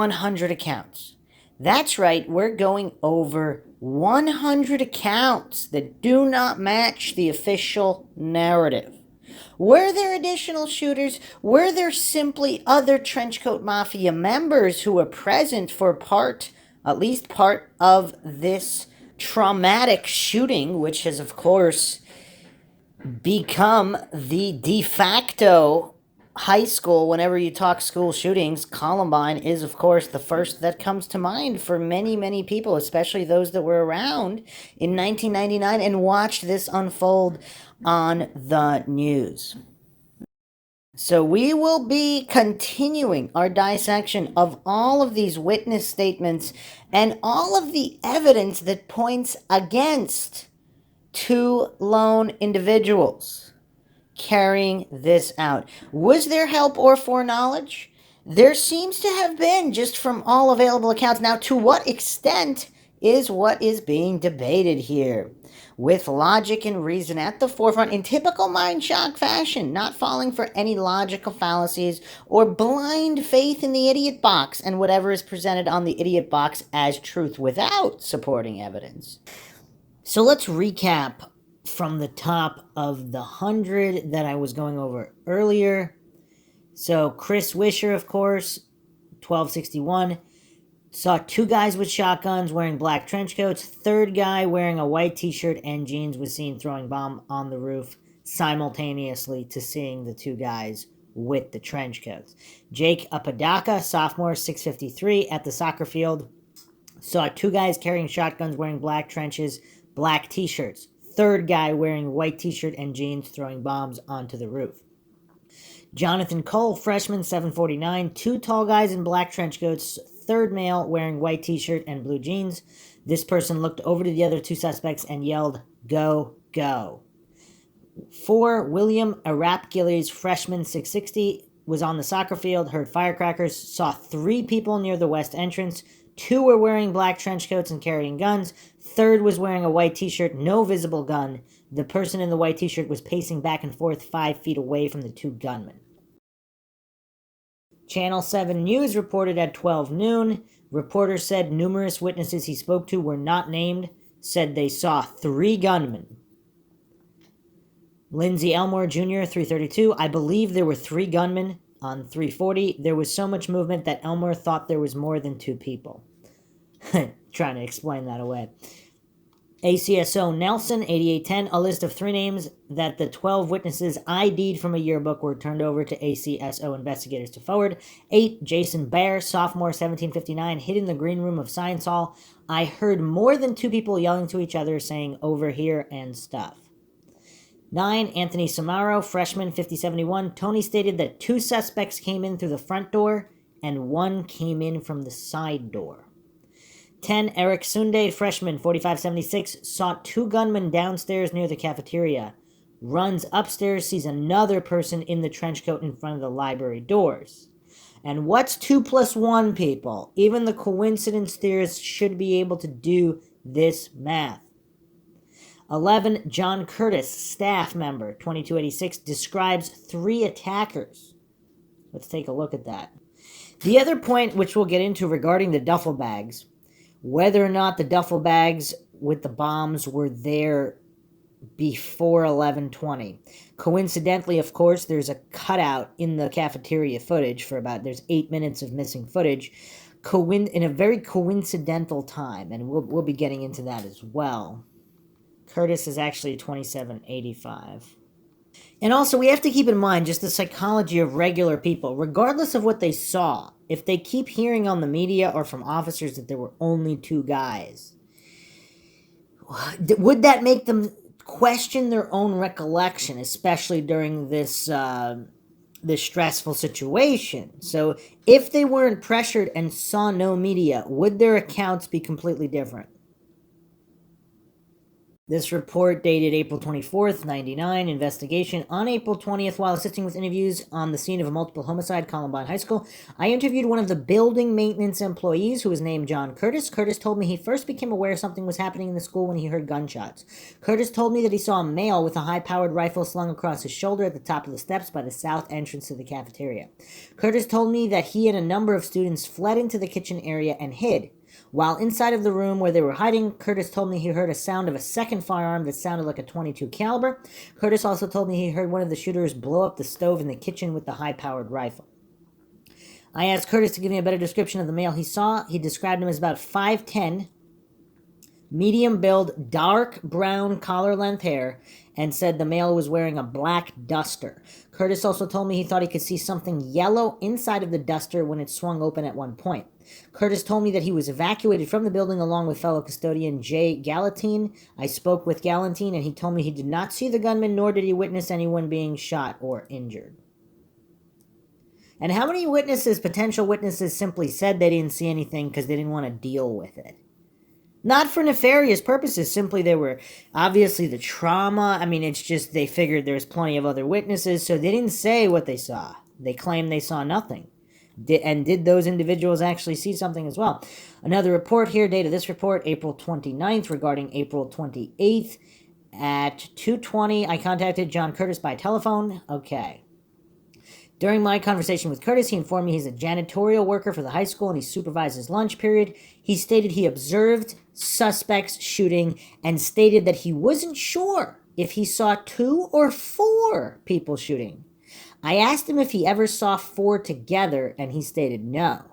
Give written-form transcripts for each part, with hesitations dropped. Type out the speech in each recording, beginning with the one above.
100 accounts. That's right, we're going over 100 accounts that do not match the official narrative. Were there additional shooters? Were there simply other Trenchcoat Mafia members who were present for at least part of this traumatic shooting, which has, of course, become the de facto high school? Whenever you talk school shootings, Columbine is, of course, the first that comes to mind for many, many people, especially those that were around in 1999 and watched this unfold on the news. So we will be continuing our dissection of all of these witness statements and all of the evidence that points against two lone individuals carrying this out. Was there help or foreknowledge? There seems to have been, just from all available accounts. Now, to what extent is what is being debated here, with logic and reason at the forefront in typical MINDSHOCK fashion, not falling for any logical fallacies or blind faith in the idiot box and whatever is presented on the idiot box as truth without supporting evidence. So let's recap from the top of the 100 that I was going over earlier. So Chris Wisher, of course, 1261, saw two guys with shotguns wearing black trench coats. Third guy wearing a white t-shirt and jeans was seen throwing bomb on the roof simultaneously to seeing the two guys with the trench coats. Jake Apodaca, sophomore, 653, at the soccer field, saw two guys carrying shotguns wearing black trenches, black t-shirts. Third guy wearing white t-shirt and jeans throwing bombs onto the roof. Jonathan Cole, freshman, 749, two tall guys in black trench coats. Third male wearing white t-shirt and blue jeans. This person looked over to the other two suspects and yelled, "Go, go." 4, William Arap Gillies, freshman, 660, was on the soccer field, heard firecrackers, saw 3 people near the west entrance. 2 were wearing black trench coats and carrying guns. Third was wearing a white t-shirt, no visible gun. The person in the white t-shirt was pacing back and forth 5 feet away from the 2 gunmen. Channel 7 News reported at 12 noon. Reporter said numerous witnesses he spoke to were not named, said they saw 3 gunmen. Lindsay Elmore Jr., 332, I believe there were 3 gunmen. On 340, there was so much movement that Elmore thought there was more than 2 people. Trying to explain that away. ACSO Nelson, 8810, a list of 3 names that the 12 witnesses ID'd from a yearbook were turned over to ACSO investigators to forward. 8, Jason Bear, sophomore, 1759, hid in the green room of Science Hall. I heard more than 2 people yelling to each other, saying, "over here" and stuff. 9, Anthony Samaro, freshman, 5071, Tony stated that 2 suspects came in through the front door and 1 came in from the side door. 10, Eric Sunde, freshman, 4576, saw 2 gunmen downstairs near the cafeteria. Runs upstairs, sees another person in the trench coat in front of the library doors. And what's 2 plus 1, people? Even the coincidence theorists should be able to do this math. 11, John Curtis, staff member, 2286, describes 3 attackers. Let's take a look at that. The other point, which we'll get into regarding the duffel bags, whether or not the duffel bags with the bombs were there before 11:20. Coincidentally, of course, there's a cutout in the cafeteria footage there's 8 minutes of missing footage in a very coincidental time, and we'll be getting into that as well. Curtis is actually 2785. And also, we have to keep in mind just the psychology of regular people. Regardless of what they saw, if they keep hearing on the media or from officers that there were only 2 guys, would that make them question their own recollection, especially during this stressful situation? So if they weren't pressured and saw no media, would their accounts be completely different? This report dated April 24th, 99, investigation. On April 20th, while assisting with interviews on the scene of a multiple homicide, Columbine High School, I interviewed one of the building maintenance employees who was named John Curtis. Curtis told me he first became aware something was happening in the school when he heard gunshots. Curtis told me that he saw a male with a high-powered rifle slung across his shoulder at the top of the steps by the south entrance to the cafeteria. Curtis told me that he and a number of students fled into the kitchen area and hid. While inside of the room where they were hiding, Curtis told me he heard a sound of a second firearm that sounded like a .22 caliber. Curtis also told me he heard one of the shooters blow up the stove in the kitchen with the high-powered rifle. I asked Curtis to give me a better description of the male he saw. He described him as about 5'10", medium build, dark brown collar-length hair, and said the male was wearing a black duster. Curtis also told me he thought he could see something yellow inside of the duster when it swung open at one point. Curtis told me that he was evacuated from the building along with fellow custodian Jay Galatine. I spoke with Galatine, and he told me he did not see the gunman, nor did he witness anyone being shot or injured. And how many witnesses, potential witnesses, simply said they didn't see anything because they didn't want to deal with it? Not for nefarious purposes, simply they were obviously the trauma. I mean, it's just they figured there's plenty of other witnesses, so they didn't say what they saw. They claimed they saw nothing. And did those individuals actually see something as well? Another report here, date of this report, April 29th, regarding April 28th. At 2:20, I contacted John Curtis by telephone. Okay. During my conversation with Curtis, he informed me he's a janitorial worker for the high school and he supervises lunch period. He stated he observed suspects shooting and stated that he wasn't sure if he saw 2 or 4 people shooting. I asked him if he ever saw 4 together, and he stated no.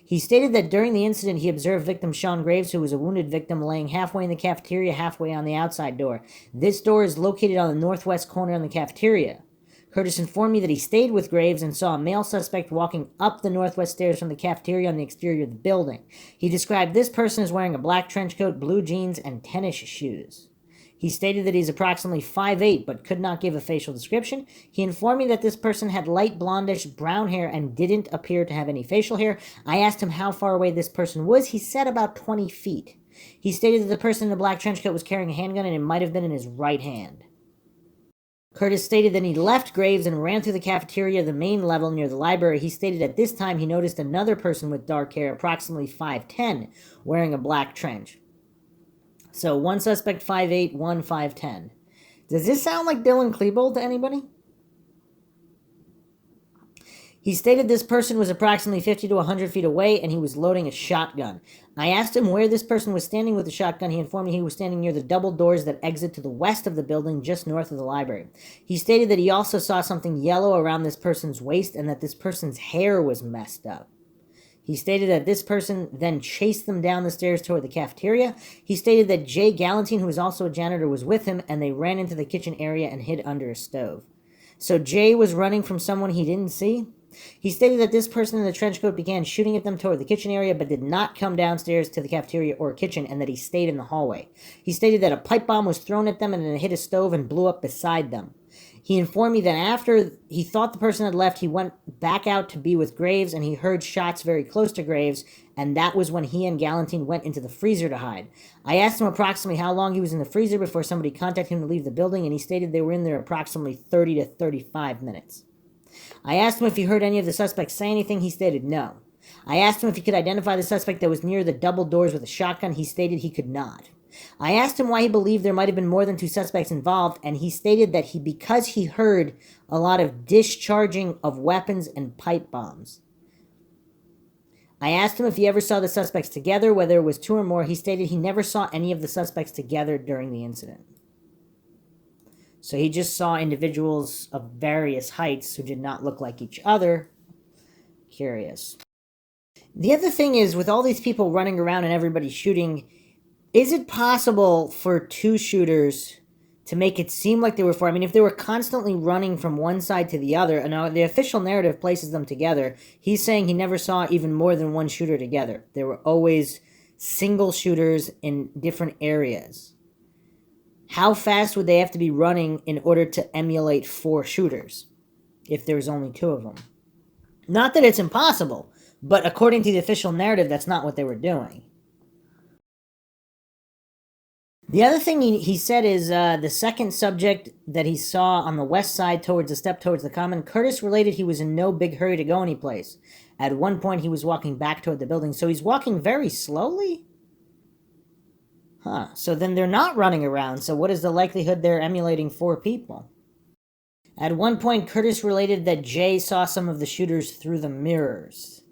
He stated that during the incident, he observed victim Sean Graves, who was a wounded victim, laying halfway in the cafeteria, halfway on the outside door. This door is located on the northwest corner of the cafeteria. Curtis informed me that he stayed with Graves and saw a male suspect walking up the northwest stairs from the cafeteria on the exterior of the building. He described this person as wearing a black trench coat, blue jeans, and tennis shoes. He stated that he's approximately 5'8", but could not give a facial description. He informed me that this person had light blondish brown hair and didn't appear to have any facial hair. I asked him how far away this person was. He said about 20 feet. He stated that the person in the black trench coat was carrying a handgun and it might have been in his right hand. Curtis stated that he left Graves and ran through the cafeteria, the main level near the library. He stated at this time he noticed another person with dark hair, approximately 5'10", wearing a black trench. So one suspect 5'8", one 5'10". Does this sound like Dylan Klebold to anybody? He stated this person was approximately 50 to 100 feet away and he was loading a shotgun. I asked him where this person was standing with the shotgun. He informed me he was standing near the double doors that exit to the west of the building, just north of the library. He stated that he also saw something yellow around this person's waist and that this person's hair was messed up. He stated that this person then chased them down the stairs toward the cafeteria. He stated that Jay Galantine, who was also a janitor, was with him, and they ran into the kitchen area and hid under a stove. So Jay was running from someone he didn't see? He stated that this person in the trench coat began shooting at them toward the kitchen area, but did not come downstairs to the cafeteria or kitchen, and that he stayed in the hallway. He stated that a pipe bomb was thrown at them and it hit a stove and blew up beside them. He informed me that after he thought the person had left, he went back out to be with Graves, and he heard shots very close to Graves, and that was when he and Galantine went into the freezer to hide. I asked him approximately how long he was in the freezer before somebody contacted him to leave the building, and he stated they were in there approximately 30 to 35 minutes. I asked him if he heard any of the suspects say anything. He stated no. I asked him if he could identify the suspect that was near the double doors with a shotgun. He stated he could not. I asked him why he believed there might have been more than 2 suspects involved, and he stated that because he heard a lot of discharging of weapons and pipe bombs. I asked him if he ever saw the suspects together, whether it was 2 or more. He stated he never saw any of the suspects together during the incident. So he just saw individuals of various heights who did not look like each other. Curious. The other thing is, with all these people running around and everybody shooting, is it possible for 2 shooters to make it seem like they were 4? I mean, if they were constantly running from one side to the other, and now the official narrative places them together, he's saying he never saw even more than 1 shooter together. There were always single shooters in different areas. How fast would they have to be running in order to emulate 4 shooters if there's only 2 of them? Not that it's impossible, but according to the official narrative, that's not what they were doing. The other thing he said is the second subject that he saw on the west side towards the step towards the common, Curtis related he was in no big hurry to go anyplace. At one point, he was walking back toward the building, so he's walking very slowly? Huh. So then they're not running around, so what is the likelihood they're emulating 4 people? At one point, Curtis related that Jay saw some of the shooters through the mirrors.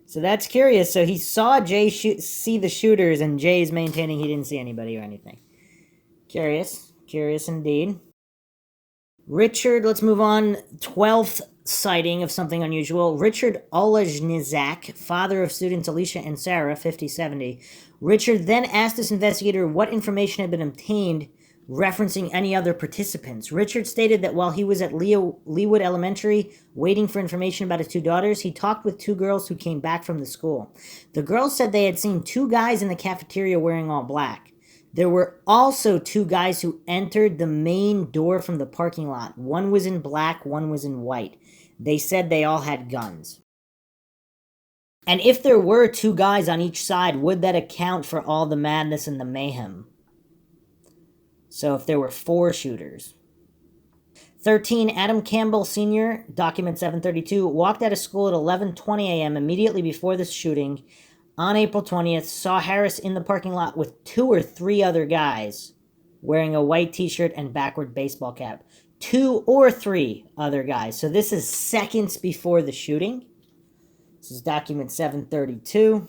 So that's curious. So he saw Jay see the shooters, and Jay's maintaining he didn't see anybody or anything. Curious. Curious indeed. Richard, let's move on. 12th sighting of something unusual. Richard Olajnizak, father of students Alicia and Sarah, 5070. Richard then asked this investigator what information had been obtained referencing any other participants. Richard stated that while he was at Leawood Elementary waiting for information about his 2 daughters, he talked with 2 girls who came back from the school. The girls said they had seen 2 guys in the cafeteria wearing all black. There were also 2 guys who entered the main door from the parking lot. One was in black, one was in white. They said they all had guns. And if there were 2 guys on each side, would that account for all the madness and the mayhem? So if there were 4 shooters. 13, Adam Campbell Sr., document 732, walked out of school at 11:20 a.m. immediately before the shooting on April 20th, saw Harris in the parking lot with 2 or 3 other guys wearing a white t-shirt and backward baseball cap. 2 or 3 other guys. So this is seconds before the shooting. This is document 732.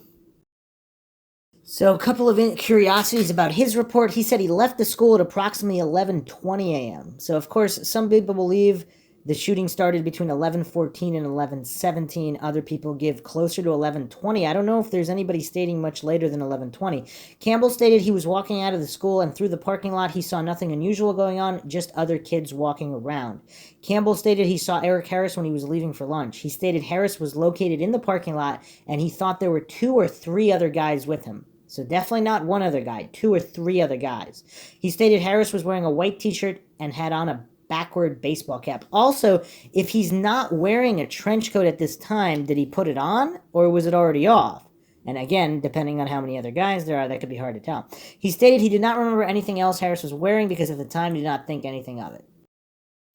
So a couple of curiosities about his report. He said he left the school at approximately 11:20 a.m. So, of course, some people believe the shooting started between 11:14 and 11:17. Other people give closer to 11:20. I don't know if there's anybody stating much later than 11:20. Campbell stated he was walking out of the school and through the parking lot he saw nothing unusual going on, just other kids walking around. Campbell stated he saw Eric Harris when he was leaving for lunch. He stated Harris was located in the parking lot and he thought there were 2 or 3 other guys with him. So definitely not 1 other guy, 2 or 3 other guys. He stated Harris was wearing a white t-shirt and had on a backward baseball cap. Also, if he's not wearing a trench coat at this time, did he put it on or was it already off? And again, depending on how many other guys there are, that could be hard to tell. He stated he did not remember anything else Harris was wearing because at the time he did not think anything of it.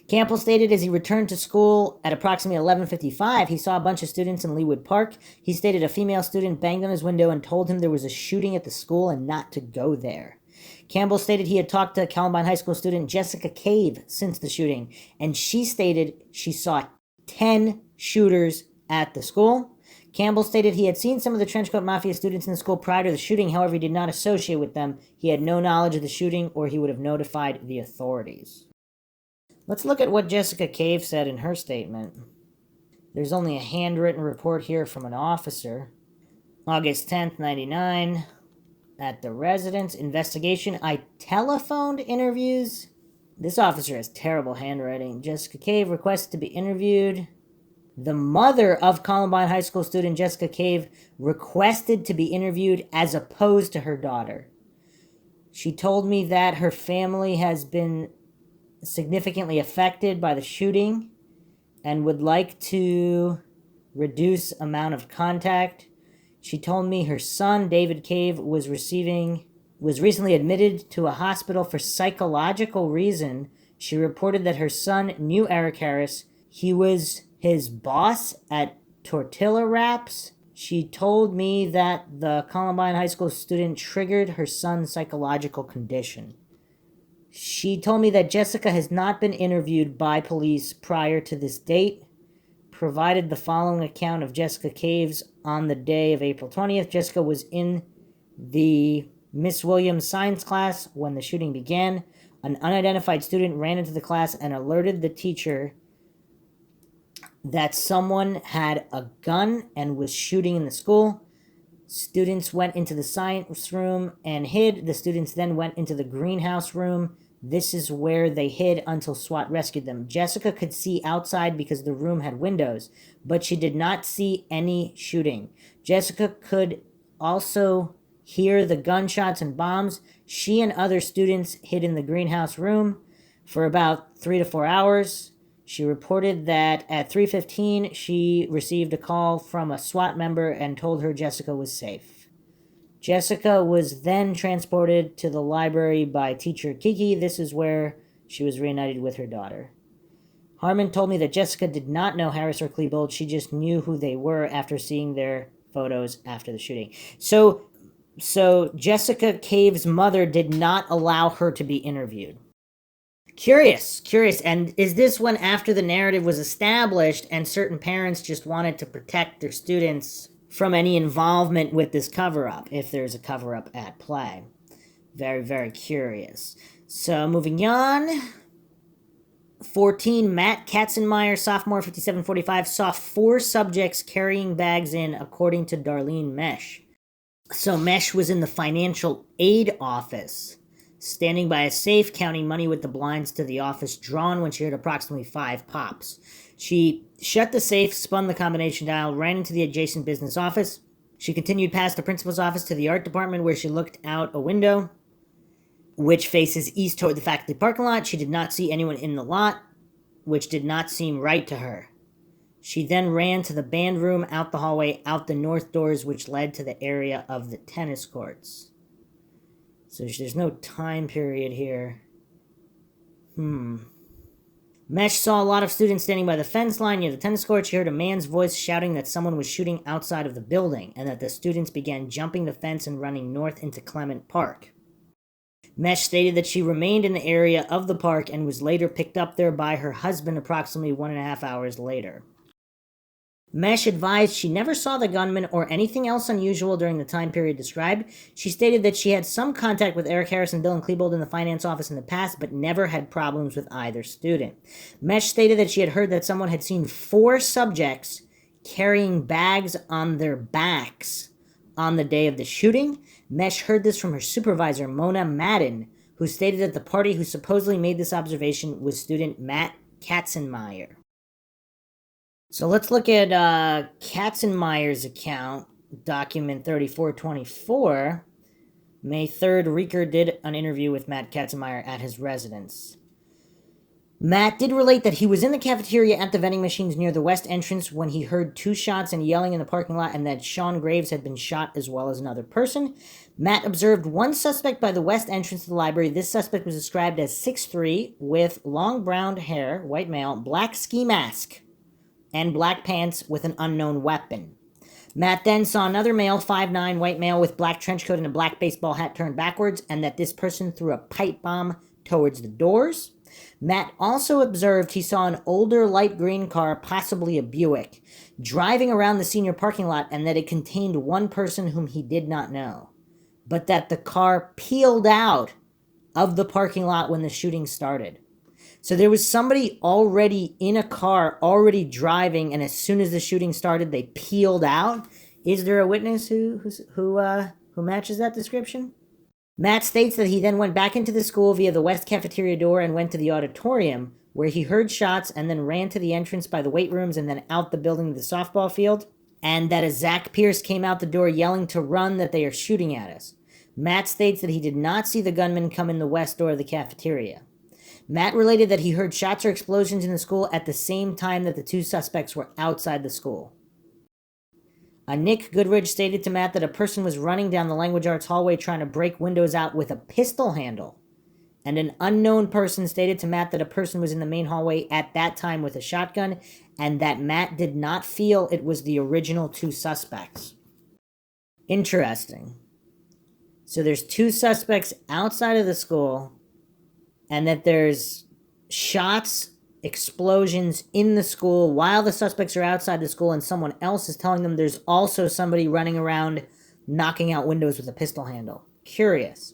Campbell stated as he returned to school at approximately 11:55, he saw a bunch of students in Leawood Park. He stated a female student banged on his window and told him there was a shooting at the school and not to go there. Campbell stated he had talked to Columbine High School student Jessica Cave since the shooting, and she stated she saw 10 shooters at the school. Campbell stated he had seen some of the trenchcoat mafia students in the school prior to the shooting, however, he did not associate with them. He had no knowledge of the shooting or he would have notified the authorities. Let's look at what Jessica Cave said in her statement. There's only a handwritten report here from an officer. August 10th, 99. At the residence. Investigation. I telephoned interviews. This officer has terrible handwriting. Jessica Cave requested to be interviewed. The mother of Columbine High School student Jessica Cave requested to be interviewed as opposed to her daughter. She told me that her family has been significantly affected by the shooting and would like to reduce amount of contact. She told me her son, David Cave, was recently admitted to a hospital for psychological reason. She reported that her son knew Eric Harris. He was his boss at Tortilla Wraps. She told me that the Columbine High School student triggered her son's psychological condition. She told me that Jessica has not been interviewed by police prior to this date. Provided the following account of Jessica Caves on the day of April 20th. Jessica was in the Miss Williams science class when the shooting began. An unidentified student ran into the class and alerted the teacher that someone had a gun and was shooting in the school. Students went into the science room and hid. The students then went into the greenhouse room. This is where they hid until SWAT rescued them. Jessica could see outside because the room had windows, but she did not see any shooting. Jessica could also hear the gunshots and bombs. She and other students hid in the greenhouse room for about 3 to 4 hours. She reported that at 3:15, she received a call from a SWAT member and told her Jessica was safe. Jessica was then transported to the library by teacher Kiki. This is where she was reunited with her daughter. Harmon told me that Jessica did not know Harris or Klebold. She just knew who they were after seeing their photos after the shooting. So Jessica Cave's mother did not allow her to be interviewed. Curious. And is this when, after the narrative was established and certain parents just wanted to protect their students from any involvement with this cover-up, if there's a cover-up at play? Very, very curious. So moving on. 14, Matt Katzenmeer, sophomore, 5745, saw 4 subjects carrying bags in, according to Darlene Mesh. So Mesh was in the financial aid office, standing by a safe, counting money with the blinds to the office drawn when she heard approximately 5 pops. She shut the safe, spun the combination dial, ran into the adjacent business office. She continued past the principal's office to the art department, where she looked out a window which faces east toward the faculty parking lot. She did not see anyone in the lot, which did not seem right to her. She then ran to the band room, out the hallway, out the north doors, which led to the area of the tennis courts. So there's no time period here. Mesh saw a lot of students standing by the fence line near the tennis court. She heard a man's voice shouting that someone was shooting outside of the building, and that the students began jumping the fence and running north into Clement Park. Mesh stated that she remained in the area of the park and was later picked up there by her husband approximately 1.5 hours later. Mesh advised she never saw the gunman or anything else unusual during the time period described. She stated that she had some contact with Eric Harris and Dylan Klebold in the finance office in the past, but never had problems with either student. Mesh stated that she had heard that someone had seen 4 subjects carrying bags on their backs on the day of the shooting. Mesh heard this from her supervisor, Mona Madden, who stated that the party who supposedly made this observation was student Matt Katzenmeer. So let's look at Katzenmeer's account, document 3424. May 3rd, Reeker did an interview with Matt Katzenmeer at his residence. Matt did relate that he was in the cafeteria at the vending machines near the west entrance when he heard 2 shots and yelling in the parking lot, and that Sean Graves had been shot as well as another person. Matt observed 1 suspect by the west entrance to the library. This suspect was described as 6'3", with long brown hair, white male, black ski mask, and black pants with an unknown weapon. Matt then saw another male, 5'9", white male, with black trench coat and a black baseball hat turned backwards, and that this person threw a pipe bomb towards the doors. Matt also observed he saw an older light green car, possibly a Buick, driving around the senior parking lot, and that it contained 1 person whom he did not know, but that the car peeled out of the parking lot when the shooting started. So there was somebody already in a car, already driving, and as soon as the shooting started, they peeled out. Is there a witness who matches that description? Matt states that he then went back into the school via the west cafeteria door and went to the auditorium, where he heard shots and then ran to the entrance by the weight rooms and then out the building to the softball field, and that as Zach Pierce came out the door yelling to run, that they are shooting at us. Matt states that he did not see the gunman come in the west door of the cafeteria. Matt related that he heard shots or explosions in the school at the same time that the 2 suspects were outside the school. Nick Goodridge stated to Matt that a person was running down the language arts hallway trying to break windows out with a pistol handle. And an unknown person stated to Matt that a person was in the main hallway at that time with a shotgun, and that Matt did not feel it was the original 2 suspects. Interesting. So there's 2 suspects outside of the school, and that there's shots, explosions in the school while the suspects are outside the school, and someone else is telling them there's also somebody running around knocking out windows with a pistol handle. Curious.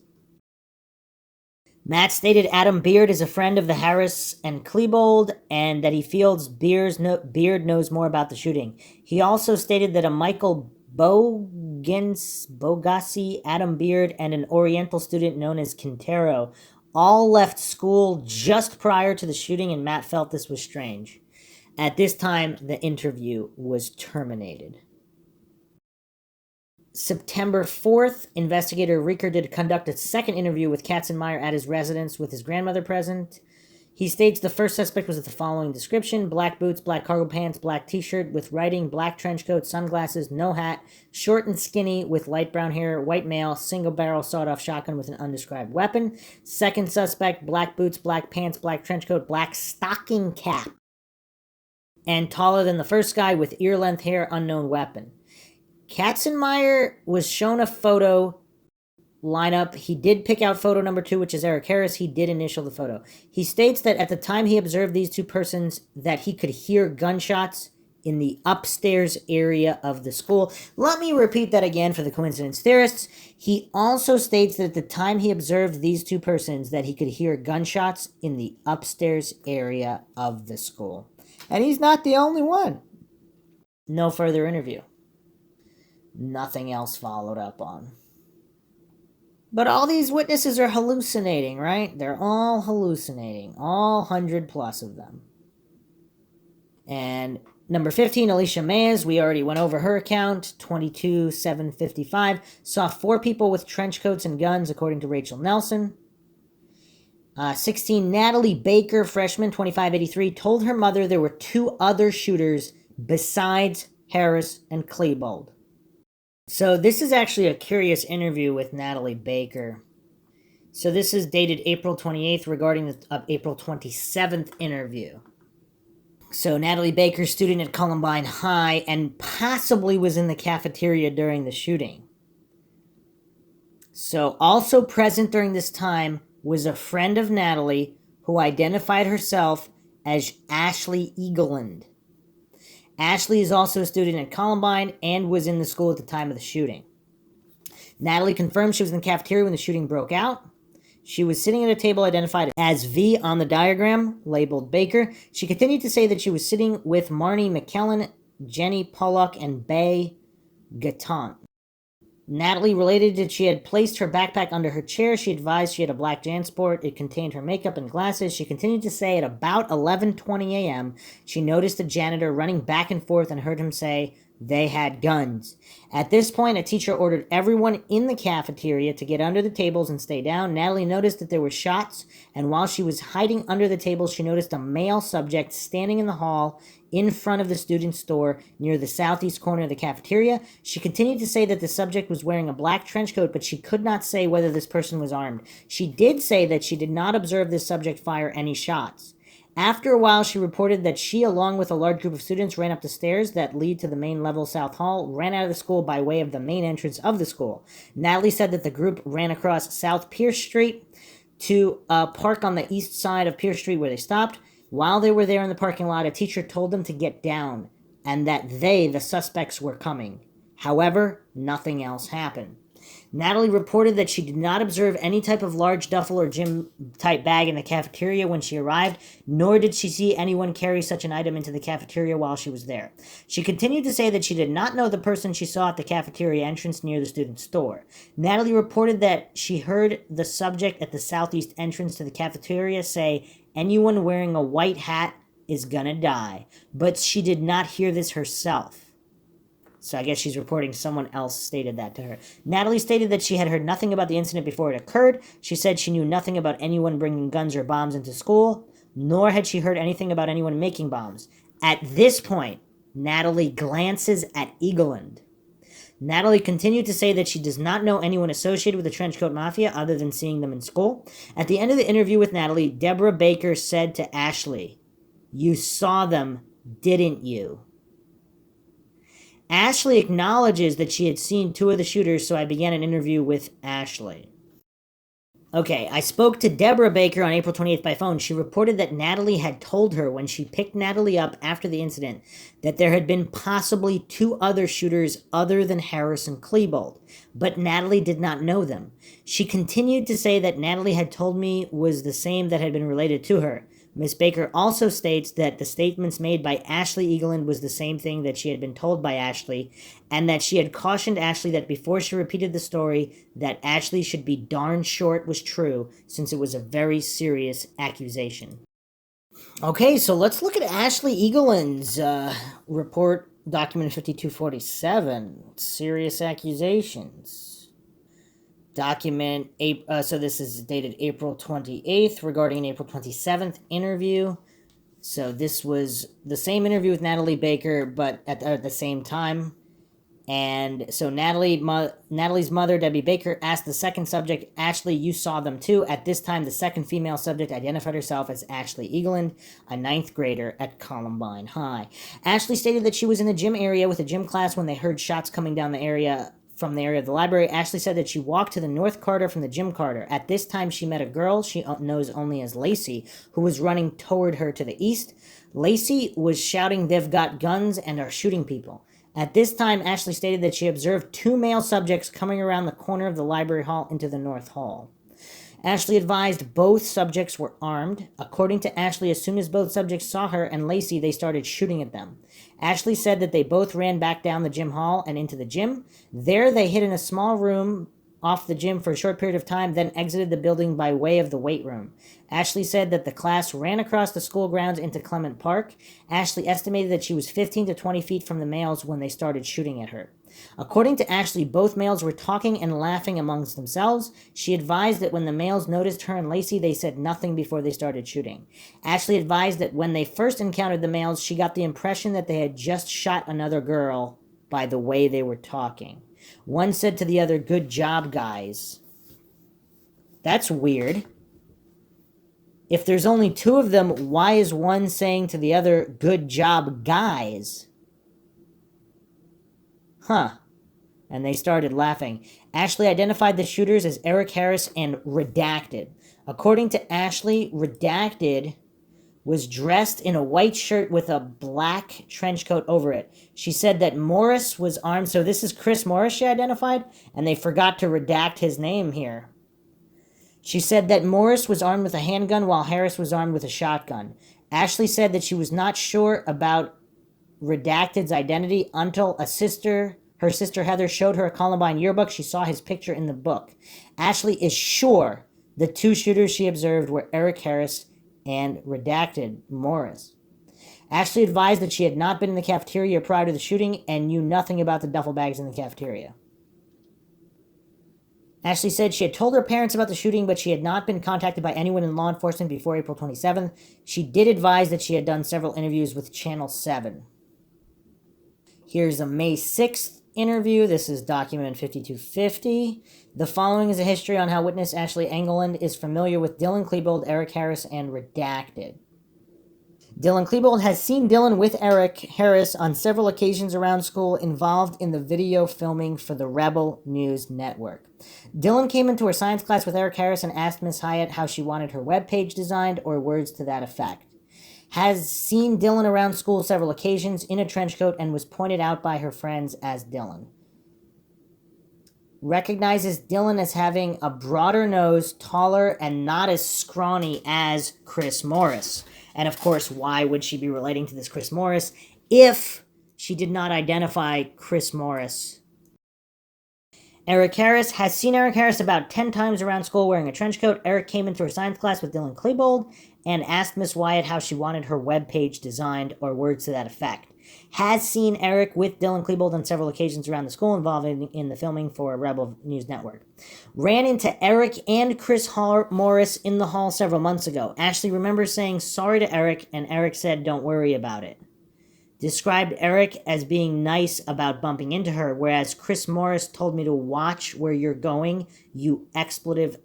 Matt stated Adam Beard is a friend of the Harris and Klebold, and that he feels Beard knows more about the shooting. He also stated that a Michael Bogassi, Adam Beard, and an Oriental student known as Quintero all left school just prior to the shooting, and Matt felt this was strange. At this time, the interview was terminated. September 4th, investigator Reeker did conduct a second interview with Katzenmeer at his residence with his grandmother present. He states the first suspect was the following description: black boots, black cargo pants, black t-shirt with writing, black trench coat, sunglasses, no hat, short and skinny with light brown hair, white male, single barrel sawed-off shotgun with an undescribed weapon. Second suspect, black boots, black pants, black trench coat, black stocking cap, and taller than the first guy with ear-length hair, unknown weapon. Katzenmeer was shown a photo lineup. He did pick out photo number 2, which is Eric Harris. He did initial the photo. He states that at the time he observed these two persons, that he could hear gunshots in the upstairs area of the school. Let me repeat that again for the coincidence theorists. He also states that at the time he observed these two persons, that he could hear gunshots in the upstairs area of the school. And he's not the only one. No further interview. Nothing else followed up on. But all these witnesses are hallucinating, right? They're all hallucinating. All 100 plus of them. And number 15, Alicia Mayes. We already went over her account. 22,755. Saw 4 people with trench coats and guns, according to Rachel Nelson. 16, Natalie Baker, freshman, 2583. Told her mother there were 2 other shooters besides Harris and Klebold. So this is actually a curious interview with Natalie Baker. So this is dated April 28th regarding the April 27th interview. So Natalie Baker, student at Columbine High, and possibly was in the cafeteria during the shooting. So also present during this time was a friend of Natalie who identified herself as Ashley Eagland. Ashley is also a student at Columbine and was in the school at the time of the shooting. Natalie confirmed she was in the cafeteria when the shooting broke out. She was sitting at a table identified as V on the diagram, labeled Baker. She continued to say that she was sitting with Marnie McKellen, Jenny Pollock, and Bay Gatton. Natalie related that she had placed her backpack under her chair. She advised she had a black JanSport. It contained her makeup and glasses. She continued to say at about 11:20 a.m., she noticed the janitor running back and forth and heard him say they had guns. At this point, a teacher ordered everyone in the cafeteria to get under the tables and stay down. Natalie noticed that there were shots, and while she was hiding under the tables, she noticed a male subject standing in the hall in front of the student store near the southeast corner of the cafeteria. She continued to say that the subject was wearing a black trench coat, but she could not say whether this person was armed. She did say that she did not observe this subject fire any shots. After a while, she reported that she, along with a large group of students, ran up the stairs that lead to the main level South Hall, ran out of the school by way of the main entrance of the school. Natalie said that the group ran across South Pierce Street to a park on the east side of Pierce Street where they stopped. While they were there in the parking lot, a teacher told them to get down and that they, the suspects, were coming. However, nothing else happened. Natalie reported that she did not observe any type of large duffel or gym-type bag in the cafeteria when she arrived, nor did she see anyone carry such an item into the cafeteria while she was there. She continued to say that she did not know the person she saw at the cafeteria entrance near the student store. Natalie reported that she heard the subject at the southeast entrance to the cafeteria say, "Anyone wearing a white hat is gonna die," but she did not hear this herself. So I guess she's reporting someone else stated that to her. Natalie stated that she had heard nothing about the incident before it occurred. She said she knew nothing about anyone bringing guns or bombs into school, nor had she heard anything about anyone making bombs. At this point, Natalie glances at Eagland. Natalie continued to say that she does not know anyone associated with the Trenchcoat Mafia other than seeing them in school. At the end of the interview with Natalie, Deborah Baker said to Ashley, "You saw them, didn't you?" Ashley acknowledges that she had seen 2 of the shooters, so I began an interview with Ashley. Okay, I spoke to Deborah Baker on April 28th by phone. She reported that Natalie had told her when she picked Natalie up after the incident that there had been possibly 2 other shooters other than Harris and Klebold, but Natalie did not know them. She continued to say that Natalie had told me was the same that had been related to her. Ms. Baker also states that the statements made by Ashley Eagland was the same thing that she had been told by Ashley, and that she had cautioned Ashley that before she repeated the story, that Ashley should be darn sure it was true, since it was a very serious accusation. Okay, so let's look at Ashley Eagland's report, document 5247, serious accusations. Document, so this is dated April 28th regarding an April 27th interview. So this was the same interview with Natalie Baker, but at the same time. And so Natalie's mother, Debbie Baker, asked the second subject, Ashley, you saw them too. At this time, the second female subject identified herself as Ashley Eagland, a 9th grader at Columbine High. Ashley stated that she was in the gym area with a gym class when they heard shots coming down the area from the area of the library. Ashley said that she walked to the north corridor from the gym corridor. At this time, she met a girl she knows only as Lacey, who was running toward her to the east. Lacey was shouting, they've got guns and are shooting people. At this time, Ashley stated that she observed 2 male subjects coming around the corner of the library hall into the north hall. Ashley advised both subjects were armed. According to Ashley, as soon as both subjects saw her and Lacey, they started shooting at them. Ashley said that they both ran back down the gym hall and into the gym. There, they hid in a small room off the gym for a short period of time, then exited the building by way of the weight room. Ashley said that the class ran across the school grounds into Clement Park. Ashley estimated that she was 15 to 20 feet from the males when they started shooting at her. According to Ashley, both males were talking and laughing amongst themselves. She advised that when the males noticed her and Lacey, they said nothing before they started shooting. Ashley advised that when they first encountered the males, she got the impression that they had just shot another girl by the way they were talking. One said to the other, good job, guys. That's weird. If there's only 2 of them, why is one saying to the other, good job, guys? Huh. And they started laughing. Ashley identified the shooters as Eric Harris and Redacted. According to Ashley, Redacted was dressed in a white shirt with a black trench coat over it. She said that Morris was armed. So this is Chris Morris she identified, and they forgot to redact his name here. She said that Morris was armed with a handgun while Harris was armed with a shotgun. Ashley said that she was not sure about Redacted's identity until her sister Heather showed her a Columbine yearbook. She saw his picture in the book. Ashley is sure the 2 shooters she observed were Eric Harris and Redacted Morris. Ashley advised that she had not been in the cafeteria prior to the shooting and knew nothing about the duffel bags in the cafeteria. Ashley said she had told her parents about the shooting, but she had not been contacted by anyone in law enforcement before April 27th. She did advise that she had done several interviews with Channel 7. Here's a May 6th interview. This is document 5250. The following is a history on how witness Ashley Eagland is familiar with Dylan Klebold, Eric Harris, and Redacted. Dylan Klebold has seen Dylan with Eric Harris on several occasions around school, involved in the video filming for the Rebel News Network. Dylan came into her science class with Eric Harris and asked Miss Hyatt how she wanted her webpage designed, or words to that effect. Has seen Dylan around school several occasions in a trench coat and was pointed out by her friends as Dylan. Recognizes Dylan as having a broader nose, taller, and not as scrawny as Chris Morris. And of course, why would she be relating to this Chris Morris if she did not identify Chris Morris? Eric Harris has seen Eric Harris about 10 times around school wearing a trench coat. Eric came into her science class with Dylan Klebold and asked Miss Wyatt how she wanted her webpage designed, or words to that effect. Has seen Eric with Dylan Klebold on several occasions around the school, involving in the filming for Rebel News Network. Ran into Eric and Chris Morris in the hall several months ago. Ashley remembers saying sorry to Eric, and Eric said don't worry about it. Described Eric as being nice about bumping into her, whereas Chris Morris told me to watch where you're going, you expletive.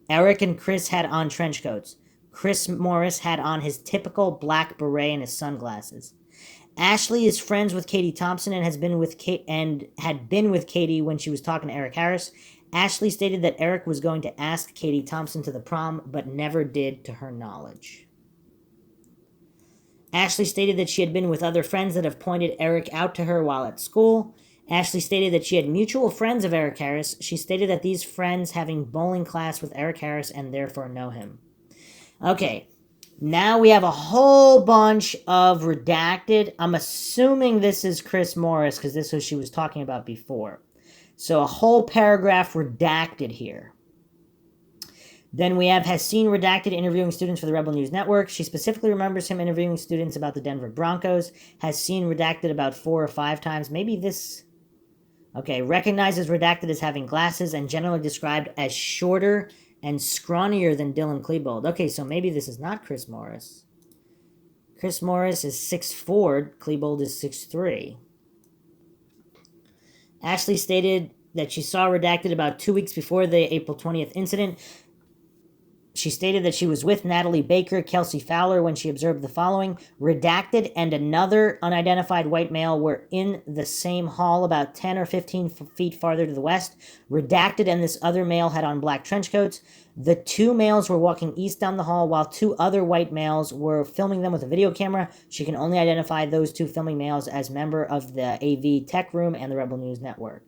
Eric and Chris had on trench coats. Chris Morris had on his typical black beret and his sunglasses. Ashley is friends with Katie Thompson and had been with Katie when she was talking to Eric Harris. Ashley stated that Eric was going to ask Katie Thompson to the prom, but never did to her knowledge. Ashley stated that she had been with other friends that have pointed Eric out to her while at school. Ashley stated that she had mutual friends of Eric Harris. She stated that these friends having bowling class with Eric Harris and therefore know him. Okay, now we have a whole bunch of redacted. I'm assuming this is Chris Morris because this was she was talking about before. So a whole paragraph redacted here. Then we have has seen Redacted interviewing students for the Rebel News Network. She specifically remembers him interviewing students about the Denver Broncos. Has seen Redacted about 4 or 5 times. Maybe this Okay, recognizes redacted as having glasses and generally described as shorter and scrawnier than Dylan Klebold. Okay, so maybe this is not Chris Morris. Chris Morris is 6'4", Klebold is 6'3". Ashley stated that she saw redacted about 2 weeks before the April 20th incident. She stated that she was with Natalie Baker, Kelsey Fowler, when she observed the following. Redacted and another unidentified white male were in the same hall about 10 or 15 feet farther to the west. Redacted and this other male had on black trench coats. The two males were walking east down the hall while two other white males were filming them with a video camera. She can only identify those two filming males as member of the AV Tech Room and the Rebel News Network.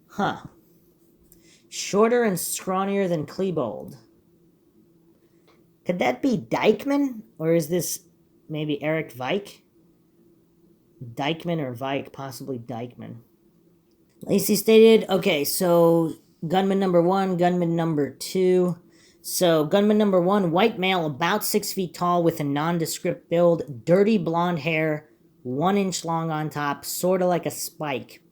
Huh. Shorter and scrawnier than Klebold. Could that be Dykeman? Or is this maybe Eric Vike? Dykeman or Vike, possibly Dykeman. Lacey stated, okay, so gunman number 1, gunman number 2. So gunman number 1, white male, about 6 feet tall with a nondescript build, dirty blonde hair, 1 inch long on top, sort of like a spike.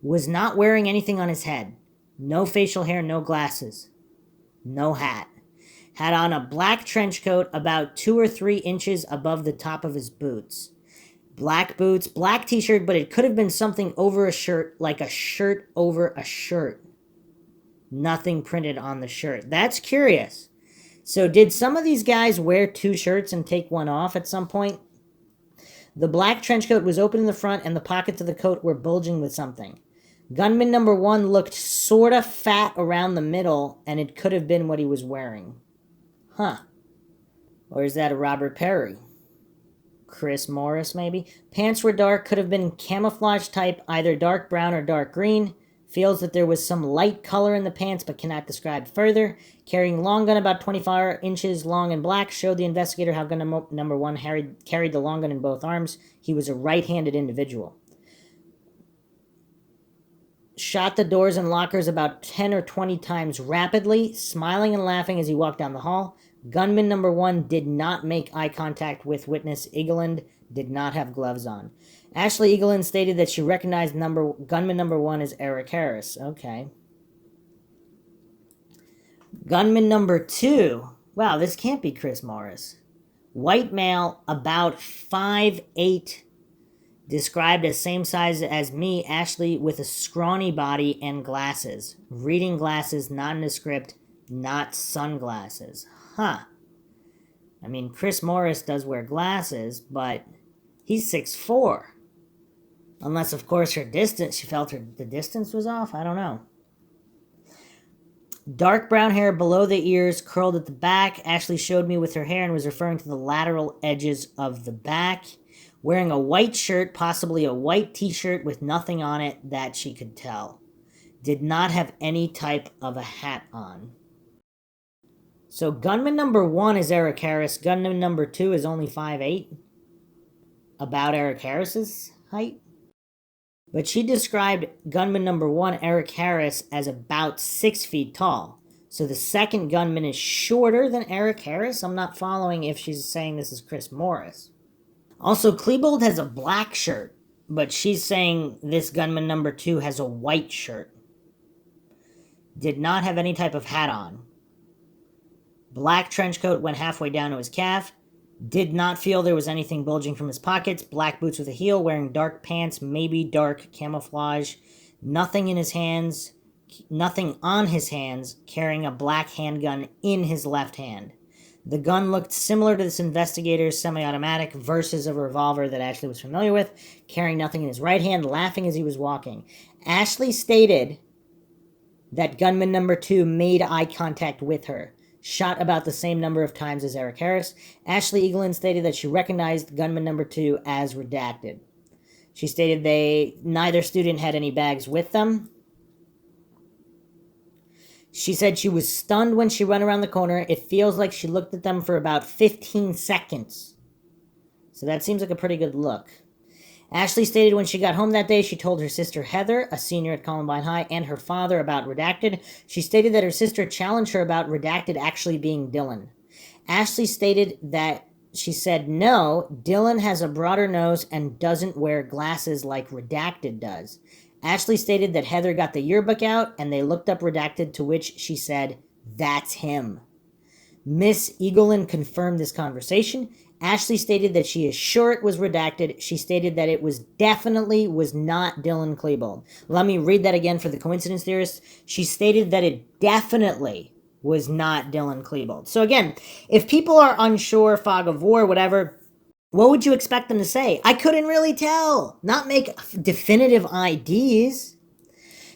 Was not wearing anything on his head. No facial hair, no glasses. No hat. Had on a black trench coat about 2 or 3 inches above the top of his boots. Black boots, black t-shirt, but it could have been something over a shirt, like a shirt over a shirt. Nothing printed on the shirt. That's curious. So did some of these guys wear 2 shirts and take one off at some point? The black trench coat was open in the front and the pockets of the coat were bulging with something. Gunman number 1 looked sort of fat around the middle, and it could have been what he was wearing. Huh. Or is that a Robert Perry? Chris Morris, maybe? Pants were dark, could have been camouflage type, either dark brown or dark green. Feels that there was some light color in the pants, but cannot describe further. Carrying long gun about 25 inches long and black, showed the investigator how gun number 1 carried the long gun in both arms. He was a right-handed individual. Shot the doors and lockers about 10 or 20 times rapidly, smiling and laughing as he walked down the hall. Gunman number 1 did not make eye contact with witness Eagland, did not have gloves on. Ashley Eagland stated that she recognized gunman number 1 as Eric Harris. Okay. Gunman number 2. Wow, this can't be Chris Morris. White male, about 5'8", described as same size as me, Ashley, with a scrawny body and glasses. Reading glasses, nondescript, not sunglasses. Huh. I mean, Chris Morris does wear glasses, but he's 6'4". Unless, of course, she felt the distance was off. I don't know. Dark brown hair below the ears, curled at the back. Ashley showed me with her hair and was referring to the lateral edges of the back. Wearing a white shirt, possibly a white t-shirt with nothing on it that she could tell. Did not have any type of a hat on. So gunman number 1 is Eric Harris. Gunman number 2 is only 5'8". About Eric Harris's height. But she described gunman number 1, Eric Harris, as about 6 feet tall. So the second gunman is shorter than Eric Harris? I'm not following if she's saying this is Chris Morris. Also, Klebold has a black shirt, but she's saying this gunman number 2 has a white shirt. Did not have any type of hat on. Black trench coat went halfway down to his calf. Did not feel there was anything bulging from his pockets. Black boots with a heel, wearing dark pants, maybe dark camouflage. Nothing in his hands, nothing on his hands, carrying a black handgun in his left hand. The gun looked similar to this investigator's semi-automatic versus a revolver that Ashley was familiar with, carrying nothing in his right hand, laughing as he was walking. Ashley stated that gunman number 2 made eye contact with her. Shot about the same number of times as Eric Harris. Ashley Eagland stated that she recognized gunman number 2 as redacted. She stated neither student had any bags with them. She said she was stunned when she ran around the corner. It feels like she looked at them for about 15 seconds. So that seems like a pretty good look. Ashley stated when she got home that day, she told her sister Heather, a senior at Columbine High, and her father about redacted. She stated that her sister challenged her about redacted actually being Dylan. Ashley stated that she said, no, Dylan has a broader nose and doesn't wear glasses like redacted does. Ashley stated that Heather got the yearbook out and they looked up redacted, to which she said, "That's him." Miss Eagland confirmed this conversation. Ashley stated that she is sure it was redacted. She stated that it was not Dylan Klebold. Let me read that again for the coincidence theorists. She stated that it definitely was not Dylan Klebold. So again, if people are unsure, fog of war, whatever, what would you expect them to say? I couldn't really tell. Not make definitive IDs.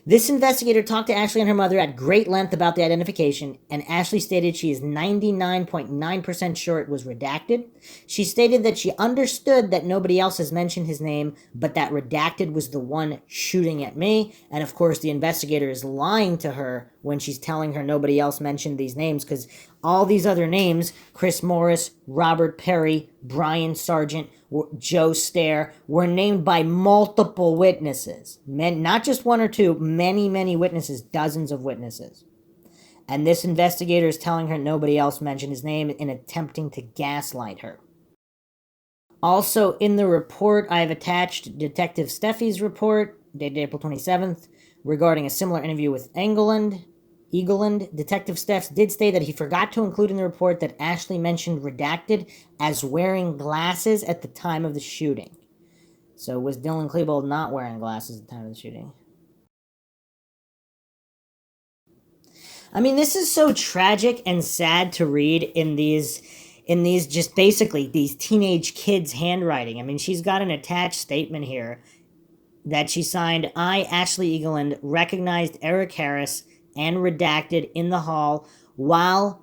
This investigator talked to Ashley and her mother at great length about the identification, and Ashley stated she is 99.9% sure it was redacted. She stated that she understood that nobody else has mentioned his name, but that redacted was the one shooting at me. And of course, the investigator is lying to her when she's telling her nobody else mentioned these names, because all these other names, Chris Morris, Robert Perry, Brian Sargent, Joe Stair, were named by multiple witnesses. Not just one or two, many, many witnesses, dozens of witnesses. And this investigator is telling her nobody else mentioned his name in attempting to gaslight her. Also, in the report, I have attached Detective Steffi's report, dated April 27th, regarding a similar interview with Eagland. Detective Steffs did state that he forgot to include in the report that Ashley mentioned redacted as wearing glasses at the time of the shooting. So was Dylan Klebold not wearing glasses at the time of the shooting? I mean, this is so tragic and sad to read in these just basically these teenage kids' handwriting. I mean, she's got an attached statement here that she signed, "I, Ashley Eagland, recognized Eric Harris and redacted in the hall while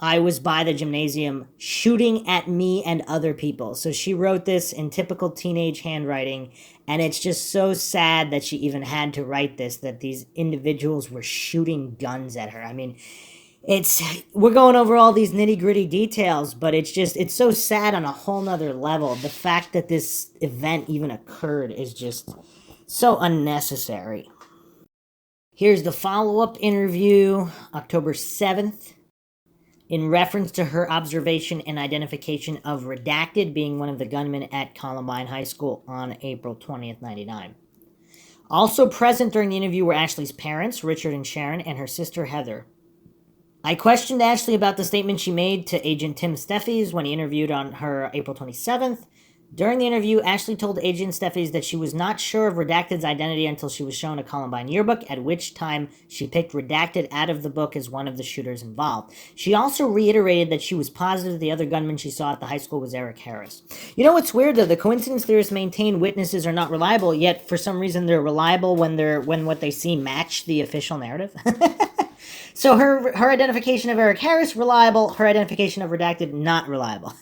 I was by the gymnasium shooting at me and other people." So she wrote this in typical teenage handwriting, and it's just so sad that she even had to write this, that these individuals were shooting guns at her. I mean, we're going over all these nitty-gritty details, but it's so sad on a whole nother level. The fact that this event even occurred is just so unnecessary. Here's the follow-up interview, October 7th, in reference to her observation and identification of redacted being one of the gunmen at Columbine High School on April 20th, 1999. Also present during the interview were Ashley's parents, Richard and Sharon, and her sister, Heather. I questioned Ashley about the statement she made to Agent Tim Steffes when he interviewed on her April 27th. During the interview, Ashley told Agent Steffes that she was not sure of Redacted's identity until she was shown a Columbine yearbook, at which time she picked Redacted out of the book as one of the shooters involved. She also reiterated that she was positive the other gunman she saw at the high school was Eric Harris. You know what's weird, though? The coincidence theorists maintain witnesses are not reliable, yet for some reason they're reliable when what they see match the official narrative. So her identification of Eric Harris, reliable. Her identification of Redacted, not reliable.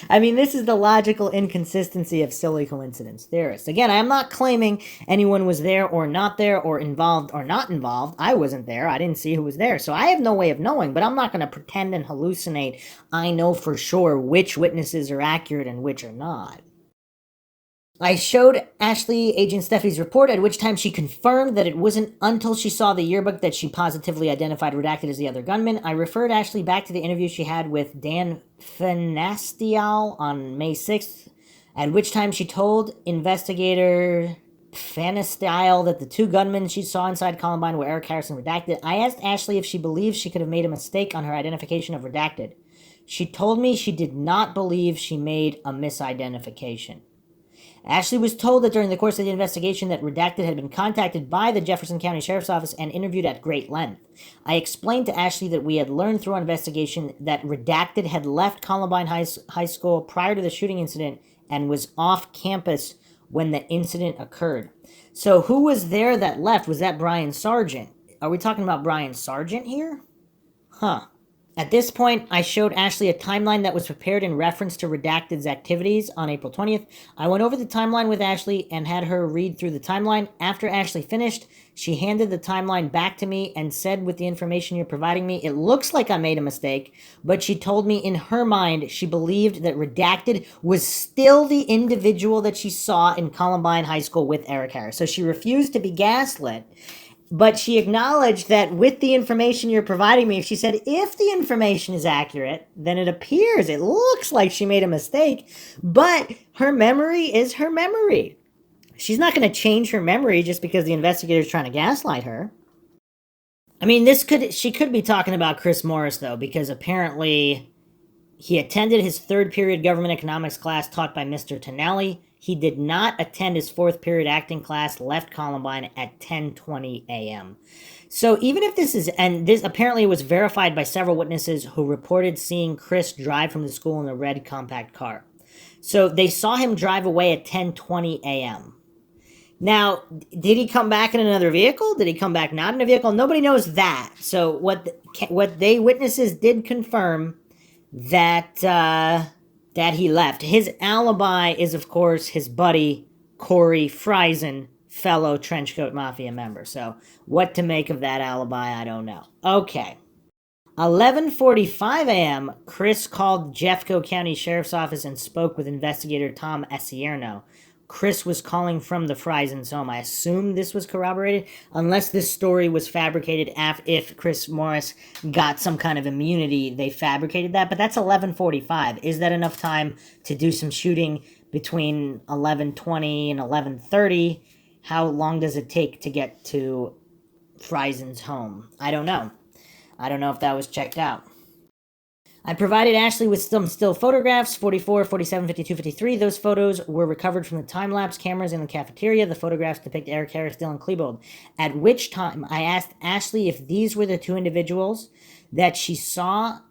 I mean, this is the logical inconsistency of silly coincidence theorists. Again, I am not claiming anyone was there or not there, or involved or not involved. I wasn't there. I didn't see who was there. So I have no way of knowing, but I'm not going to pretend and hallucinate. I know for sure which witnesses are accurate and which are not. I showed Ashley Agent Steffi's report, at which time she confirmed that it wasn't until she saw the yearbook that she positively identified Redacted as the other gunman. I referred Ashley back to the interview she had with Dan Fanastial on May 6th, at which time she told investigator Fanastial that the two gunmen she saw inside Columbine were Eric Harris and Redacted. I asked Ashley if she believed she could have made a mistake on her identification of Redacted. She told me she did not believe she made a misidentification. Ashley was told that during the course of the investigation that Redacted had been contacted by the Jefferson County Sheriff's Office and interviewed at great length. I explained to Ashley that we had learned through our investigation that Redacted had left Columbine High School prior to the shooting incident and was off campus when the incident occurred. So who was there that left? Was that Brian Sargent? Are we talking about Brian Sargent here? Huh. At this point, I showed Ashley a timeline that was prepared in reference to Redacted's activities on April 20th. I went over the timeline with Ashley and had her read through the timeline. After Ashley finished, she handed the timeline back to me and said, with the information you're providing me, it looks like I made a mistake, but she told me in her mind she believed that Redacted was still the individual that she saw in Columbine High School with Eric Harris. So she refused to be gaslit. But she acknowledged that with the information you're providing me, she said, if the information is accurate, then it looks like she made a mistake, but her memory is her memory. She's not going to change her memory just because the investigator's trying to gaslight her. I mean, she could be talking about Chris Morris, though, because apparently he attended his third period government economics class taught by Mr. Tonelli. He did not attend his fourth period acting class, left Columbine at 10:20 a.m. So even if this apparently was verified by several witnesses who reported seeing Chris drive from the school in a red compact car. So they saw him drive away at 10:20 a.m. Now, did he come back in another vehicle? Did he come back not in a vehicle? Nobody knows that. So what witnesses did confirm that he left. His alibi is, of course, his buddy Corey Friesen, fellow Trenchcoat Mafia member. So what to make of that alibi, I don't know. Okay. 11:45 a.m., Chris called Jeffco County Sheriff's Office and spoke with investigator Tom Asierno. Chris was calling from the Friesens' home. I assume this was corroborated, unless this story was fabricated if Chris Morris got some kind of immunity. They fabricated that, but that's 11:45. Is that enough time to do some shooting between 11:20 and 11:30? How long does it take to get to Friesens' home? I don't know. I don't know if that was checked out. I provided Ashley with some still photographs, 44, 47, 52, 53. Those photos were recovered from the time-lapse cameras in the cafeteria. The photographs depict Eric Harris, Dylan Klebold. At which time, I asked Ashley if these were the two individuals that she saw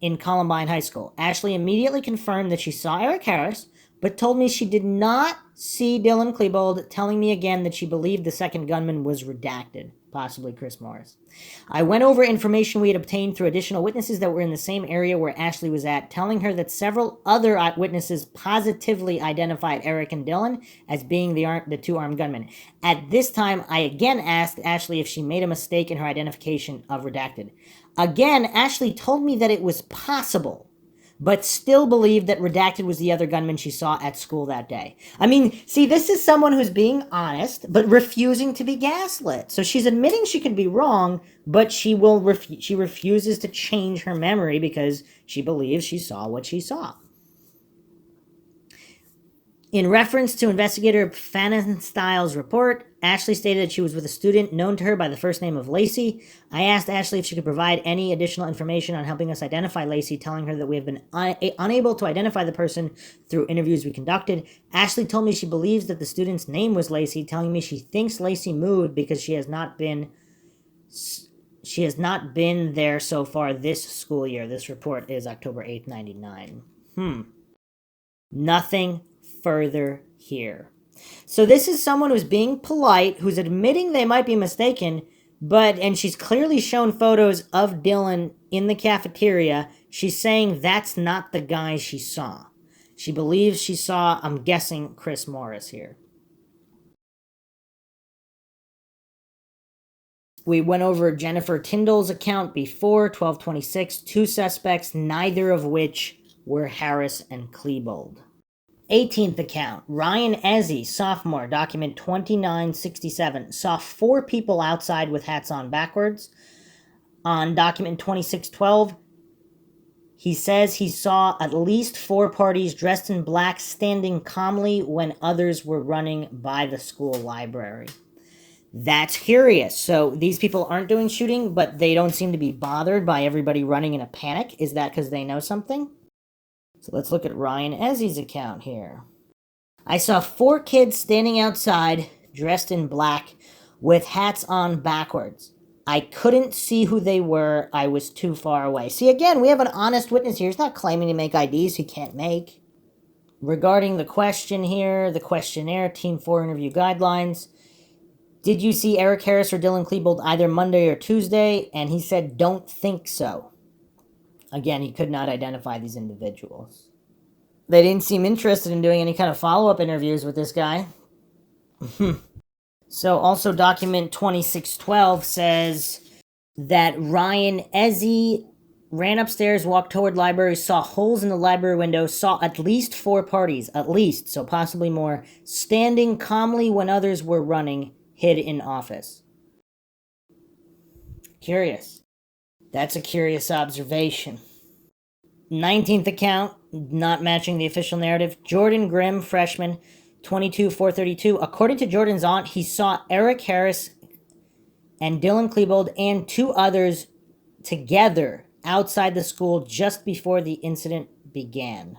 in Columbine High School. Ashley immediately confirmed that she saw Eric Harris, but told me she did not see Dylan Klebold, telling me again that she believed the second gunman was redacted, possibly Chris Morris. I went over information we had obtained through additional witnesses that were in the same area where Ashley was at, telling her that several other witnesses positively identified Eric and Dylan as being the two armed gunmen. At this time, I again asked Ashley if she made a mistake in her identification of redacted. Again, Ashley told me that it was possible, but still believed that redacted was the other gunman she saw at school that day. I mean, see, this is someone who's being honest, but refusing to be gaslit. So she's admitting she could be wrong, but she refuses to change her memory because she believes she saw what she saw. In reference to investigator Fanenstile's report, Ashley stated that she was with a student known to her by the first name of Lacey. I asked Ashley if she could provide any additional information on helping us identify Lacey, telling her that we have been unable to identify the person through interviews we conducted. Ashley told me she believes that the student's name was Lacey, telling me she thinks Lacey moved because she has not been there so far this school year. This report is October 8th, 99. Nothing further here. So this is someone who's being polite, who's admitting they might be mistaken, and she's clearly shown photos of Dylan in the cafeteria. She's saying that's not the guy she saw. She believes she saw, I'm guessing, Chris Morris here. We went over Jennifer Tyndall's account before, 12:26, two suspects, neither of which were Harris and Klebold. 18th account, Ryan Ezzy, sophomore, document 2967, saw 4 people outside with hats on backwards. On document 2612, he says he saw at least 4 parties dressed in black standing calmly when others were running by the school library. That's curious. So these people aren't doing shooting, but they don't seem to be bothered by everybody running in a panic. Is that because they know something? So let's look at Ryan Ezzy's account here. I saw 4 kids standing outside, dressed in black, with hats on backwards. I couldn't see who they were. I was too far away. See, again, we have an honest witness here. He's not claiming to make IDs he can't make. Regarding the question here, the questionnaire, Team 4 interview guidelines. Did you see Eric Harris or Dylan Klebold either Monday or Tuesday? And he said, don't think so. Again, he could not identify these individuals. They didn't seem interested in doing any kind of follow-up interviews with this guy. So also document 2612 says that Ryan Ezzy ran upstairs, walked toward library, saw holes in the library window, saw at least 4 parties, at least, so possibly more, standing calmly when others were running, hid in office. Curious. That's a curious observation. 19th account, not matching the official narrative. Jordan Grimm, freshman, 22-432. According to Jordan's aunt, he saw Eric Harris and Dylan Klebold and two others together outside the school just before the incident began.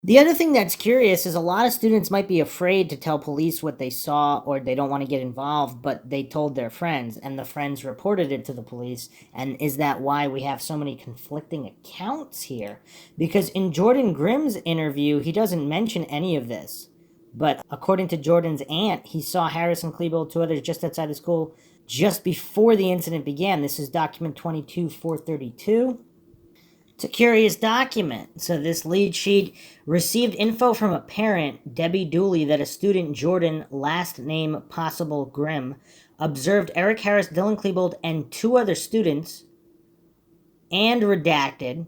The other thing that's curious is a lot of students might be afraid to tell police what they saw, or they don't want to get involved, but they told their friends, and the friends reported it to the police. And is that why we have so many conflicting accounts here? Because in Jordan Grimm's interview, he doesn't mention any of this. But according to Jordan's aunt, he saw Harris and Klebold, two others, just outside the school just before the incident began. This is document 22-432. It's a curious document. So this lead sheet received info from a parent, Debbie Dooley, that a student, Jordan, last name possible Grimm, observed Eric Harris, Dylan Klebold, and two other students, and redacted,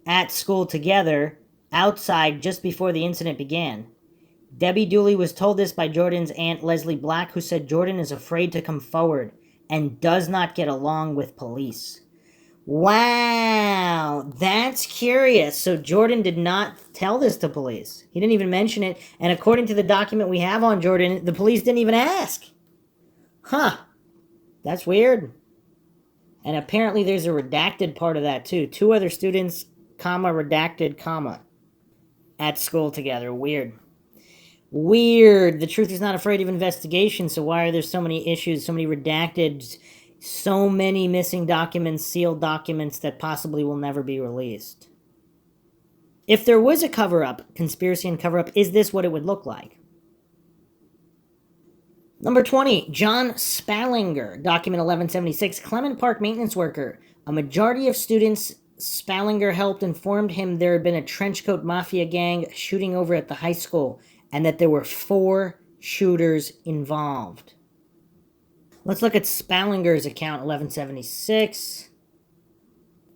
at school together, outside just before the incident began. Debbie Dooley was told this by Jordan's aunt, Leslie Black, who said Jordan is afraid to come forward and does not get along with police. Wow, that's curious. So Jordan did not tell this to police. He didn't even mention it. And according to the document we have on Jordan, the police didn't even ask. Huh. That's weird. And apparently there's a redacted part of that too. Two other students, comma, redacted, comma, at school together. Weird. Weird. The truth is not afraid of investigation, so why are there so many issues, so many redacted, so many missing documents, sealed documents that possibly will never be released? If there was a cover-up, conspiracy and cover-up, is this what it would look like? Number 20, John Spallinger, document 1176, Clement Park maintenance worker. A majority of students Spallinger helped informed him there had been a trenchcoat mafia gang shooting over at the high school, and that there were 4 shooters involved. Let's look at Spallinger's account, 1176.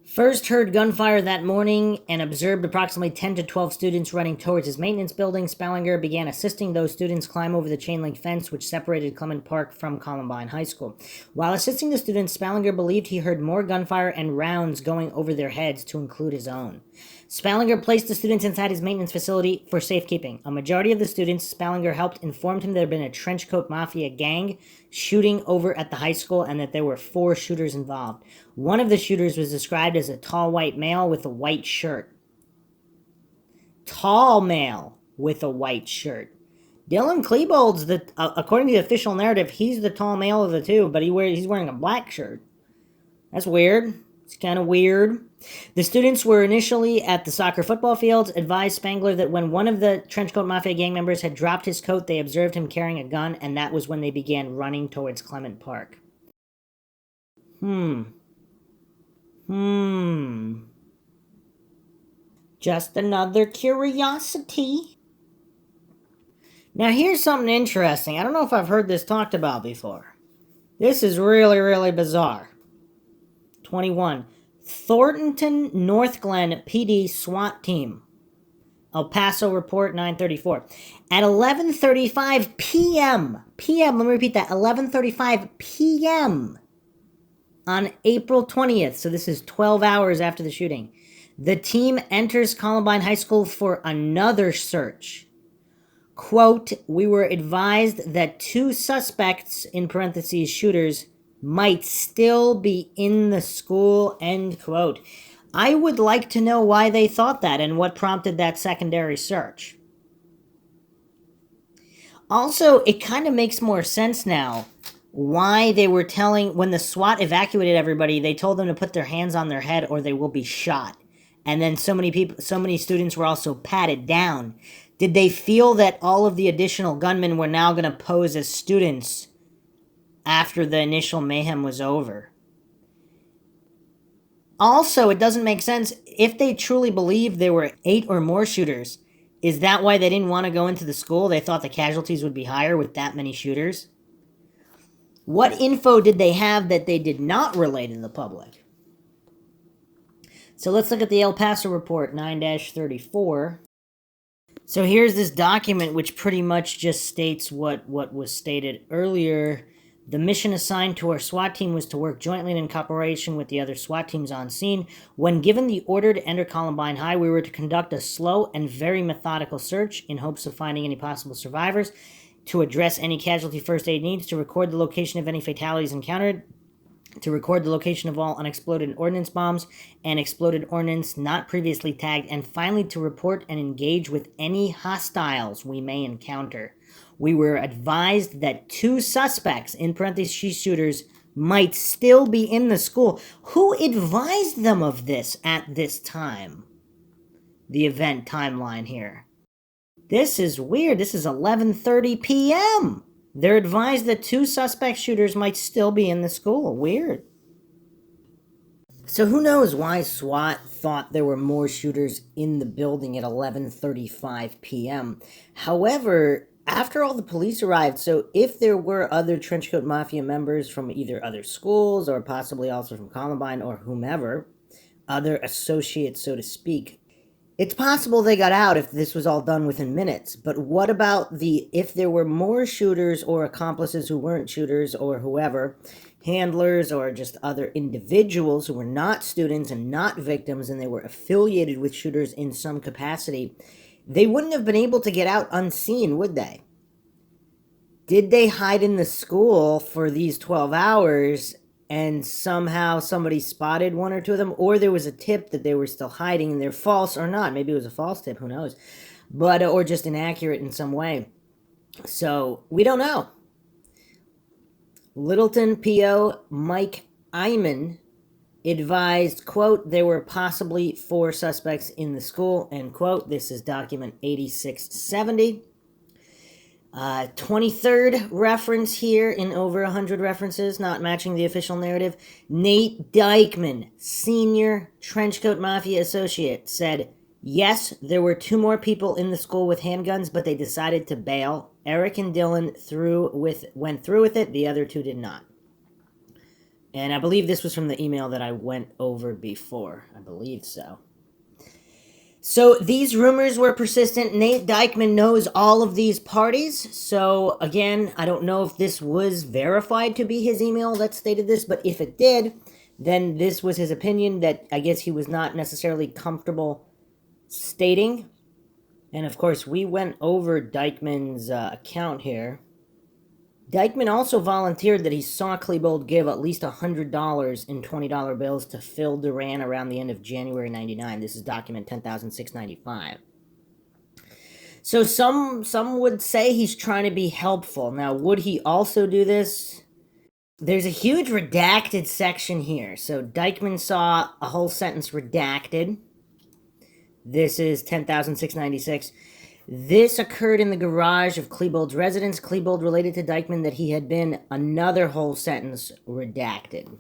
First heard gunfire that morning and observed approximately 10 to 12 students running towards his maintenance building. Spallinger began assisting those students climb over the chain link fence which separated Clement Park from Columbine High School. While assisting the students, Spallinger believed he heard more gunfire and rounds going over their heads, to include his own. Spallinger placed the students inside his maintenance facility for safekeeping. A majority of the students Spallinger helped informed him there had been a trenchcoat mafia gang shooting over at the high school and that there were 4 shooters involved. One of the shooters was described as a tall white male with a white shirt. Tall male with a white shirt. Dylan Klebold's according to the official narrative, he's the tall male of the two, but he's wearing a black shirt. That's weird. It's kind of weird. The students were initially at the soccer football fields, advised Spangler that when one of the Trenchcoat Mafia gang members had dropped his coat, they observed him carrying a gun, and that was when they began running towards Clement Park. Just another curiosity. Now here's something interesting. I don't know if I've heard this talked about before. This is really, really bizarre. 21. Thornton North Glen PD SWAT team. El Paso report 934. At 11:35 p.m. Let me repeat that. 11:35 p.m. on April 20th. So this is 12 hours after the shooting. The team enters Columbine High School for another search. Quote, we were advised that 2 suspects, in parentheses, shooters, might still be in the school, end quote. I would like to know why they thought that and what prompted that secondary search. Also, it kind of makes more sense now why they were telling, when the SWAT evacuated everybody, they told them to put their hands on their head or they will be shot. And then so many students were also patted down. Did they feel that all of the additional gunmen were now going to pose as students after the initial mayhem was over? Also, it doesn't make sense. If they truly believed there were 8 or more shooters, is that why they didn't want to go into the school? They thought the casualties would be higher with that many shooters? What info did they have that they did not relay to the public? So let's look at the El Paso report, 9-34. So here's this document which pretty much just states what was stated earlier. The mission assigned to our SWAT team was to work jointly and in cooperation with the other SWAT teams on scene. When given the order to enter Columbine High, we were to conduct a slow and very methodical search in hopes of finding any possible survivors, to address any casualty first aid needs, to record the location of any fatalities encountered, to record the location of all unexploded ordnance bombs and exploded ordnance not previously tagged, and finally to report and engage with any hostiles we may encounter. We were advised that 2 suspects, in parentheses shooters, might still be in the school. Who advised them of this at this time? The event timeline here. This is weird. This is 11:30 p.m. They're advised that 2 suspect shooters might still be in the school. Weird. So who knows why SWAT thought there were more shooters in the building at 11:35 p.m. However, after all the police arrived, so if there were other Trenchcoat Mafia members from either other schools or possibly also from Columbine or whomever, other associates, so to speak, it's possible they got out if this was all done within minutes. But what about if there were more shooters or accomplices who weren't shooters or whoever, handlers or just other individuals who were not students and not victims, and they were affiliated with shooters in some capacity? They wouldn't have been able to get out unseen, would they? Did they hide in the school for these 12 hours and somehow somebody spotted 1 or 2 of them? Or there was a tip that they were still hiding and they're false or not. Maybe it was a false tip, who knows? But, or just inaccurate in some way. So, we don't know. Littleton PO Mike Iman advised, quote, there were possibly 4 suspects in the school, end quote. This is document 8670. 23rd reference here in over 100 references, not matching the official narrative. Nate Dykeman, senior Trenchcoat Mafia associate, said, yes, there were 2 more people in the school with handguns, but they decided to bail. Eric and Dylan went through with it. The other 2 did not. And I believe this was from the email that I went over before. I believe so. So these rumors were persistent. Nate Dykeman knows all of these parties. So again, I don't know if this was verified to be his email that stated this, but if it did, then this was his opinion that I guess he was not necessarily comfortable stating. And of course, we went over Dykeman's account here. Dykeman also volunteered that he saw Klebold give at least $100 in $20 bills to Phil Duran around the end of January 99. This is document 10,695. So some would say he's trying to be helpful. Now, would he also do this? There's a huge redacted section here. So Dykeman saw a whole sentence redacted. This is 10,696. This occurred in the garage of Klebold's residence. Klebold related to Dykeman that he had been another whole sentence redacted.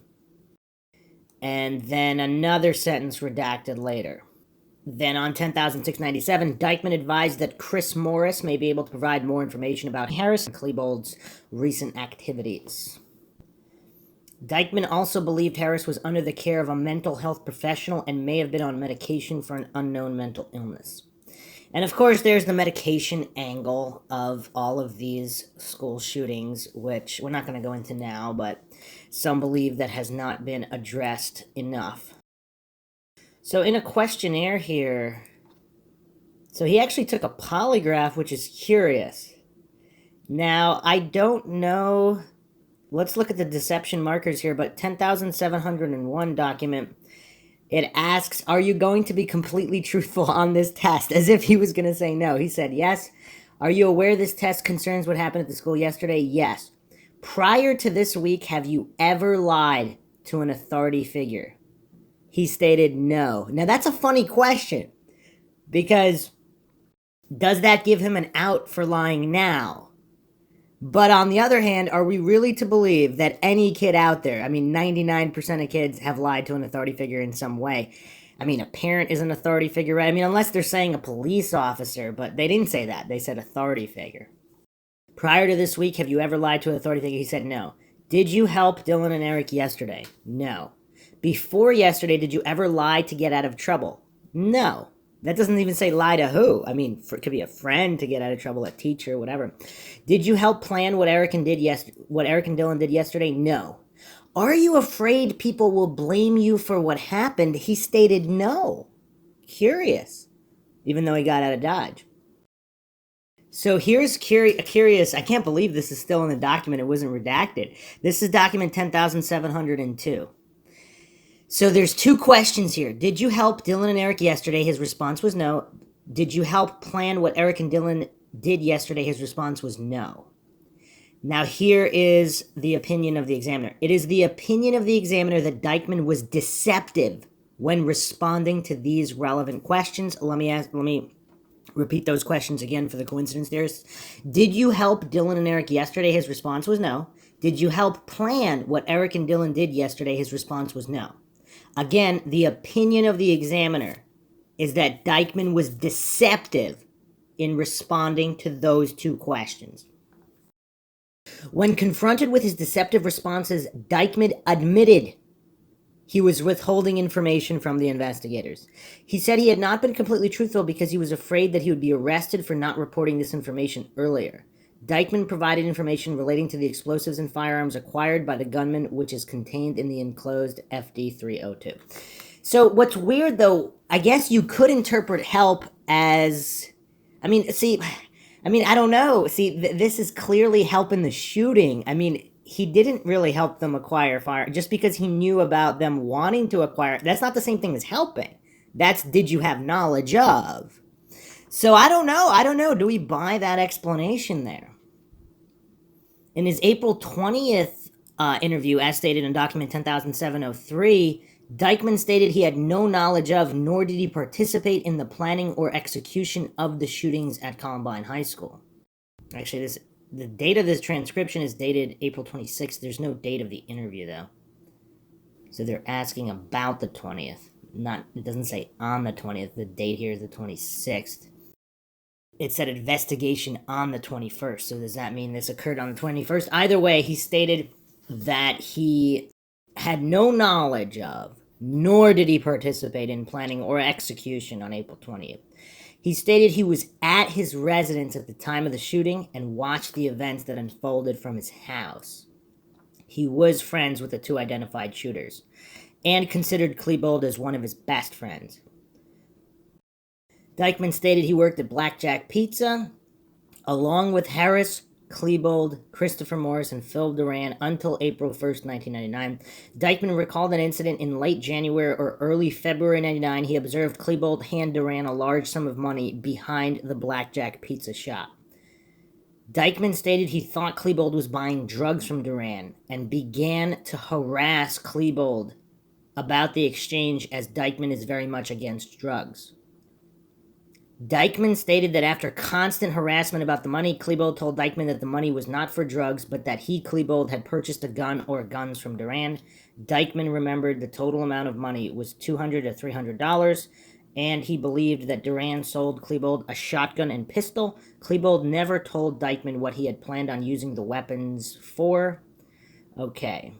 And then another sentence redacted later. Then on 10,697, Dykeman advised that Chris Morris may be able to provide more information about Harris and Klebold's recent activities. Dykeman also believed Harris was under the care of a mental health professional and may have been on medication for an unknown mental illness. And of course, there's the medication angle of all of these school shootings, which we're not going to go into now, but some believe that has not been addressed enough. So in a questionnaire here, so he actually took a polygraph, which is curious. Now, I don't know, let's look at the deception markers here, but 10,701 document, it asks, are you going to be completely truthful on this test? As if he was going to say no. He said yes. Are you aware this test concerns what happened at the school yesterday? Yes. Prior to this week, have you ever lied to an authority figure? He stated no. Now, that's a funny question, because does that give him an out for lying now? But on the other hand, are we really to believe that any kid out there, I mean, 99% of kids have lied to an authority figure in some way. I mean, a parent is an authority figure, right? I mean, unless they're saying a police officer, but they didn't say that. They said authority figure. Prior to this week, have you ever lied to an authority figure? He said no. Did you help Dylan and Eric yesterday? No. Before yesterday, did you ever lie to get out of trouble? No. That doesn't even say lie to who. I mean, it could be a friend, to get out of trouble, a teacher, whatever. Did you help plan what Eric and Dylan did yesterday? No. Are you afraid people will blame you for what happened? He stated no. Curious, even though he got out of Dodge. So here's curious. I can't believe this is still in the document. It wasn't redacted. This is document 10,702. So there's two questions here. Did you help Dylan and Eric yesterday? His response was no. Did you help plan what Eric and Dylan did yesterday? His response was no. Now here is the opinion of the examiner. It is the opinion of the examiner that Dykeman was deceptive when responding to these relevant questions. Let me repeat those questions again for the coincidence theorists. Did you help Dylan and Eric yesterday? His response was no. Did you help plan what Eric and Dylan did yesterday? His response was no. Again, the opinion of the examiner is that Dykeman was deceptive in responding to those two questions. When confronted with his deceptive responses, Dykeman admitted he was withholding information from the investigators. He said he had not been completely truthful because he was afraid that he would be arrested for not reporting this information earlier. Dykeman provided information relating to the explosives and firearms acquired by the gunman, which is contained in the enclosed FD 302. So what's weird, though, I guess you could interpret help as, I don't know. See, this is clearly help in the shooting. I mean, he didn't really help them acquire fire. Just because he knew about them wanting to acquire, that's not the same thing as helping. That's, did you have knowledge of? So I don't know. Do we buy that explanation there? In his April 20th interview, as stated in document 10,703, Dykeman stated he had no knowledge of, nor did he participate in the planning or execution of the shootings at Columbine High School. Actually, the date of this transcription is dated April 26th. There's no date of the interview, though. So they're asking about the 20th. It doesn't say on the 20th. The date here is the 26th. It said investigation on the 21st. So does that mean this occurred on the 21st? Either way, he stated that he had no knowledge of, nor did he participate in planning or execution on April 20th. He stated he was at his residence at the time of the shooting and watched the events that unfolded from his house. He was friends with the two identified shooters and considered Klebold as one of his best friends. Dykeman stated he worked at Blackjack Pizza along with Harris, Klebold, Christopher Morris, and Phil Duran until April 1st, 1999. Dykeman recalled an incident in late January or early February 1999. He observed Klebold hand Duran a large sum of money behind the Blackjack Pizza shop. Dykeman stated he thought Klebold was buying drugs from Duran and began to harass Klebold about the exchange, as Dykeman is very much against drugs. Dykeman stated that after constant harassment about the money, Klebold told Dykeman that the money was not for drugs, but that he, Klebold, had purchased a gun or guns from Duran. Dykeman remembered the total amount of money was $200 to $300, and he believed that Duran sold Klebold a shotgun and pistol. Klebold never told Dykeman what he had planned on using the weapons for. Okay.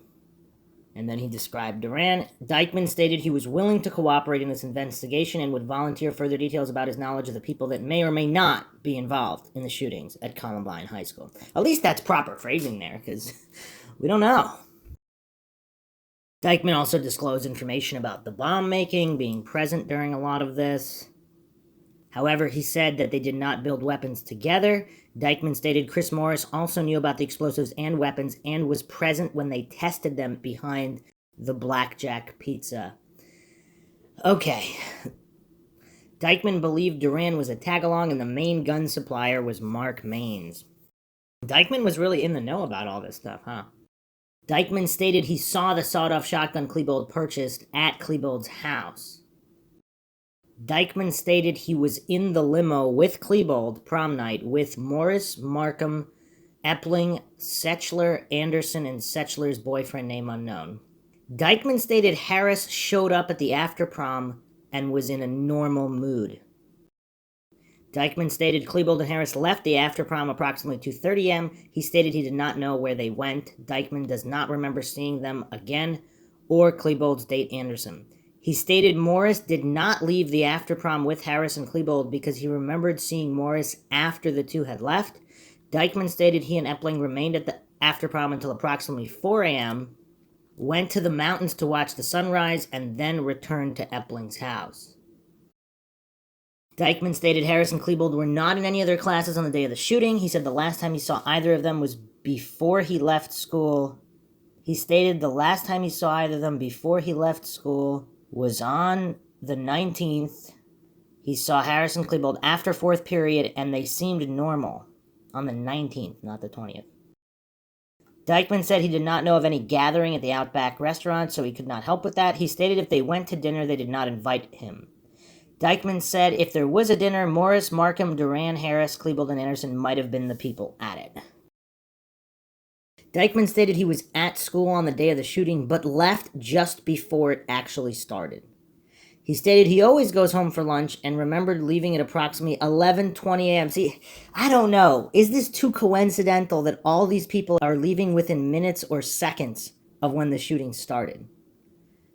And then he described Duran. Dykeman stated he was willing to cooperate in this investigation and would volunteer further details about his knowledge of the people that may or may not be involved in the shootings at Columbine High School. At least that's proper phrasing there, because we don't know. Dykeman also disclosed information about the bomb making, being present during a lot of this. However, he said that they did not build weapons together. Dykeman stated Chris Morris also knew about the explosives and weapons and was present when they tested them behind the Blackjack Pizza. Okay. Dykeman believed Duran was a tag-along and the main gun supplier was Mark Maines. Dykeman was really in the know about all this stuff, huh? Dykeman stated he saw the sawed-off shotgun Klebold purchased at Klebold's house. Dykeman stated he was in the limo with Klebold prom night with Morris, Markham, Epling, Setchler, Anderson, and Setchler's boyfriend name unknown. Dykeman stated Harris showed up at the after prom and was in a normal mood. Dykeman stated Klebold and Harris left the after prom approximately 2:30 a.m. He stated he did not know where they went. Dykeman does not remember seeing them again or Klebold's date Anderson. He stated Morris did not leave the after prom with Harris and Klebold because he remembered seeing Morris after the two had left. Dykeman stated he and Epling remained at the after prom until approximately 4 a.m., went to the mountains to watch the sunrise, and then returned to Epling's house. Dykeman stated Harris and Klebold were not in any of their classes on the day of the shooting. He said the last time he saw either of them was before he left school. He stated the last time he saw either of them before he left school was on the 19th. He saw Harris and Klebold after fourth period, and they seemed normal. On the 19th, not the 20th. Dykeman said he did not know of any gathering at the Outback restaurant, so he could not help with that. He stated if they went to dinner, they did not invite him. Dykeman said if there was a dinner, Morris, Markham, Duran, Harris, Klebold, and Anderson might have been the people at it. Dykeman stated he was at school on the day of the shooting, but left just before it actually started. He stated he always goes home for lunch and remembered leaving at approximately 11:20 a.m. See, I don't know. Is this too coincidental that all these people are leaving within minutes or seconds of when the shooting started?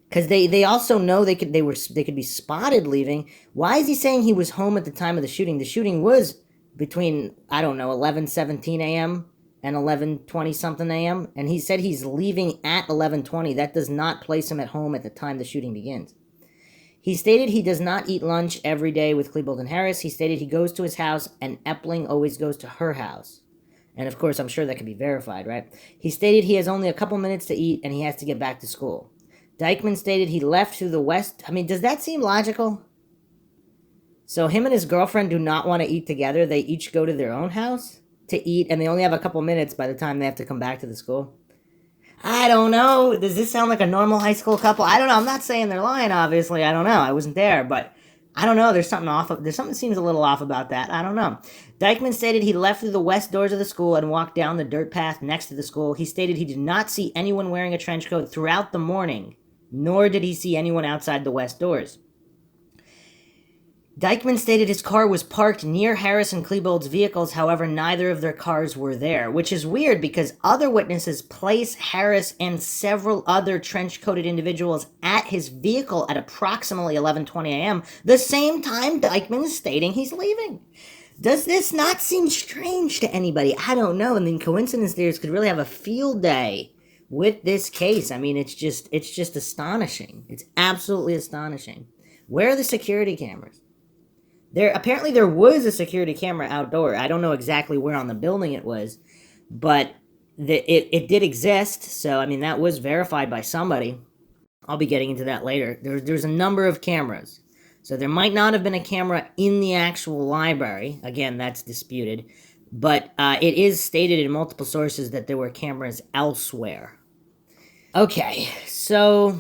Because they also know they could be spotted leaving. Why is he saying he was home at the time of the shooting? The shooting was between, I don't know, 11:17 a.m. and 11:20 something a.m. And he said he's leaving at 11:20. That does not place him at home at the time the shooting begins. He stated he does not eat lunch every day with Klebold and Harris. He stated he goes to his house and Epling always goes to her house. And of course, I'm sure that can be verified, right? He stated he has only a couple minutes to eat and he has to get back to school. Dykeman stated he left through the west. I mean, does that seem logical? So him and his girlfriend do not want to eat together. They each go to their own house to eat, and they only have a couple minutes by the time they have to come back to the school. I don't know. Does this sound like a normal high school couple? I don't know. I'm not saying they're lying, obviously. I don't know. I wasn't there, but I don't know. There's something off. There's something that seems a little off about that. I don't know. Dykeman stated he left through the west doors of the school and walked down the dirt path next to the school. He stated he did not see anyone wearing a trench coat throughout the morning, nor did he see anyone outside the west doors. Dykeman stated his car was parked near Harris and Klebold's vehicles, however, neither of their cars were there, which is weird because other witnesses place Harris and several other trench-coated individuals at his vehicle at approximately 11:20 a.m., the same time Dykeman is stating he's leaving. Does this not seem strange to anybody? I don't know. I mean, coincidence theories could really have a field day with this case. I mean, it's just astonishing. It's absolutely astonishing. Where are the security cameras? Apparently there was a security camera outdoor. I don't know exactly where on the building it was, but it did exist. So, I mean, that was verified by somebody. I'll be getting into that later. There's a number of cameras. So there might not have been a camera in the actual library. Again, that's disputed. But it is stated in multiple sources that there were cameras elsewhere. Okay, so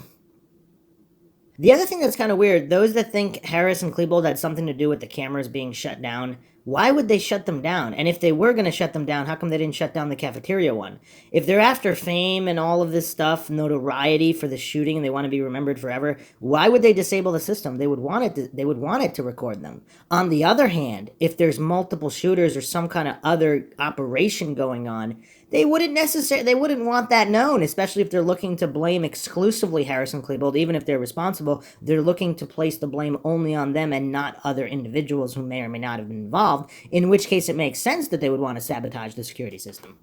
the other thing that's kind of weird, those that think Harris and Klebold had something to do with the cameras being shut down, why would they shut them down? And if they were going to shut them down, how come they didn't shut down the cafeteria one? If they're after fame and all of this stuff, notoriety for the shooting, and they want to be remembered forever, why would they disable the system? They would want it to record them. On the other hand, if there's multiple shooters or some kind of other operation going on, they wouldn't want that known, especially if they're looking to blame exclusively Harris and Klebold. Even if they're responsible, they're looking to place the blame only on them and not other individuals who may or may not have been involved, in which case it makes sense that they would want to sabotage the security system.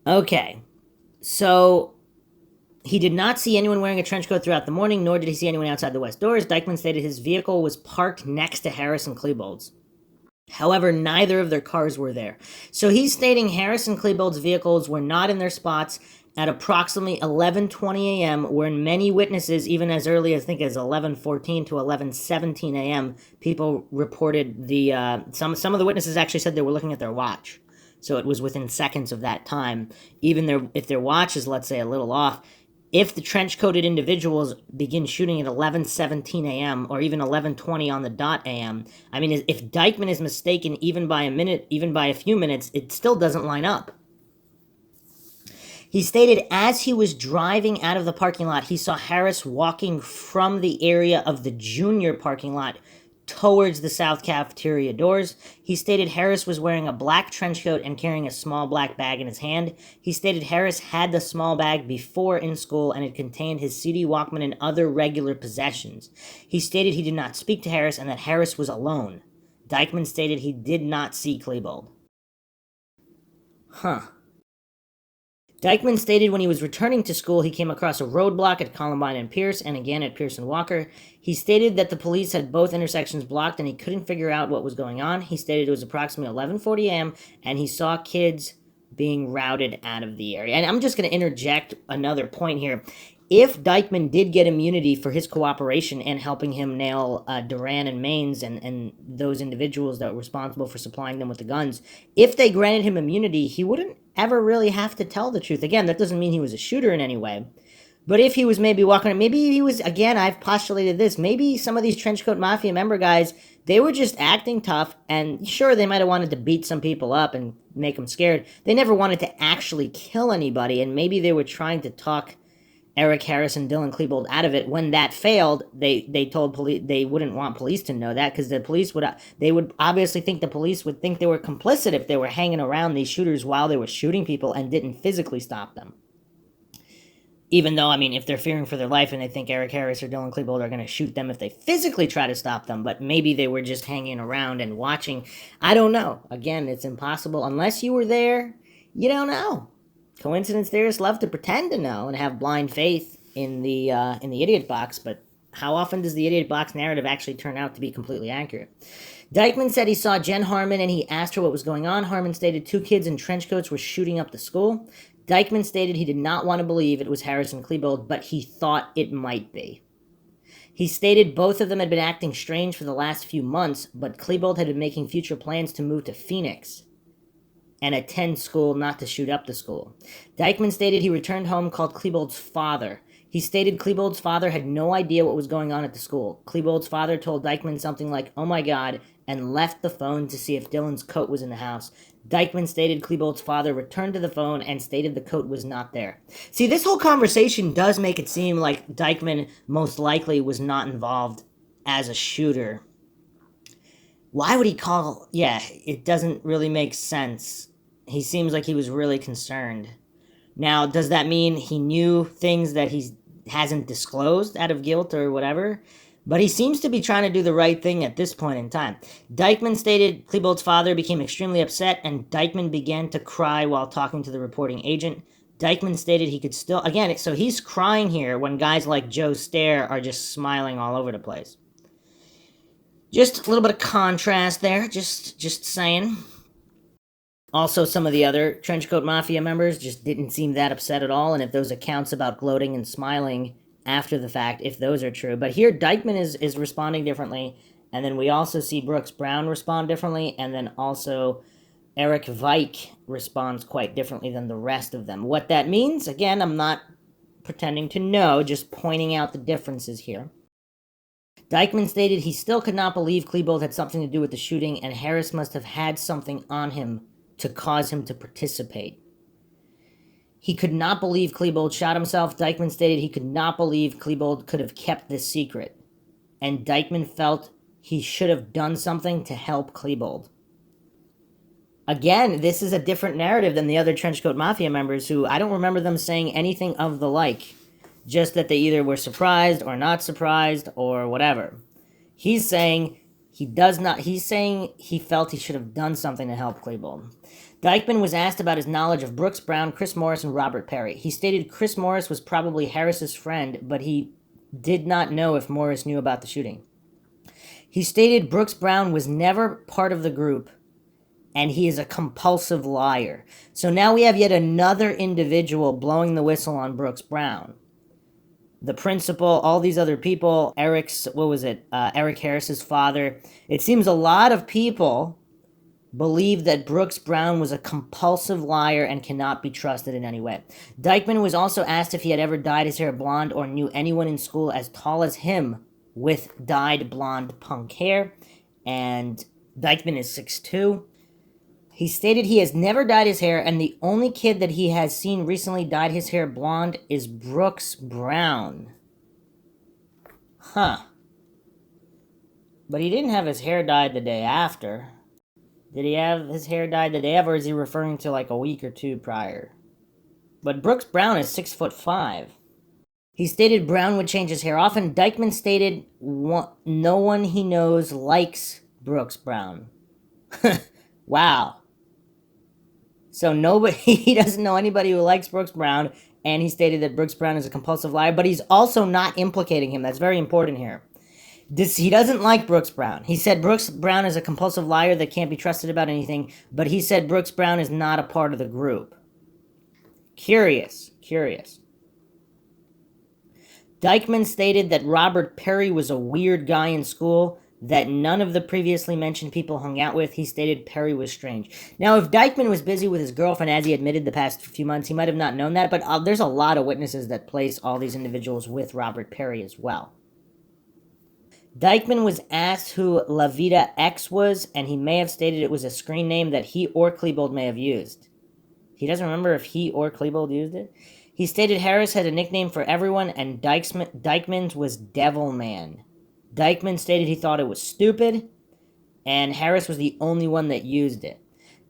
Okay, so he did not see anyone wearing a trench coat throughout the morning, nor did he see anyone outside the west doors. Dykeman stated his vehicle was parked next to Harris and Klebold's. However, neither of their cars were there. So he's stating Harris and Klebold's vehicles were not in their spots at approximately 11:20 a.m., wherein many witnesses, even as early as I think as 11:14 to 11:17 a.m., people reported some of the witnesses actually said they were looking at their watch. So it was within seconds of that time. Even if their watch is, let's say, a little off, if the trench-coated individuals begin shooting at 11:17 a.m. or even 11:20 on the dot a.m., I mean, if Dykeman is mistaken even by a minute, even by a few minutes, it still doesn't line up. He stated as he was driving out of the parking lot, he saw Harris walking from the area of the junior parking lot towards the south cafeteria doors. He stated Harris was wearing a black trench coat and carrying a small black bag in his hand. He stated Harris had the small bag before in school and it contained his CD Walkman and other regular possessions. He stated he did not speak to Harris and that Harris was alone. Dykeman stated he did not see Klebold. Dykeman stated when he was returning to school, he came across a roadblock at Columbine and Pierce, and again at Pierce and Walker. He stated that the police had both intersections blocked and he couldn't figure out what was going on. He stated it was approximately 11:40 a.m. and he saw kids being routed out of the area. And I'm just going to interject another point here. If Dykeman did get immunity for his cooperation and helping him nail Duran and Maines and those individuals that were responsible for supplying them with the guns, if they granted him immunity, he wouldn't ever really have to tell the truth. Again, that doesn't mean he was a shooter in any way. But if he was maybe walking, maybe he was, again, I've postulated this, maybe some of these trenchcoat mafia member guys, they were just acting tough, and sure, they might have wanted to beat some people up and make them scared. They never wanted to actually kill anybody, and maybe they were trying to talk Eric Harris and Dylan Klebold out of it. When that failed, they told police they wouldn't want police to know that because the police would obviously think the police would think they were complicit if they were hanging around these shooters while they were shooting people and didn't physically stop them. Even though, I mean, if they're fearing for their life and they think Eric Harris or Dylan Klebold are going to shoot them if they physically try to stop them, but maybe they were just hanging around and watching. I don't know. Again, it's impossible. Unless you were there, you don't know. Coincidence theorists love to pretend to know and have blind faith in the idiot box, but how often does the idiot box narrative actually turn out to be completely accurate? Dykeman said he saw Jen Harmon and he asked her what was going on. Harmon stated 2 kids in trench coats were shooting up the school. Dykeman stated he did not want to believe it was Harris and Klebold, but he thought it might be. He stated both of them had been acting strange for the last few months, but Klebold had been making future plans to move to Phoenix and attend school, not to shoot up the school. Dykeman stated he returned home, called Klebold's father. He stated Klebold's father had no idea what was going on at the school. Klebold's father told Dykeman something like, "Oh my God," and left the phone to see if Dylan's coat was in the house. Dykeman stated Klebold's father returned to the phone and stated the coat was not there. See, this whole conversation does make it seem like Dykeman most likely was not involved as a shooter. Why would he call? Yeah, it doesn't really make sense. He seems like he was really concerned. Now, does that mean he knew things that he hasn't disclosed out of guilt or whatever? But he seems to be trying to do the right thing at this point in time. Dykeman stated Klebold's father became extremely upset and Dykeman began to cry while talking to the reporting agent. Dykeman stated he could still, again, so he's crying here when guys like Joe Stair are just smiling all over the place. Just a little bit of contrast there, just saying. Also, some of the other Trenchcoat Mafia members just didn't seem that upset at all, and if those accounts about gloating and smiling after the fact, if those are true. But here, Dykeman is responding differently, and then we also see Brooks Brown respond differently, and then also Eric Vike responds quite differently than the rest of them. What that means, again, I'm not pretending to know, just pointing out the differences here. Dykeman stated he still could not believe Klebold had something to do with the shooting, and Harris must have had something on him to cause him to participate. He could not believe Klebold shot himself. Dykeman stated he could not believe Klebold could have kept this secret, and Dykeman felt he should have done something to help Klebold. Again, this is a different narrative than the other Trenchcoat Mafia members who I don't remember them saying anything of the like. Just that they either were surprised or not surprised or whatever. He's saying he's saying he felt he should have done something to help Klebold. Dykeman was asked about his knowledge of Brooks Brown, Chris Morris, and Robert Perry. He stated Chris Morris was probably Harris's friend, but he did not know if Morris knew about the shooting. He stated Brooks Brown was never part of the group, and he is a compulsive liar. So now we have yet another individual blowing the whistle on Brooks Brown. The principal, all these other people, Eric Harris's father. It seems a lot of people believe that Brooks Brown was a compulsive liar and cannot be trusted in any way. Dykeman was also asked if he had ever dyed his hair blonde or knew anyone in school as tall as him with dyed blonde punk hair, and Dykeman is 6'2". He stated he has never dyed his hair, and the only kid that he has seen recently dyed his hair blonde is Brooks Brown. Huh. But he didn't have his hair dyed the day after. Did he have his hair dyed the day of, or is he referring to like a week or two prior? But Brooks Brown is 6'5". He stated Brown would change his hair often. Dykeman stated no one he knows likes Brooks Brown. Wow. So nobody, he doesn't know anybody who likes Brooks Brown, and he stated that Brooks Brown is a compulsive liar, but he's also not implicating him. That's very important here. He doesn't like Brooks Brown. He said Brooks Brown is a compulsive liar that can't be trusted about anything, but he said Brooks Brown is not a part of the group. Curious. Dykeman stated that Robert Perry was a weird guy in school that none of the previously mentioned people hung out with. He stated Perry was strange. Now, if Dykeman was busy with his girlfriend, as he admitted the past few months, he might have not known that, but there's a lot of witnesses that place all these individuals with Robert Perry as well. Dykeman was asked who La Vida X was, and he may have stated it was a screen name that he or Klebold may have used. He doesn't remember if he or Klebold used it. He stated Harris had a nickname for everyone, and Dykeman's was Devilman. Dykeman stated he thought it was stupid, and Harris was the only one that used it.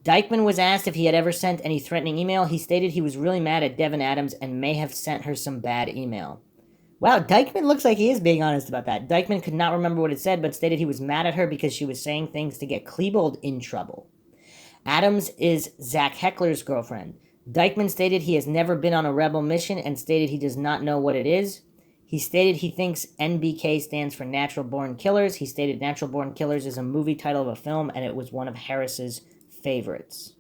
Dykeman was asked if he had ever sent any threatening email. He stated he was really mad at Devin Adams and may have sent her some bad email. Wow, Dykeman looks like he is being honest about that. Dykeman could not remember what it said, but stated he was mad at her because she was saying things to get Klebold in trouble. Adams is Zach Heckler's girlfriend. Dykeman stated he has never been on a rebel mission and stated he does not know what it is. He stated he thinks NBK stands for Natural Born Killers. He stated Natural Born Killers is a movie title of a film, and it was one of Harris's favorites.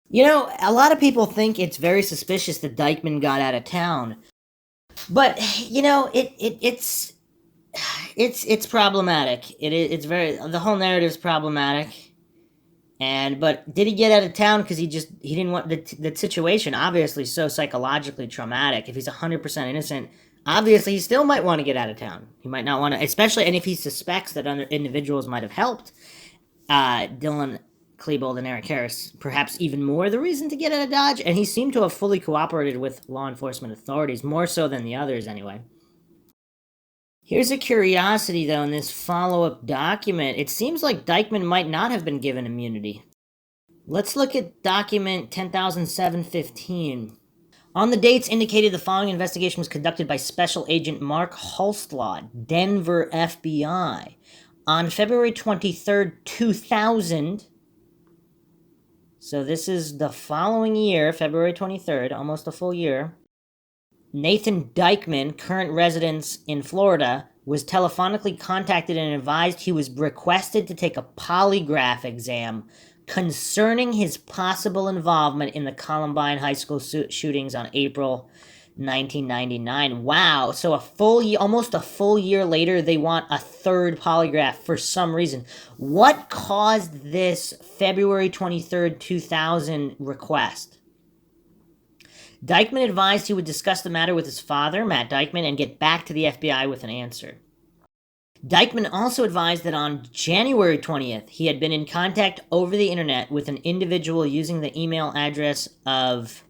You know, a lot of people think it's very suspicious that Dykeman got out of town. But, you know, it's problematic. It's very, the whole narrative's problematic. But did he get out of town because he didn't want the situation, obviously so psychologically traumatic. If he's 100% innocent, obviously he still might want to get out of town. He might not want to, especially, and if he suspects that other individuals might have helped Dylan Klebold and Eric Harris, perhaps even more the reason to get out of Dodge, and he seemed to have fully cooperated with law enforcement authorities, more so than the others anyway. Here's a curiosity, though, in this follow-up document. It seems like Dykeman might not have been given immunity. Let's look at document 10,715. On the dates indicated, the following investigation was conducted by Special Agent Mark Holstlaw, Denver FBI. On February 23rd, 2000... So this is the following year, February 23rd, almost a full year. Nathan Dykeman, current residence in Florida, was telephonically contacted and advised he was requested to take a polygraph exam concerning his possible involvement in the Columbine high school shootings on April 1999. Wow. So almost a full year later, they want a third polygraph for some reason. What caused this February 23rd, 2000 request? Dykeman advised he would discuss the matter with his father, Matt Dykeman, and get back to the FBI with an answer. Dykeman also advised that on January 20th, he had been in contact over the internet with an individual using the email address of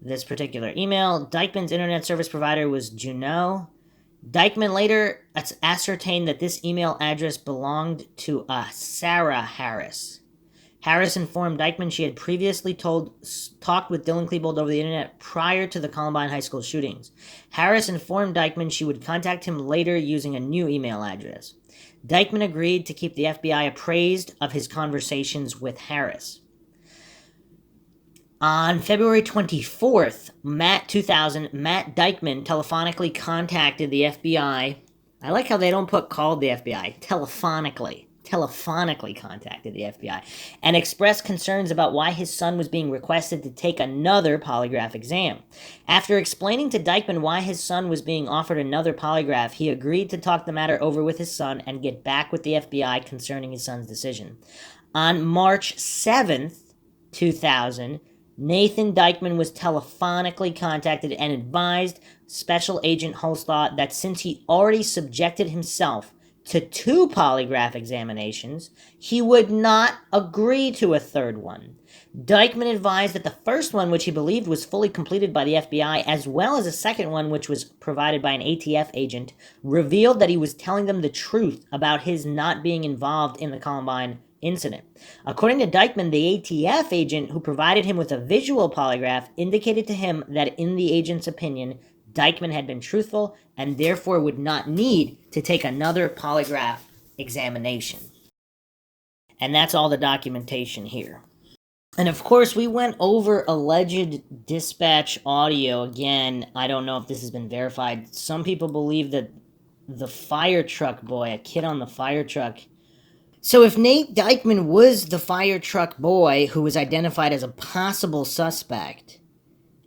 this particular email. Dykeman's internet service provider was Juno. Dykeman later ascertained that this email address belonged to Sarah Harris. Harris informed Dykeman she had previously talked with Dylan Klebold over the internet prior to the Columbine high school shootings. Harris informed Dykeman she would contact him later using a new email address. Dykeman agreed to keep the FBI appraised of his conversations with Harris. On February 24th, Matt Dykeman telephonically contacted the FBI. I like how they don't called the FBI. Telephonically contacted the FBI and expressed concerns about why his son was being requested to take another polygraph exam. After explaining to Dykeman why his son was being offered another polygraph, he agreed to talk the matter over with his son and get back with the FBI concerning his son's decision. On March 7th, 2000, Nathan Dykeman was telephonically contacted and advised Special Agent Holstlaw that since he already subjected himself to 2 polygraph examinations, he would not agree to a third one. Dykeman advised that the first one, which he believed was fully completed by the FBI, as well as a second one, which was provided by an ATF agent, revealed that he was telling them the truth about his not being involved in the Columbine incident. According to Dykeman, the ATF agent who provided him with a visual polygraph indicated to him that, in the agent's opinion, Dykeman had been truthful and therefore would not need to take another polygraph examination. And that's all the documentation here. And of course, we went over alleged dispatch audio. Again, I don't know if this has been verified. Some people believe that the fire truck boy, a kid on the fire truck. So if Nate Dykeman was the fire truck boy who was identified as a possible suspect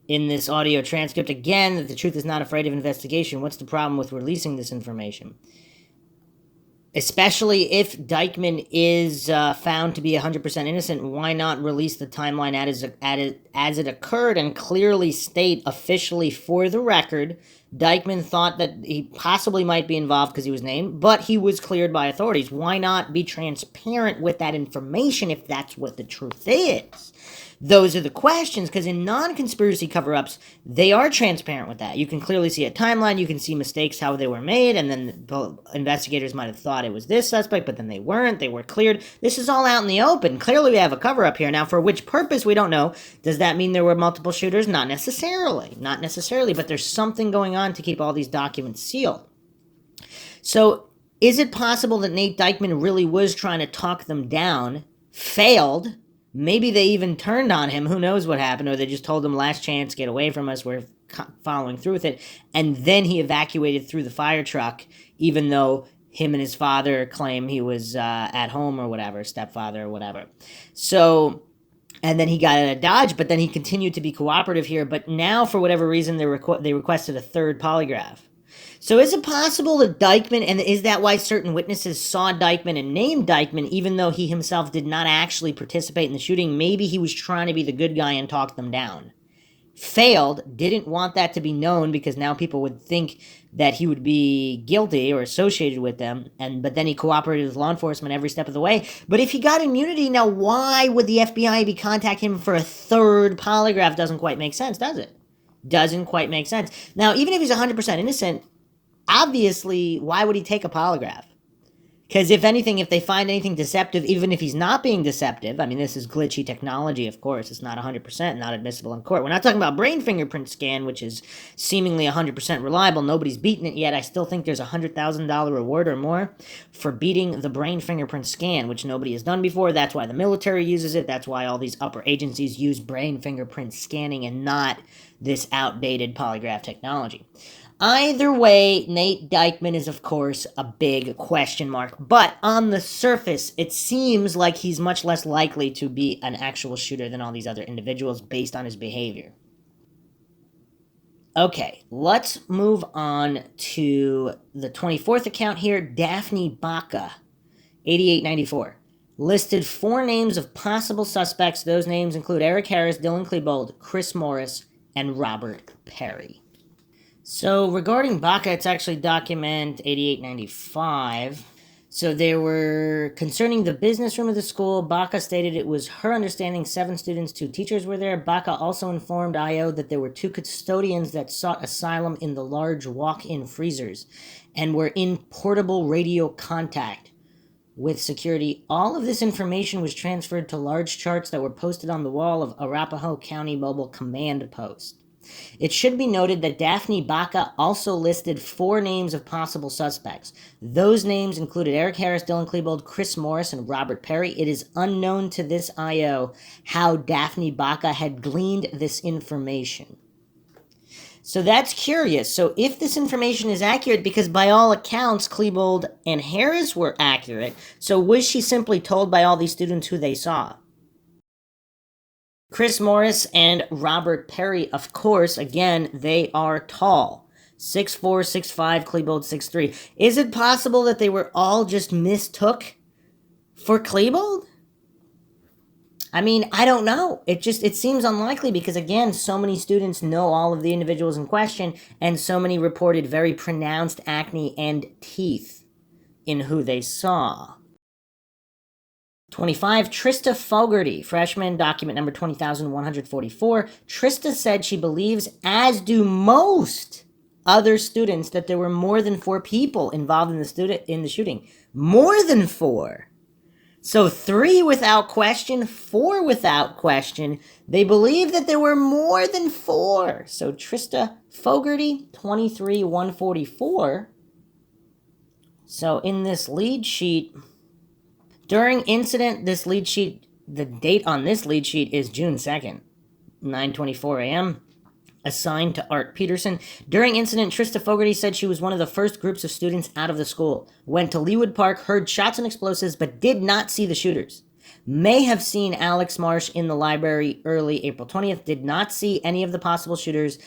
in this audio transcript, again, that the truth is not afraid of investigation, what's the problem with releasing this information? Especially if Dykeman is found to be 100% innocent, why not release the timeline as it occurred and clearly state officially for the record, Dykeman thought that he possibly might be involved because he was named, but he was cleared by authorities. Why not be transparent with that information if that's what the truth is? Those are the questions, because in non-conspiracy cover-ups, they are transparent with that. You can clearly see a timeline, you can see mistakes, how they were made, and then the investigators might have thought it was this suspect, but then they weren't, they were cleared. This is all out in the open. Clearly we have a cover-up here. Now, for which purpose, we don't know. Does that mean there were multiple shooters? Not necessarily. Not necessarily, but there's something going on to keep all these documents sealed. So, is it possible that Nate Dykeman really was trying to talk them down, failed? Maybe they even turned on him. Who knows what happened? Or they just told him, last chance, get away from us. We're following through with it. And then he evacuated through the fire truck, even though him and his father claim he was at home or whatever, stepfather or whatever. So, and then he got out of Dodge, but then he continued to be cooperative here. But now, for whatever reason, they requested a third polygraph. So is it possible that Dykeman, and is that why certain witnesses saw Dykeman and named Dykeman, even though he himself did not actually participate in the shooting? Maybe he was trying to be the good guy and talk them down. Failed, didn't want that to be known because now people would think that he would be guilty or associated with them, but then he cooperated with law enforcement every step of the way. But if he got immunity, now why would the FBI be contacting him for a third polygraph? Doesn't quite make sense, does it? Doesn't quite make sense. Now, even if he's 100% innocent, obviously, why would he take a polygraph? Because if anything, if they find anything deceptive, even if he's not being deceptive, I mean, this is glitchy technology, of course. It's not 100%, not admissible in court. We're not talking about brain fingerprint scan, which is seemingly 100% reliable. Nobody's beaten it yet. I still think there's a $100,000 reward or more for beating the brain fingerprint scan, which nobody has done before. That's why the military uses it. That's why all these upper agencies use brain fingerprint scanning and not this outdated polygraph technology. Either way, Nate Dykeman is, of course, a big question mark. But on the surface, it seems like he's much less likely to be an actual shooter than all these other individuals based on his behavior. Okay, let's move on to the 24th account here. Daphne Baca, 8894. Listed 4 names of possible suspects. Those names include Eric Harris, Dylan Klebold, Chris Morris, and Robert Perry. So regarding Baca, it's actually document 8895. So they were concerning the business room of the school. Baca stated it was her understanding 7 students, 2 teachers were there. Baca also informed IO that there were 2 custodians that sought asylum in the large walk-in freezers and were in portable radio contact with security. All of this information was transferred to large charts that were posted on the wall of Arapahoe County Mobile Command Post. It should be noted that Daphne Baca also listed 4 names of possible suspects. Those names included Eric Harris, Dylan Klebold, Chris Morris, and Robert Perry. It is unknown to this IO how Daphne Baca had gleaned this information. So that's curious. So if this information is accurate, because by all accounts, Klebold and Harris were accurate, so was she simply told by all these students who they saw? Chris Morris and Robert Perry, of course, again, they are tall. 6'4", 6'5", Klebold 6'3". Is it possible that they were all just mistook for Klebold? I mean, I don't know. It seems unlikely because, again, so many students know all of the individuals in question, and so many reported very pronounced acne and teeth in who they saw. 25, Trista Fogarty, freshman, document number 20,144. Trista said she believes, as do most other students, that there were more than 4 people involved in the shooting. More than 4. So 3 without question, 4 without question. They believe that there were more than 4. So Trista Fogarty, 23,144. So in this lead sheet, during incident, the date on this lead sheet is June 2nd, 9:24 a.m., assigned to Art Peterson. During incident, Trista Fogarty said she was one of the first groups of students out of the school, went to Leawood Park, heard shots and explosives, but did not see the shooters. May have seen Alex Marsh in the library early April 20th, did not see any of the possible shooters,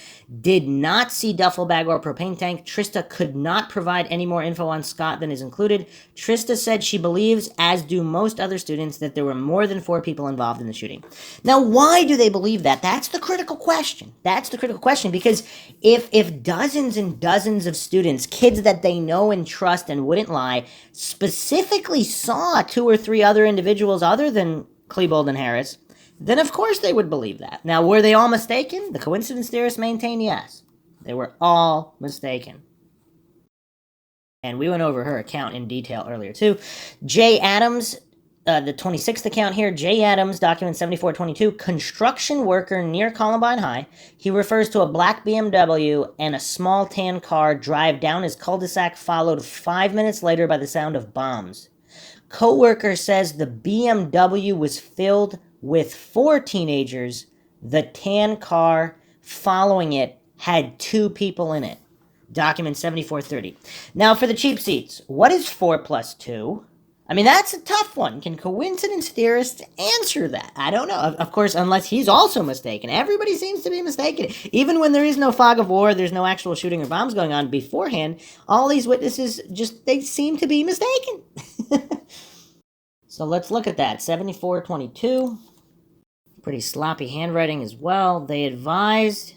did not see duffel bag or propane tank. Trista could not provide any more info on Scott than is included. Trista said she believes, as do most other students, that there were more than 4 people involved in the shooting. Now, why do they believe that? That's the critical question. Because if dozens and dozens of students, kids that they know and trust and wouldn't lie, specifically saw 2 or 3 other individuals other than Klebold and Harris, then of course they would believe that. Now, were they all mistaken? The coincidence theorists maintain yes. They were all mistaken. And we went over her account in detail earlier too. Jay Adams, the 26th account here, Jay Adams, document 7422, construction worker near Columbine High. He refers to a black BMW and a small tan car drive down his cul-de-sac, followed 5 minutes later by the sound of bombs. Co-worker says the BMW was filled with 4 teenagers. The tan car following it had 2 people in it. Document 7430. Now for the cheap seats, what is 4 plus 2? I mean, that's a tough one. Can coincidence theorists answer that? I don't know. Of course, unless he's also mistaken. Everybody seems to be mistaken. Even when there is no fog of war, there's no actual shooting or bombs going on beforehand, all these witnesses they seem to be mistaken. So let's look at that. 7422. Pretty sloppy handwriting as well. They advised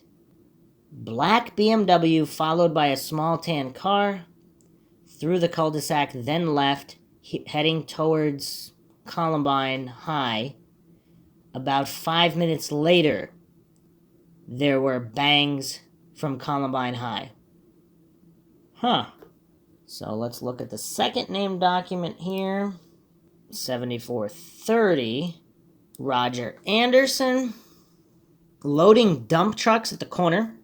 black BMW followed by a small tan car through the cul-de-sac, then left, heading towards Columbine High. About 5 minutes later, there were bangs from Columbine High. So let's look at the second name document here. 7430. Roger Anderson, loading dump trucks at the corner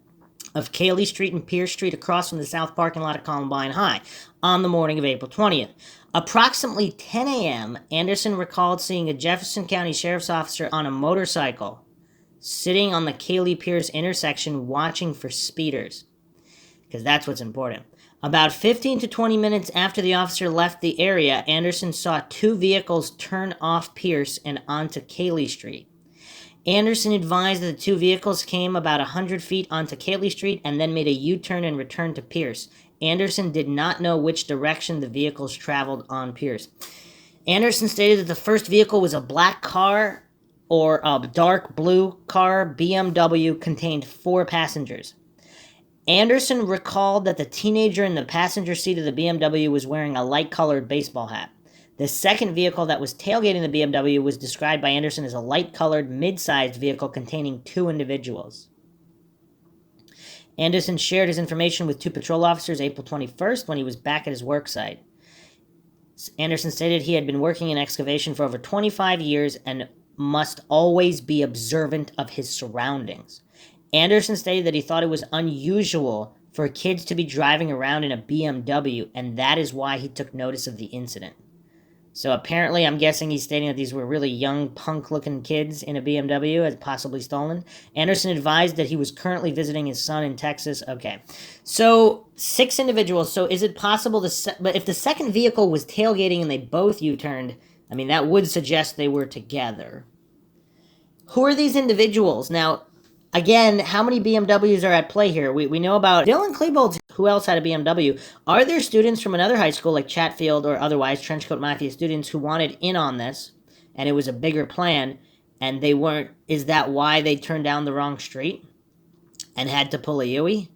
of Cayley Street and Pierce Street across from the south parking lot of Columbine High on the morning of April 20th. Approximately 10 a.m., Anderson recalled seeing a Jefferson County Sheriff's officer on a motorcycle sitting on the Cayley-Pierce intersection watching for speeders, because that's what's important. About 15 to 20 minutes after the officer left the area, Anderson saw 2 vehicles turn off Pierce and onto Cayley Street. Anderson advised that the 2 vehicles came about 100 feet onto Cayley Street and then made a U-turn and returned to Pierce. Anderson did not know which direction the vehicles traveled on Pierce. Anderson stated that the first vehicle was a black car or a dark blue car. BMW contained 4 passengers. Anderson recalled that the teenager in the passenger seat of the BMW was wearing a light-colored baseball hat. The second vehicle that was tailgating the BMW was described by Anderson as a light-colored, mid-sized vehicle containing 2 individuals. Anderson shared his information with 2 patrol officers April 21st when he was back at his work site. Anderson stated he had been working in excavation for over 25 years and must always be observant of his surroundings. Anderson stated that he thought it was unusual for kids to be driving around in a BMW, and that is why he took notice of the incident. So apparently, I'm guessing he's stating that these were really young, punk-looking kids in a BMW, as possibly stolen. Anderson advised that he was currently visiting his son in Texas. Okay. So, 6 individuals. So is it possible but if the second vehicle was tailgating and they both U-turned, I mean, that would suggest they were together. Who are these individuals? Now, again, how many BMWs are at play here? We know about Dylan Klebold. Who else had a BMW? Are there students from another high school like Chatfield or otherwise Trenchcoat Mafia students who wanted in on this and it was a bigger plan and they weren't? Is that why they turned down the wrong street and had to pull a Yui?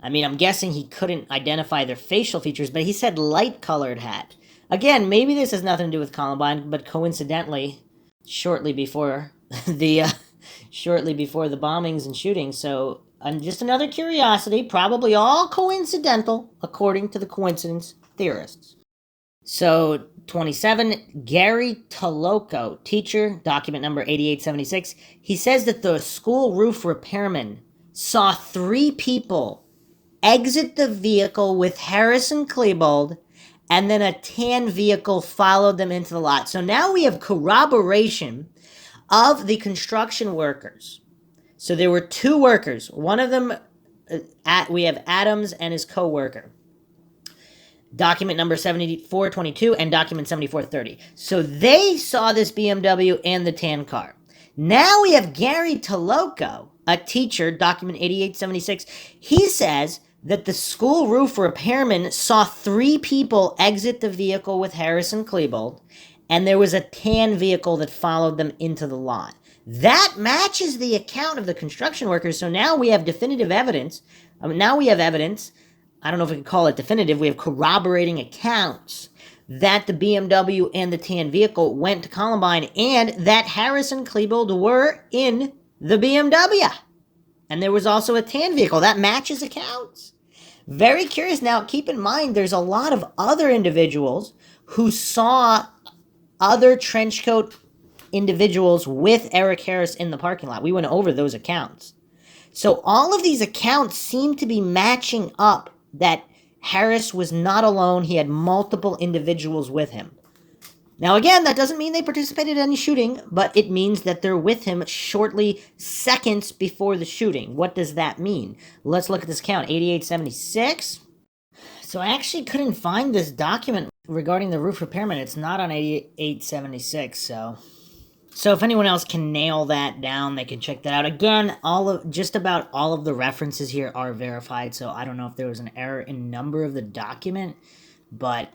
I mean, I'm guessing he couldn't identify their facial features, but he said light-colored hat. Again, maybe this has nothing to do with Columbine, but coincidentally, shortly before the shortly before the bombings and shootings. So, just another curiosity, probably all coincidental, according to the coincidence theorists. So, 27, Gary Toloco, teacher, document number 8876. He says that the school roof repairman saw 3 people exit the vehicle with Harrison Klebold, and then a tan vehicle followed them into the lot. So now we have corroboration of the construction workers. So there were 2 workers. One of them, we have Adams and his co-worker. Document number 7422 and document 7430. So they saw this BMW and the tan car. Now we have Gary Toloco, a teacher, document 8876. He says that the school roof repairman saw 3 people exit the vehicle with Harrison Klebold, and there was a tan vehicle that followed them into the lot. That matches the account of the construction workers, so now we have definitive evidence. I don't know if we can call it definitive, we have corroborating accounts that the BMW and the tan vehicle went to Columbine, and that Harrison Klebold were in the BMW. And there was also a tan vehicle. That matches accounts. Very curious. Now, keep in mind, there's a lot of other individuals who saw other trenchcoat individuals with Eric Harris in the parking lot. We went over those accounts. So all of these accounts seem to be matching up that Harris was not alone. He had multiple individuals with him. Now, again, that doesn't mean they participated in any shooting, but it means that they're with him shortly, seconds before the shooting. What does that mean? Let's look at this count, 8876. So I actually couldn't find this document regarding the roof repairman. It's not on 8876, So if anyone else can nail that down, they can check that out. Again, just about all of the references here are verified, so I don't know if there was an error in number of the document, but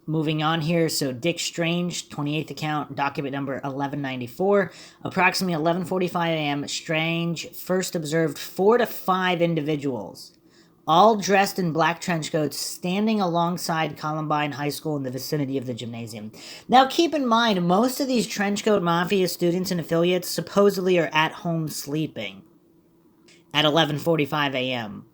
moving on here, so Dick Strange, 28th account, document number 1194. Approximately 11:45 a.m., Strange first observed 4 to 5 individuals, all dressed in black trench coats, standing alongside Columbine High School in the vicinity of the gymnasium. Now, keep in mind, most of these trenchcoat mafia students and affiliates supposedly are at home sleeping at 11:45 a.m.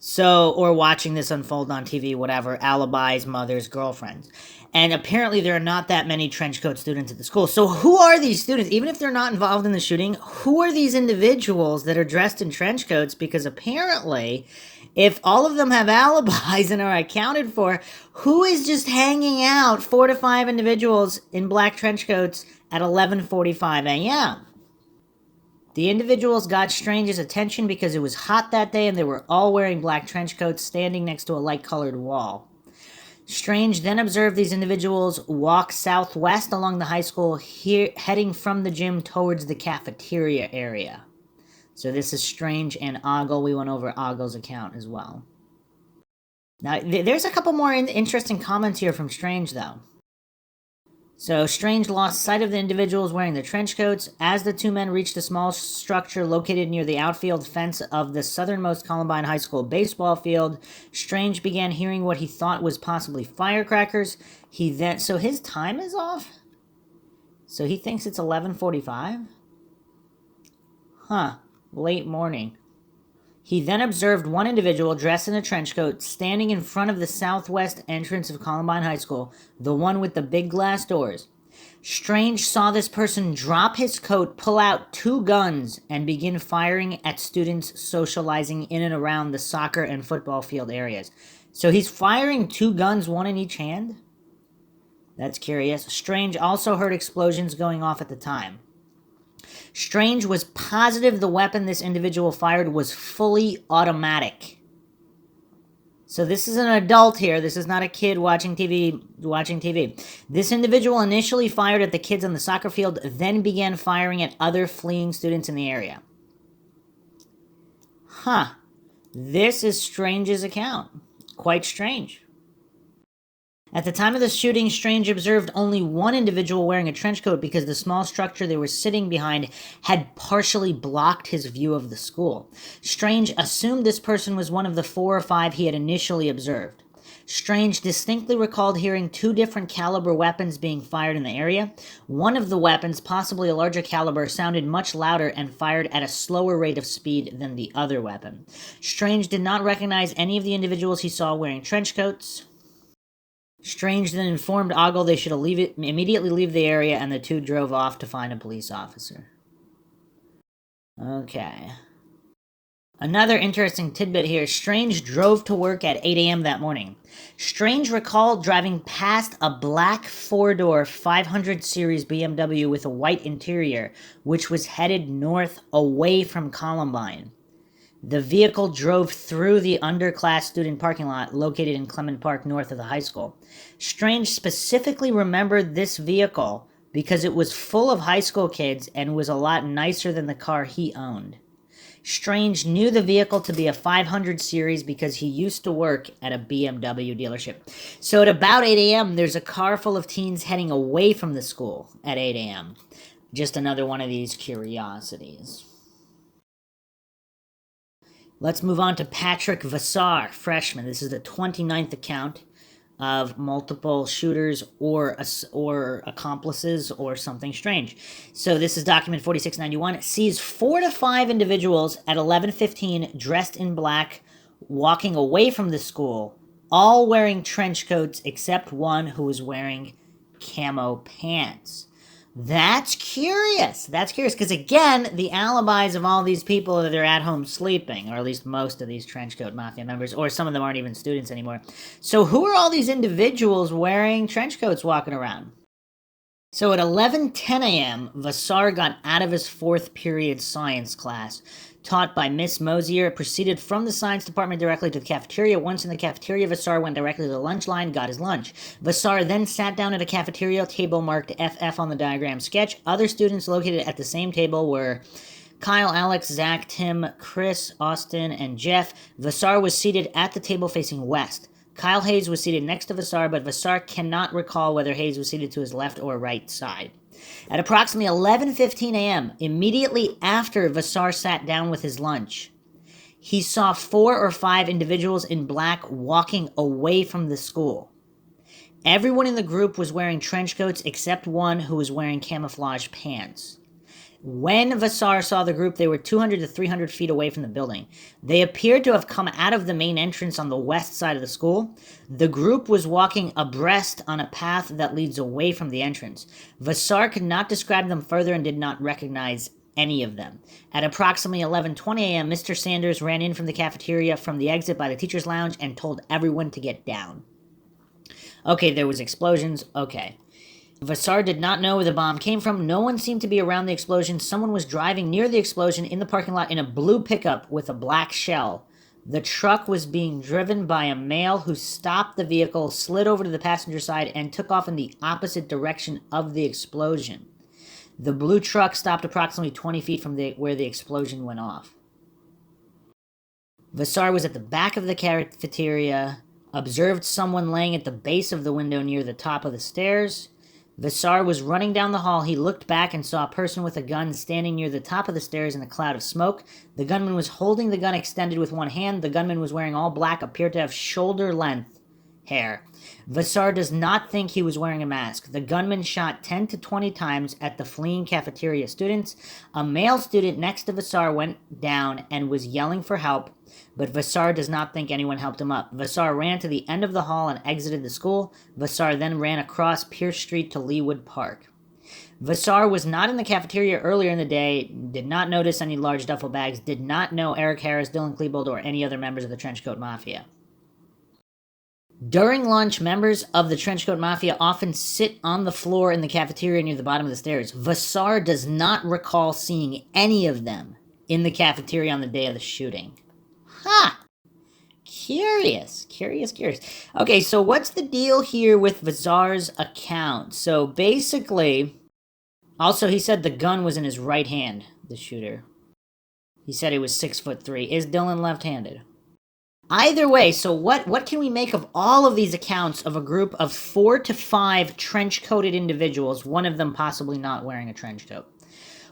So, or watching this unfold on TV, whatever, alibis, mothers, girlfriends. And apparently there are not that many trenchcoat students at the school. So who are these students? Even if they're not involved in the shooting, who are these individuals that are dressed in trench coats? Because apparently, if all of them have alibis and are accounted for, who is just hanging out, 4 to 5 individuals in black trench coats at 11:45 a.m.? The individuals got Strange's attention because it was hot that day and they were all wearing black trench coats standing next to a light-colored wall. Strange then observed these individuals walk southwest along the high school, heading from the gym towards the cafeteria area. So this is Strange and Ogle. We went over Ogle's account as well. Now, there's a couple more interesting comments here from Strange, though. So Strange lost sight of the individuals wearing the trench coats. As the 2 men reached a small structure located near the outfield fence of the southernmost Columbine High School baseball field, Strange began hearing what he thought was possibly firecrackers. So his time is off? So he thinks it's 11:45? Huh. Late morning. He then observed one individual dressed in a trench coat standing in front of the southwest entrance of Columbine High School, the one with the big glass doors. Strange saw this person drop his coat, pull out 2 guns, and begin firing at students socializing in and around the soccer and football field areas. So he's firing 2 guns, 1 in each hand? That's curious. Strange also heard explosions going off at the time. Strange was positive the weapon this individual fired was fully automatic. So this is an adult here. This is not a kid watching TV. This individual initially fired at the kids on the soccer field, then began firing at other fleeing students in the area. Huh. This is Strange's account. Quite strange. At the time of the shooting, Strange observed only one individual wearing a trench coat because the small structure they were sitting behind had partially blocked his view of the school. Strange assumed this person was one of the 4 or 5 he had initially observed. Strange distinctly recalled hearing 2 different caliber weapons being fired in the area. One of the weapons, possibly a larger caliber, sounded much louder and fired at a slower rate of speed than the other weapon. Strange did not recognize any of the individuals he saw wearing trench coats. Strange then informed Ogle they should immediately leave the area, and the 2 drove off to find a police officer. Okay. Another interesting tidbit here. Strange drove to work at 8 a.m. that morning. Strange recalled driving past a black 4-door 500 series BMW with a white interior, which was headed north away from Columbine. The vehicle drove through the underclass student parking lot located in Clement Park north of the high school. Strange specifically remembered this vehicle because it was full of high school kids and was a lot nicer than the car he owned. Strange knew the vehicle to be a 500 series because he used to work at a BMW dealership. So at about 8 a.m., there's a car full of teens heading away from the school at 8 a.m. Just another one of these curiosities. Let's move on to Patrick Vassar, freshman. This is the 29th account of multiple shooters or accomplices or something strange. So this is document 4691. Sees 4 to 5 individuals at 11:15 dressed in black walking away from the school, all wearing trench coats except one who was wearing camo pants. That's curious. That's curious because, again, the alibis of all these people that are at home sleeping, or at least most of these trenchcoat mafia members, or some of them aren't even students anymore. So who are all these individuals wearing trench coats walking around? So at 11:10 a.m., Vassar got out of his 4th period science class, taught by Miss Mosier, proceeded from the science department directly to the cafeteria. Once in the cafeteria, Vassar went directly to the lunch line, got his lunch. Vassar then sat down at a cafeteria table marked FF on the diagram sketch. Other students located at the same table were Kyle, Alex, Zach, Tim, Chris, Austin, and Jeff. Vassar was seated at the table facing west. Kyle Hayes was seated next to Vassar, but Vassar cannot recall whether Hayes was seated to his left or right side. At approximately 11:15 a.m., immediately after Vassar sat down with his lunch, he saw 4 or 5 individuals in black walking away from the school. Everyone in the group was wearing trench coats except one who was wearing camouflage pants. When Vassar saw the group, they were 200 to 300 feet away from the building. They appeared to have come out of the main entrance on the west side of the school. The group was walking abreast on a path that leads away from the entrance. Vassar could not describe them further and did not recognize any of them. At approximately 11:20 a.m., Mr. Sanders ran in from the cafeteria from the exit by the teacher's lounge and told everyone to get down. Okay, there was explosions. Okay. Vassar did not know where the bomb came from. No one seemed to be around the explosion. Someone was driving near the explosion in the parking lot in a blue pickup with a black shell. The truck was being driven by a male who stopped the vehicle, slid over to the passenger side, and took off in the opposite direction of the explosion. The blue truck stopped approximately 20 feet from where the explosion went off. Vassar was at the back of the cafeteria, observed someone laying at the base of the window near the top of the stairs. Vassar was running down the hall. He looked back and saw a person with a gun standing near the top of the stairs in a cloud of smoke. The gunman was holding the gun extended with one hand. The gunman was wearing all black, appeared to have shoulder-length hair. Vassar does not think he was wearing a mask. The gunman shot 10 to 20 times at the fleeing cafeteria students. A male student next to Vassar went down and was yelling for help, but Vassar does not think anyone helped him up. Vassar ran to the end of the hall and exited the school. Vassar then ran across Pierce Street to Leawood Park. Vassar was not in the cafeteria earlier in the day, did not notice any large duffel bags, did not know Eric Harris, Dylan Klebold, or any other members of the Trenchcoat Mafia. During lunch, members of the Trenchcoat Mafia often sit on the floor in the cafeteria near the bottom of the stairs. Vassar does not recall seeing any of them in the cafeteria on the day of the shooting. Ha! Curious. Okay, so what's the deal here with Vassar's account? So basically, also he said the gun was in his right hand, the shooter. He said he was 6'3". Is Dylan left-handed? Either way, so what can we make of all of these accounts of a group of 4 to 5 trench-coated individuals, one of them possibly not wearing a trench coat?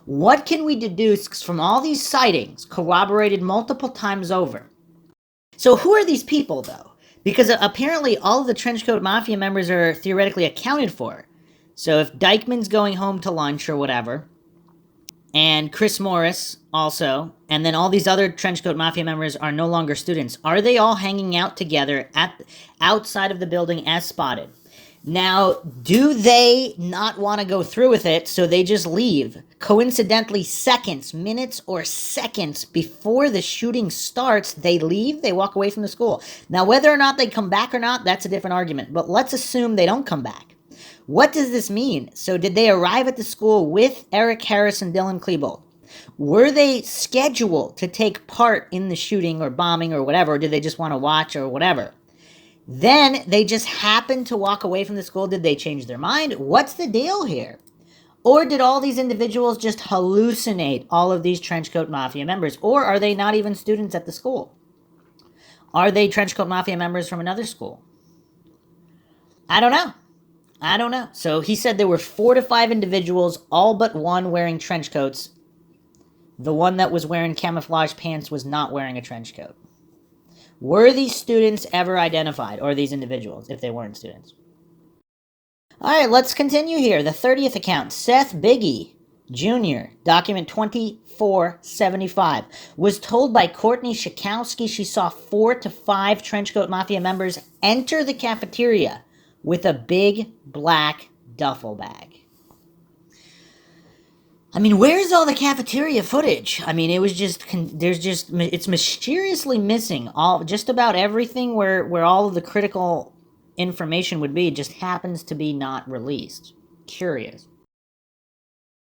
What can we deduce from all these sightings, corroborated multiple times over? So who are these people, though? Because apparently all of the trenchcoat mafia members are theoretically accounted for. So if Dykeman's going home to lunch or whatever, and Chris Morris also, and then all these other trenchcoat mafia members are no longer students, are they all hanging out together outside of the building as spotted? Now, do they not want to go through with it, so they just leave? Coincidentally, minutes or seconds before the shooting starts, they leave, they walk away from the school. Now, whether or not they come back or not, that's a different argument, but let's assume they don't come back. What does this mean? So did they arrive at the school with Eric Harris and Dylan Klebold? Were they scheduled to take part in the shooting or bombing or whatever, or did they just want to watch or whatever? Then they just happened to walk away from the school. Did they change their mind? What's the deal here? Or did all these individuals just hallucinate all of these trenchcoat mafia members? Or are they not even students at the school? Are they trenchcoat mafia members from another school? I don't know. So he said there were 4 to 5 individuals, all but one wearing trench coats. The one that was wearing camouflage pants was not wearing a trench coat. Were these students ever identified, or these individuals, if they weren't students? All right, let's continue here. The 30th account, Seth Biggie Jr., document 2475, was told by Courtney Shakowski she saw 4 to 5 trenchcoat mafia members enter the cafeteria with a big black duffel bag. I mean, where's all the cafeteria footage? I mean, it's mysteriously missing. Just about everything where all of the critical information would be just happens to be not released. Curious.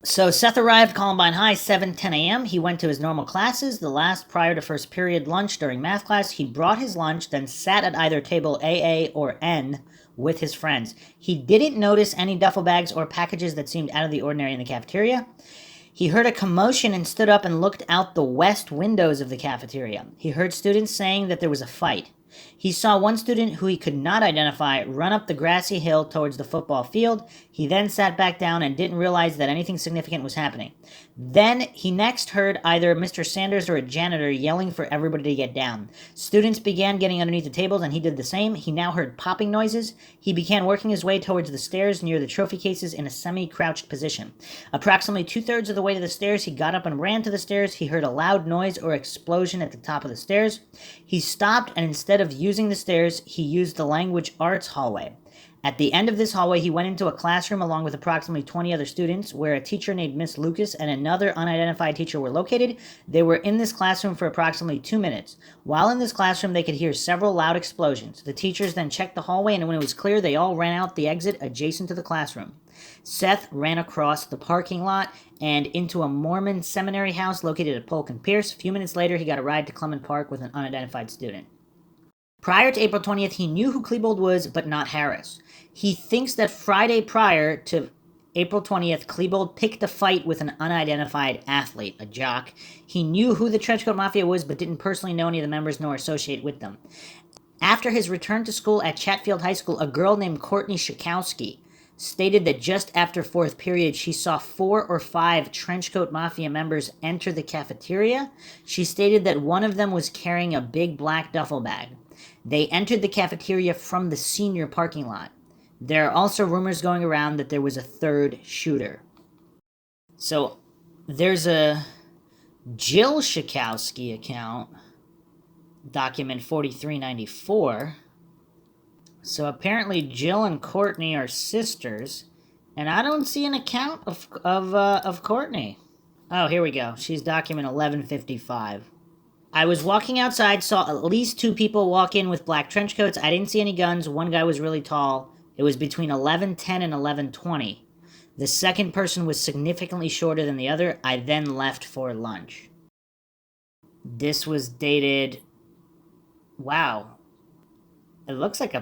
So Seth arrived Columbine High 7:10 a.m. He went to his normal classes, the last prior to first period lunch during math class. He brought his lunch, then sat at either table AA or N with his friends. He didn't notice any duffel bags or packages that seemed out of the ordinary in the cafeteria. He heard a commotion and stood up and looked out the west windows of the cafeteria. He heard students saying that there was a fight. He saw one student who he could not identify run up the grassy hill towards the football field. He then sat back down and didn't realize that anything significant was happening. Then he next heard either Mr. Sanders or a janitor yelling for everybody to get down. Students began getting underneath the tables and he did the same. He now heard popping noises. He began working his way towards the stairs near the trophy cases in a semi-crouched position. Approximately 2/3 of the way to the stairs, he got up and ran to the stairs. He heard a loud noise or explosion at the top of the stairs. He stopped, and instead of using the stairs, he used the language arts hallway. At the end of this hallway, he went into a classroom along with approximately 20 other students, where a teacher named Miss Lucas and another unidentified teacher were located. They were in this classroom for approximately 2 minutes. While in this classroom, they could hear several loud explosions. The teachers then checked the hallway, and when it was clear, they all ran out the exit adjacent to the classroom. Seth ran across the parking lot and into a Mormon seminary house located at Polk and Pierce. A few minutes later, he got a ride to Clement Park with an unidentified student. Prior to April 20th, he knew who Klebold was, but not Harris. He thinks that Friday prior to April 20th, Klebold picked a fight with an unidentified athlete, a jock. He knew who the Trenchcoat Mafia was, but didn't personally know any of the members nor associate with them. After his return to school at Chatfield High School, a girl named Courtney Shakowski stated that just after fourth period, she saw 4 or 5 Trenchcoat Mafia members enter the cafeteria. She stated that one of them was carrying a big black duffel bag. They entered the cafeteria from the senior parking lot. There are also rumors going around that there was a third shooter. So there's a Jill Shakowski account, document 4394. So apparently Jill and Courtney are sisters, and I don't see an account of Courtney. Oh, here we go. She's document 1155. I was walking outside, saw at least 2 people walk in with black trench coats. I didn't see any guns. One guy was really tall. It was between 11:10 and 11:20. The second person was significantly shorter than the other. I then left for lunch. This was dated... Wow. It looks like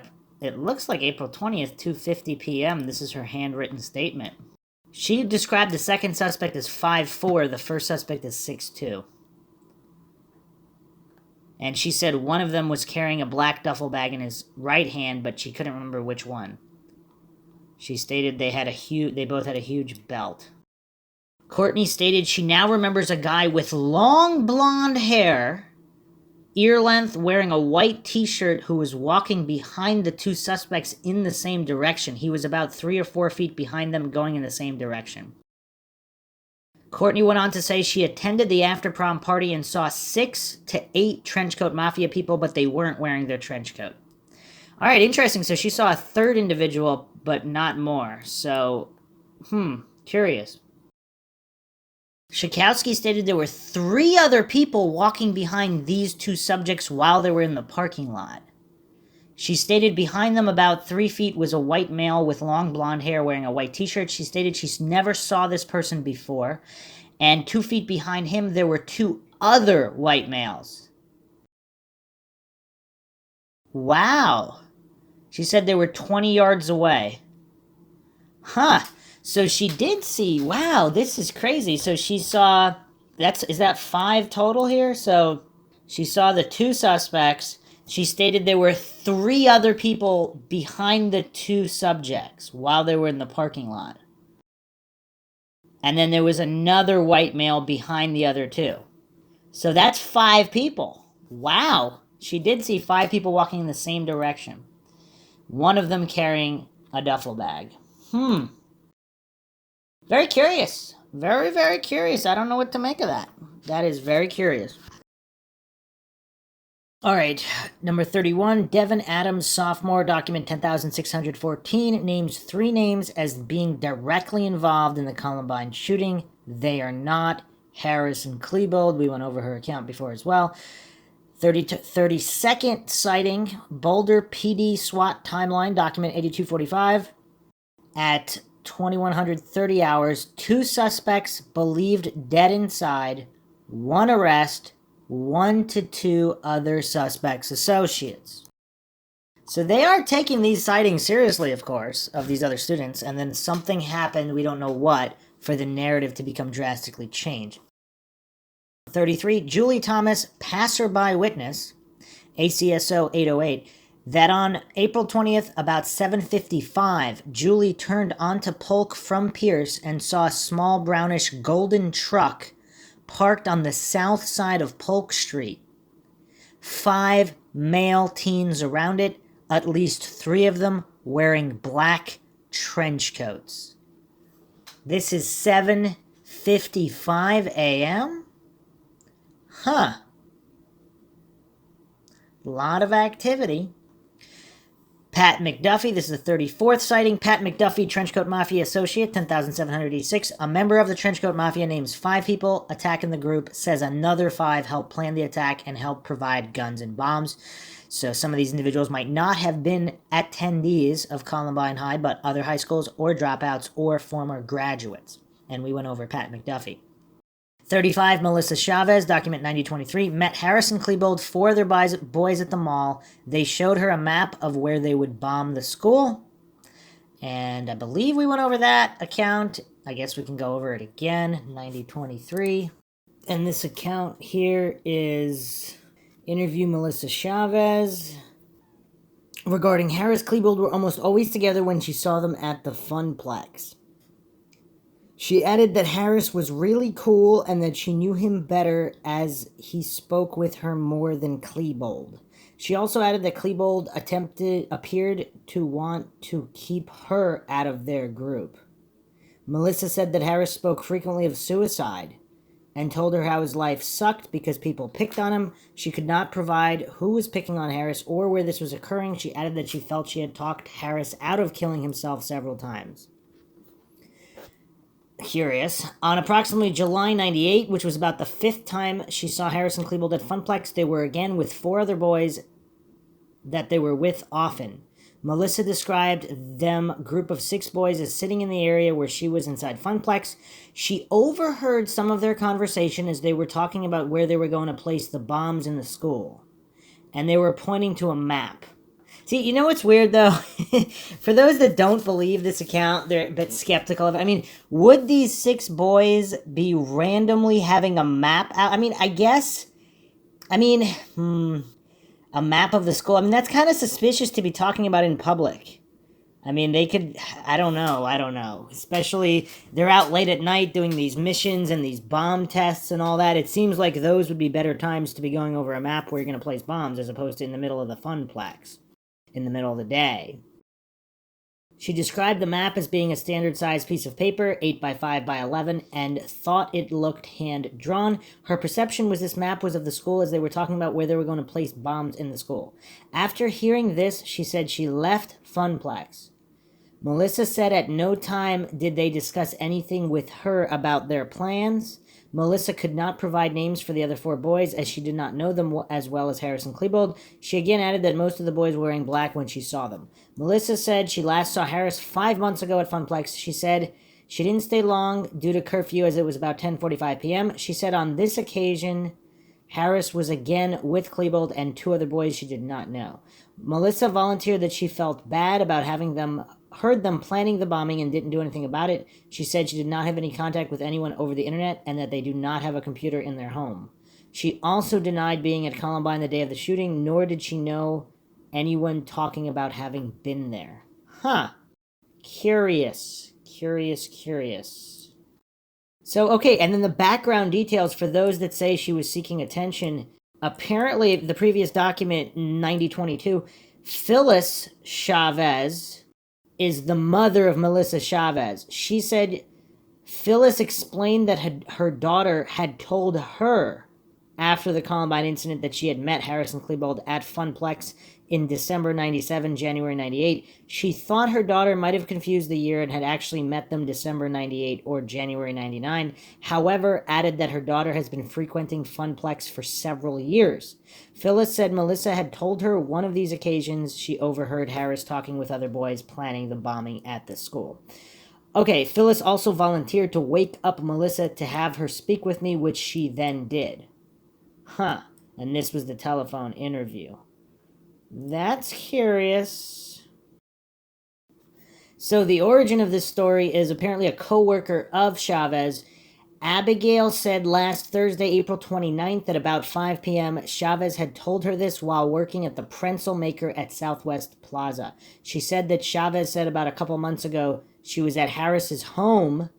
April 20th, 2:50 p.m. This is her handwritten statement. She described the second suspect as 5'4", the first suspect as 6'2". And she said one of them was carrying a black duffel bag in his right hand, but she couldn't remember which one. She stated they both had a huge belt. Courtney stated she now remembers a guy with long blonde hair, ear length, wearing a white t-shirt who was walking behind the two suspects in the same direction. He was about 3 or 4 feet behind them going in the same direction. Courtney went on to say she attended the after-prom party and saw 6 to 8 trenchcoat mafia people, but they weren't wearing their trench coat. All right, interesting. So she saw a third individual, but not more. So, curious. Schakowsky stated there were 3 other people walking behind these 2 subjects while they were in the parking lot. She stated behind them about 3 feet was a white male with long blonde hair wearing a white t-shirt. She stated she never saw this person before. And 2 feet behind him, there were 2 other white males. Wow. She said they were 20 yards away. Huh. So she did see, wow, this is crazy. So she saw, is that 5 total here? So she saw the 2 suspects. She stated there were 3 other people behind the 2 subjects while they were in the parking lot. And then there was another white male behind the other 2. So that's 5 people. Wow. She did see 5 people walking in the same direction. One of them carrying a duffel bag. Very curious. Very, very curious. I don't know what to make of that. That is very curious. All right, number 31, Devin Adams, sophomore, document 10,614, names 3 names as being directly involved in the Columbine shooting. They are not Harris and Klebold. We went over her account before as well. 32nd sighting, Boulder PD SWAT timeline, document 8245. At 2130 hours, 2 suspects believed dead inside, 1 arrest, 1 to 2 other suspects' associates. So they are taking these sightings seriously, of course, of these other students, and then something happened, we don't know what, for the narrative to become drastically changed. 33, Julie Thomas, passerby witness, ACSO 808, that on April 20th, about 7:55, Julie turned onto Polk from Pierce and saw a small brownish golden truck parked on the south side of Polk Street. 5 male teens around it, at least 3 of them wearing black trench coats. This is 7:55 a.m.? Huh. A lot of activity. Pat McDuffie, this is the 34th sighting. Pat McDuffie, Trenchcoat Mafia Associate, 10,786. A member of the Trenchcoat Mafia names 5 people attacking the group, says another 5 helped plan the attack and helped provide guns and bombs. So some of these individuals might not have been attendees of Columbine High, but other high schools or dropouts or former graduates. And we went over Pat McDuffie. 35, Melissa Chavez, document 9023, met Harrison Klebold, 4 other boys at the mall. They showed her a map of where they would bomb the school. And I believe we went over that account. I guess we can go over it again, 9023. And this account here is interview Melissa Chavez. Regarding Harris, Klebold were almost always together when she saw them at the Funplex. She added that Harris was really cool and that she knew him better as he spoke with her more than Klebold. She also added that Klebold appeared to want to keep her out of their group. Melissa said that Harris spoke frequently of suicide and told her how his life sucked because people picked on him. She could not provide who was picking on Harris or where this was occurring. She added that she felt she had talked Harris out of killing himself several times. Curious. On approximately July 98, which was about the 5th time she saw Harrison Klebold at Funplex, they were again with 4 other boys that they were with often. Melissa described them group of 6 boys as sitting in the area where she was inside Funplex. She overheard some of their conversation as they were talking about where they were going to place the bombs in the school. And they were pointing to a map. See, you know what's weird, though? For those that don't believe this account, they're a bit skeptical of it. I mean, would these 6 boys be randomly having a map out? I mean, I guess I mean, a map of the school. I mean, that's kind of suspicious to be talking about in public. I mean, they could. I don't know. Especially, they're out late at night doing these missions and these bomb tests and all that. It seems like those would be better times to be going over a map where you're going to place bombs as opposed to in the middle of the funplex, in the middle of the day. She described the map as being a standard-sized piece of paper, 8 by 5 by 11, and thought it looked hand-drawn. Her perception was this map was of the school as they were talking about where they were going to place bombs in the school. After hearing this, she said she left Funplex. Melissa said at no time did they discuss anything with her about their plans. Melissa could not provide names for the other 4 boys as she did not know them as well as Harris and Klebold. She again added that most of the boys were wearing black when she saw them. Melissa said she last saw Harris 5 months ago at Funplex. She said she didn't stay long due to curfew as it was about 10:45 p.m. She said on this occasion, Harris was again with Klebold and 2 other boys she did not know. Melissa volunteered that she felt bad about having heard them planning the bombing and didn't do anything about it. She said she did not have any contact with anyone over the internet and that they do not have a computer in their home. She also denied being at Columbine the day of the shooting, nor did she know anyone talking about having been there. Huh. Curious. So, okay, and then the background details for those that say she was seeking attention. Apparently, the previous document, 9022, Phyllis Chavez is the mother of Melissa Chavez. She said Phyllis explained that her daughter had told her after the Columbine incident that she had met Harrison Klebold at Funplex in December 97, January 98. She thought her daughter might have confused the year and had actually met them December 98 or January 99. However, added that her daughter has been frequenting Funplex for several years. Phyllis said Melissa had told her one of these occasions she overheard Harris talking with other boys planning the bombing at the school. Okay, Phyllis also volunteered to wake up Melissa to have her speak with me, which she then did. Huh, and this was the telephone interview. That's curious. So the origin of this story is apparently a co-worker of Chavez. Abigail said last Thursday, April 29th at about 5 p.m., Chavez had told her this while working at the Pretzel Maker at Southwest Plaza. She said that Chavez said about a couple months ago she was at Harris's home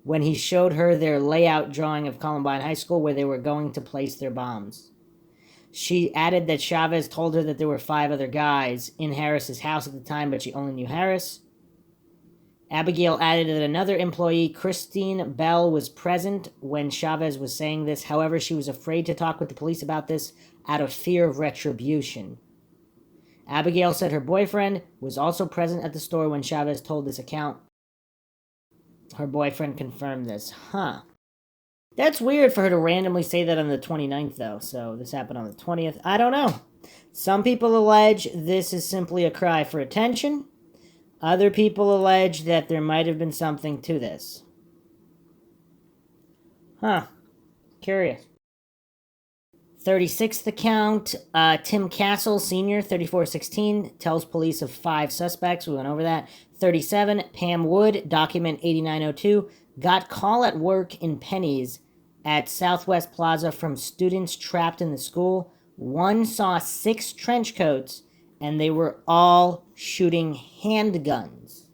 when he showed her their layout drawing of Columbine High School where they were going to place their bombs. She added that Chavez told her that there were 5 other guys in Harris's house at the time, but she only knew Harris. Abigail added that another employee, Christine Bell, was present when Chavez was saying this. However, she was afraid to talk with the police about this out of fear of retribution. Abigail said her boyfriend was also present at the store when Chavez told this account. Her boyfriend confirmed this. Huh. That's weird for her to randomly say that on the 29th, though. So this happened on the 20th. I don't know. Some people allege this is simply a cry for attention. Other people allege that there might have been something to this. Huh. Curious. 36th account, Tim Castle, Sr., 3416, tells police of 5 suspects. We went over that. 37, Pam Wood, document 8902, got call at work in Penny's at Southwest Plaza from students trapped in the school. One saw 6 trench coats, and they were all shooting handguns.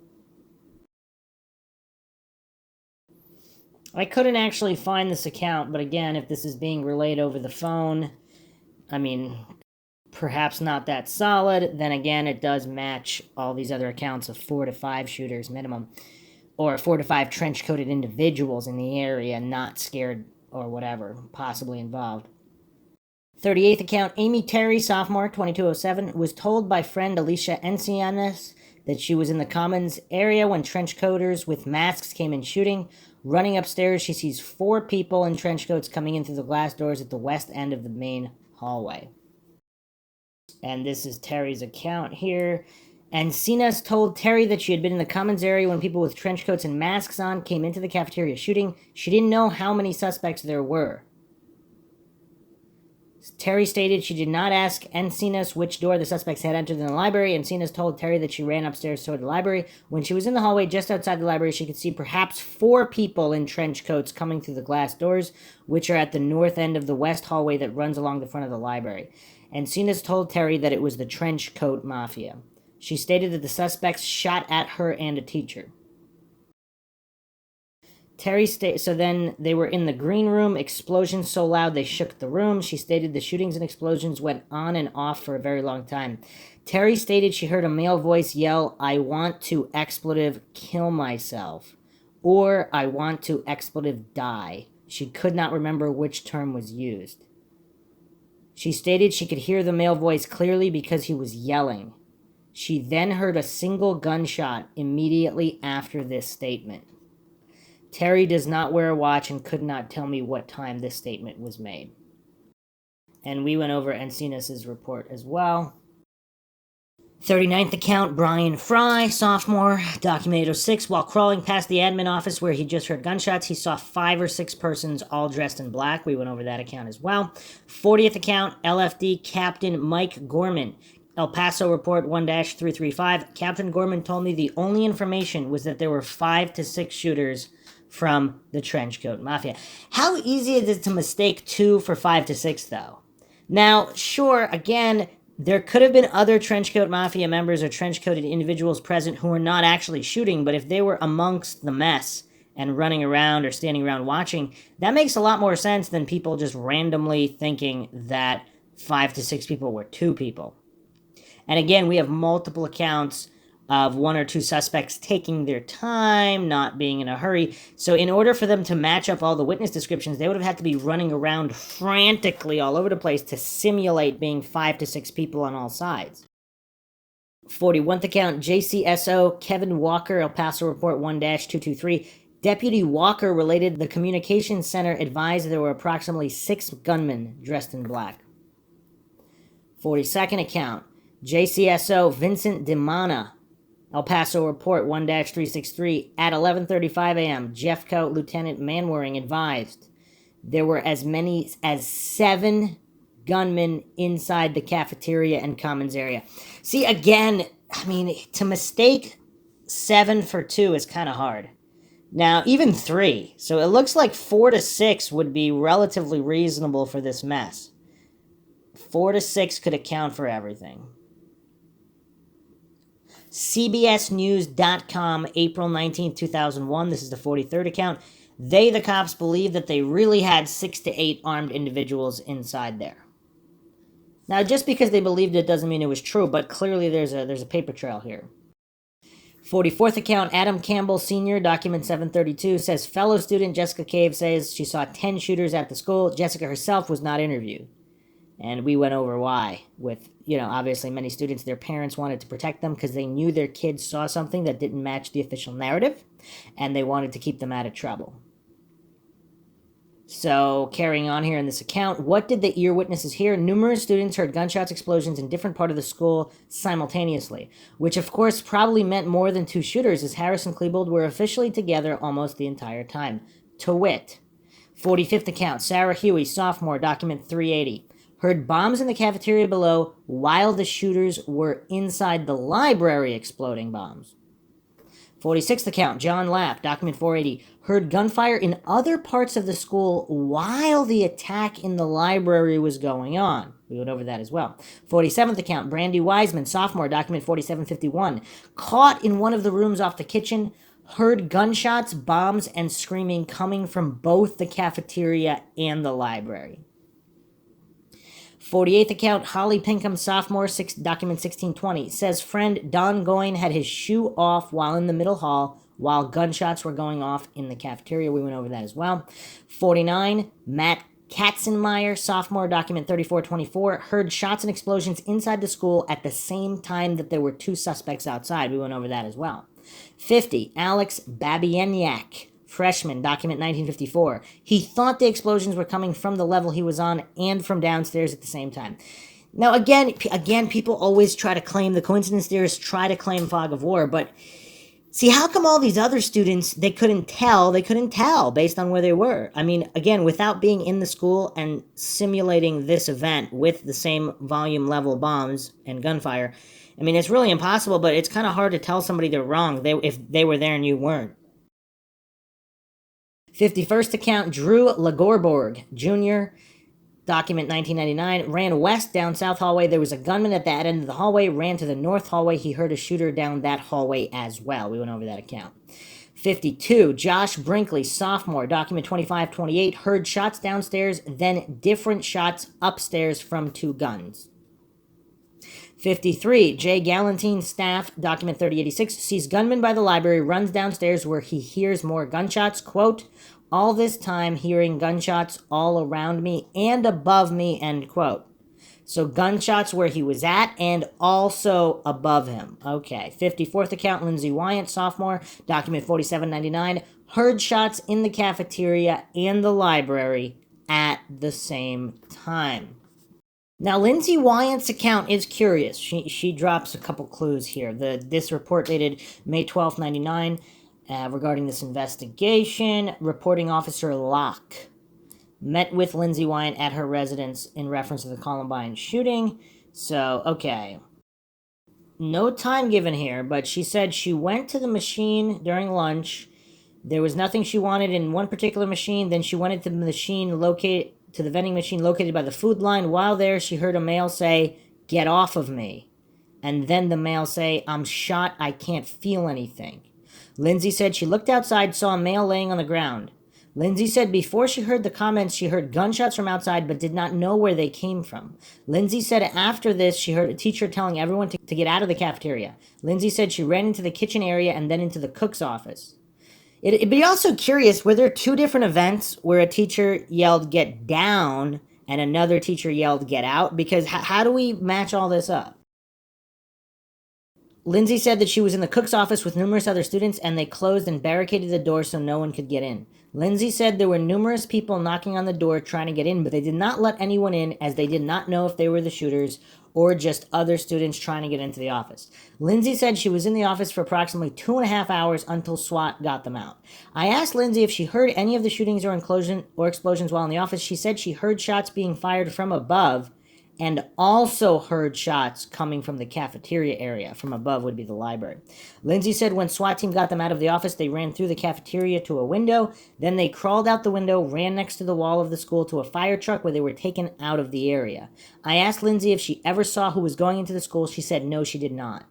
I couldn't actually find this account, but again, if this is being relayed over the phone, I mean, perhaps not that solid. Then again, it does match all these other accounts of 4 to 5 shooters minimum, or 4 to 5 trench-coated individuals in the area, not scared or whatever, possibly involved. 38th account, Amy Terry, sophomore, 2207, was told by friend Alicia Encianes that she was in the Commons area when trench coaters with masks came in shooting. Running upstairs, she sees 4 people in trench coats coming in through the glass doors at the west end of the main hallway. And this is Terry's account here. Encinas told Terry that she had been in the Commons area when people with trench coats and masks on came into the cafeteria shooting. She didn't know how many suspects there were. Terry stated she did not ask Encinas which door the suspects had entered in the library. Encinas told Terry that she ran upstairs toward the library. When she was in the hallway just outside the library, she could see perhaps 4 people in trench coats coming through the glass doors, which are at the north end of the west hallway that runs along the front of the library. Encinas told Terry that it was the trench coat mafia. She stated that the suspects shot at her and a teacher. So then they were in the green room, explosions so loud they shook the room. She stated the shootings and explosions went on and off for a very long time. Terry stated she heard a male voice yell, "I want to expletive kill myself," or "I want to expletive die." She could not remember which term was used. She stated she could hear the male voice clearly because he was yelling. She then heard a single gunshot immediately after this statement. Terry does not wear a watch and could not tell me what time this statement was made. And we went over Encinas' report as well. 39th account, Brian Fry, sophomore, document 806. While crawling past the admin office where he just heard gunshots, he saw 5 or 6 persons all dressed in black. We went over that account as well. 40th account, LFD Captain Mike Gorman, El Paso report 1-335. Captain Gorman told me the only information was that there were 5 to 6 shooters from the Trenchcoat Mafia. How easy is it to mistake 2 for 5 to 6, though? Now, sure, again, there could have been other Trenchcoat Mafia members or trench-coated individuals present who were not actually shooting, but if they were amongst the mess and running around or standing around watching, that makes a lot more sense than people just randomly thinking that 5 to 6 people were 2 people. And again, we have multiple accounts of 1 or 2 suspects taking their time, not being in a hurry. So in order for them to match up all the witness descriptions, they would have had to be running around frantically all over the place to simulate being 5 to 6 people on all sides. 41st account, JCSO Kevin Walker, El Paso report 1-223. Deputy Walker related the communications center advised there were approximately 6 gunmen dressed in black. 42nd account, JCSO Vincent DeMana, El Paso report 1-363. At 11:35 a.m., Jeffco Lieutenant Manwaring advised there were as many as 7 gunmen inside the cafeteria and commons area. See, again, I mean, to mistake 7 for 2 is kind of hard. Now, even 3. So it looks like 4 to 6 would be relatively reasonable for this mess. 4 to 6 could account for everything. CBSNews.com, April 19th, 2001. This is the 43rd account. The cops, believe that they really had 6 to 8 armed individuals inside there. Now, just because they believed it doesn't mean it was true, but clearly there's a paper trail here. 44th account, Adam Campbell Sr., document 732, says fellow student Jessica Cave says she saw 10 shooters at the school. Jessica herself was not interviewed. And we went over why. With, obviously many students, their parents wanted to protect them because they knew their kids saw something that didn't match the official narrative, and they wanted to keep them out of trouble. So, carrying on here in this account, what did the ear witnesses hear? Numerous students heard gunshots, explosions in different parts of the school simultaneously, which of course probably meant more than 2 shooters, as Harris and Klebold were officially together almost the entire time. To wit, 45th account, Sarah Huey, sophomore, document 380. Heard bombs in the cafeteria below while the shooters were inside the library exploding bombs. 46th account, John Lapp, document 480. Heard gunfire in other parts of the school while the attack in the library was going on. We went over that as well. 47th account, Brandy Wiseman, sophomore, document 4751. Caught in one of the rooms off the kitchen. Heard gunshots, bombs, and screaming coming from both the cafeteria and the library. 48th account, Holly Pinkham, sophomore, document 1620, says friend Don Goyne had his shoe off while in the middle hall while gunshots were going off in the cafeteria. We went over that as well. 49, Matt Katzenmeer, sophomore, document 3424, heard shots and explosions inside the school at the same time that there were 2 suspects outside. We went over that as well. 50, Alex Babieniak, freshman, document 1954. He thought the explosions were coming from the level he was on and from downstairs at the same time. Now, again, people always try to claim, the coincidence theorists try to claim fog of war, but See, how come all these other students, they couldn't tell? They couldn't tell based on where they were. I mean, again, without being in the school and simulating this event with the same volume level bombs and gunfire, I mean, it's really impossible, but it's kind of hard to tell somebody they're wrong if they were there and you weren't. 51st account, Drew Lagorborg Jr., document 1999, ran west down South Hallway. There was a gunman at that end of the hallway, ran to the North Hallway. He heard a shooter down that hallway as well. We went over that account. 52, Josh Brinkley, sophomore, document 2528, heard shots downstairs, then different shots upstairs from two guns. 53, Jay Galantine, staff, document 3086, sees gunman by the library, runs downstairs where he hears more gunshots. Quote, all this time hearing gunshots all around me and above me, end quote. So gunshots where he was at and also above him. Okay. 54th account, Lindsay Wyant, sophomore, document 4799, heard shots in the cafeteria and the library at the same time. Now, Lindsay Wyant's account is curious. She drops a couple clues here. This report dated May 12th, 99, regarding this investigation. Reporting officer Locke met with Lindsay Wyant at her residence in reference to the Columbine shooting. So, okay. No time given here, but she said she went to the machine during lunch. There was nothing she wanted in one particular machine. Then she went into the machine located to the vending machine located by the food line. While there, she heard a male say, "Get off of me." And then the male say, "I'm shot, I can't feel anything." Lindsay said she looked outside, saw a male laying on the ground. Lindsay said before she heard the comments, she heard gunshots from outside but did not know where they came from. Lindsay said after this, she heard a teacher telling everyone to get out of the cafeteria. Lindsay said she ran into the kitchen area and then into the cook's office. It'd be also curious, were there two different events where a teacher yelled, "Get down," and another teacher yelled, "Get out"? Because how do we match all this up? Lindsay said that she was in the cook's office with numerous other students and they closed and barricaded the door so no one could get in. Lindsay said there were numerous people knocking on the door trying to get in, but they did not let anyone in as they did not know if they were the shooters or just other students trying to get into the office. Lindsay said she was in the office for approximately 2.5 hours until SWAT got them out. I asked Lindsay if she heard any of the shootings or explosions while in the office. She said she heard shots being fired from above and also heard shots coming from the cafeteria area. From above would be the library. Lindsay said when SWAT team got them out of the office, they ran through the cafeteria to a window. Then they crawled out the window, ran next to the wall of the school to a fire truck where they were taken out of the area. I asked Lindsay if she ever saw who was going into the school. She said no, she did not.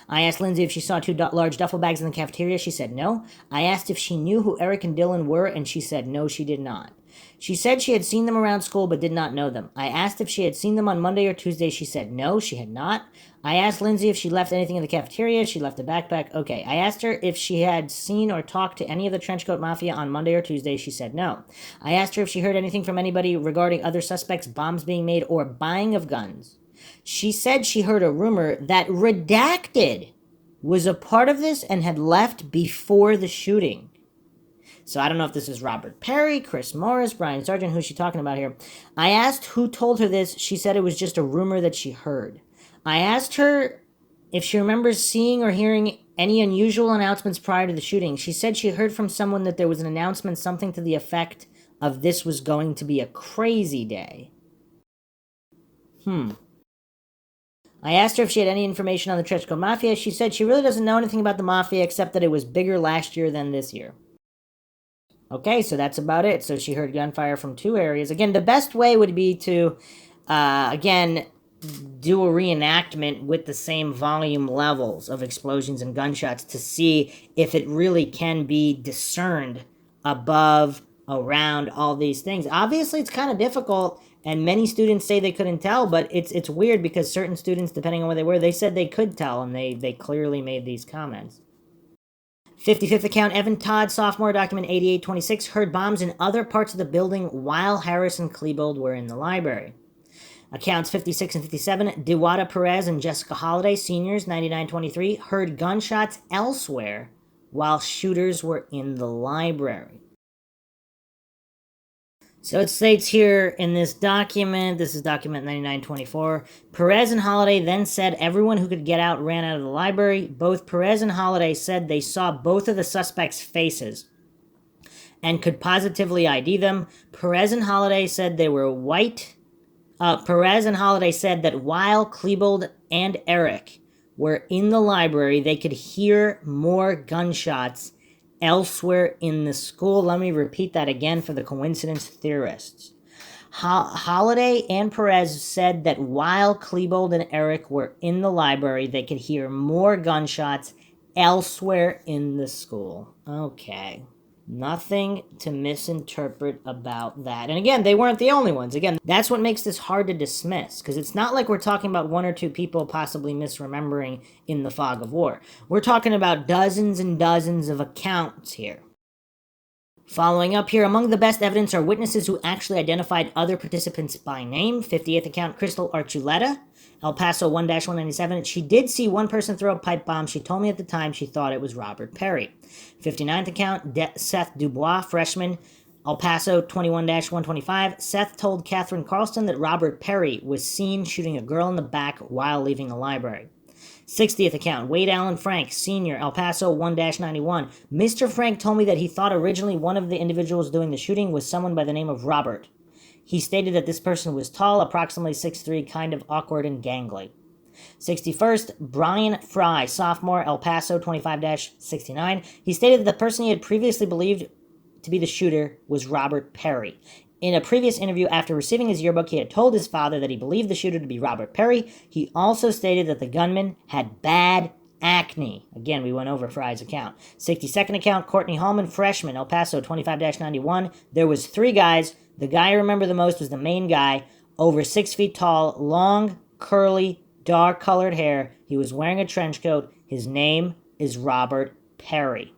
I asked Lindsay if she saw two large duffel bags in the cafeteria. She said no. I asked if she knew who Eric and Dylan were, and she said no, she did not. She said she had seen them around school but did not know them. I asked if she had seen them on Monday or Tuesday. She said no, she had not. I asked Lindsay if she left anything in the cafeteria. She left a backpack. Okay. I asked her if she had seen or talked to any of the Trenchcoat Mafia on Monday or Tuesday. She said no. I asked her if she heard anything from anybody regarding other suspects, bombs being made, or buying of guns. She said she heard a rumor that Redacted was a part of this and had left before the shooting. So I don't know if this is Robert Perry, Chris Morris, Brian Sargent. Who's she talking about here? I asked who told her this. She said it was just a rumor that she heard. I asked her if she remembers seeing or hearing any unusual announcements prior to the shooting. She said she heard from someone that there was an announcement, something to the effect of this was going to be a crazy day. I asked her if she had any information on the Trenchcoat Mafia. She said she really doesn't know anything about the Mafia except that it was bigger last year than this year. Okay, so that's about it. So she heard gunfire from two areas. Again, the best way would be to, again, do a reenactment with the same volume levels of explosions and gunshots to see if it really can be discerned above, around, all these things. Obviously, it's kind of difficult, and many students say they couldn't tell, but it's weird because certain students, depending on where they were, they said they could tell, and they clearly made these comments. 55th account, Evan Todd, sophomore, document 8826, heard bombs in other parts of the building while Harris and Klebold were in the library. Accounts 56 and 57, Dewada Perez and Jessica Holiday, seniors, 9923, heard gunshots elsewhere while shooters were in the library. So it states here in this document, this is document 9924, Perez and Holiday then said everyone who could get out ran out of the library. Both Perez and Holiday said they saw both of the suspects' faces and could positively ID them. Perez and Holiday said they were white. Perez and Holiday said that while Klebold and Eric were in the library, they could hear more gunshots elsewhere in the school. Let me repeat that again for the coincidence theorists. Holiday and Perez said that while Klebold and Eric were in the library, they could hear more gunshots elsewhere in the school. Okay. Nothing to misinterpret about that. And again, they weren't the only ones. Again, that's what makes this hard to dismiss, because it's not like we're talking about one or two people possibly misremembering in the fog of war. We're talking about dozens and dozens of accounts here. Following up here, among the best evidence are witnesses who actually identified other participants by name. 58th account, Crystal Archuleta, El Paso 1-197. She did see one person throw a pipe bomb. She told me at the time she thought it was Robert Perry. 59th account, Seth Dubois, freshman, El Paso 21-125. Seth told Catherine Carlston that Robert Perry was seen shooting a girl in the back while leaving the library. 60th account, Wade Allen Frank, Sr., El Paso 1-91. Mr. Frank told me that he thought originally one of the individuals doing the shooting was someone by the name of Robert. He stated that this person was tall, approximately 6'3", kind of awkward and gangly. 61st, Brian Fry, sophomore, El Paso 25-69. He stated that the person he had previously believed to be the shooter was Robert Perry. In a previous interview after receiving his yearbook, he had told his father that he believed the shooter to be Robert Perry. He also stated that the gunman had bad acne. Again, we went over Fry's account. 62nd account, Courtney Hallman, freshman, El Paso 25-91. There was 3 guys. The guy I remember the most was the main guy, over 6 feet tall, long, curly, dark-colored hair. He was wearing a trench coat. His name is Robert Perry.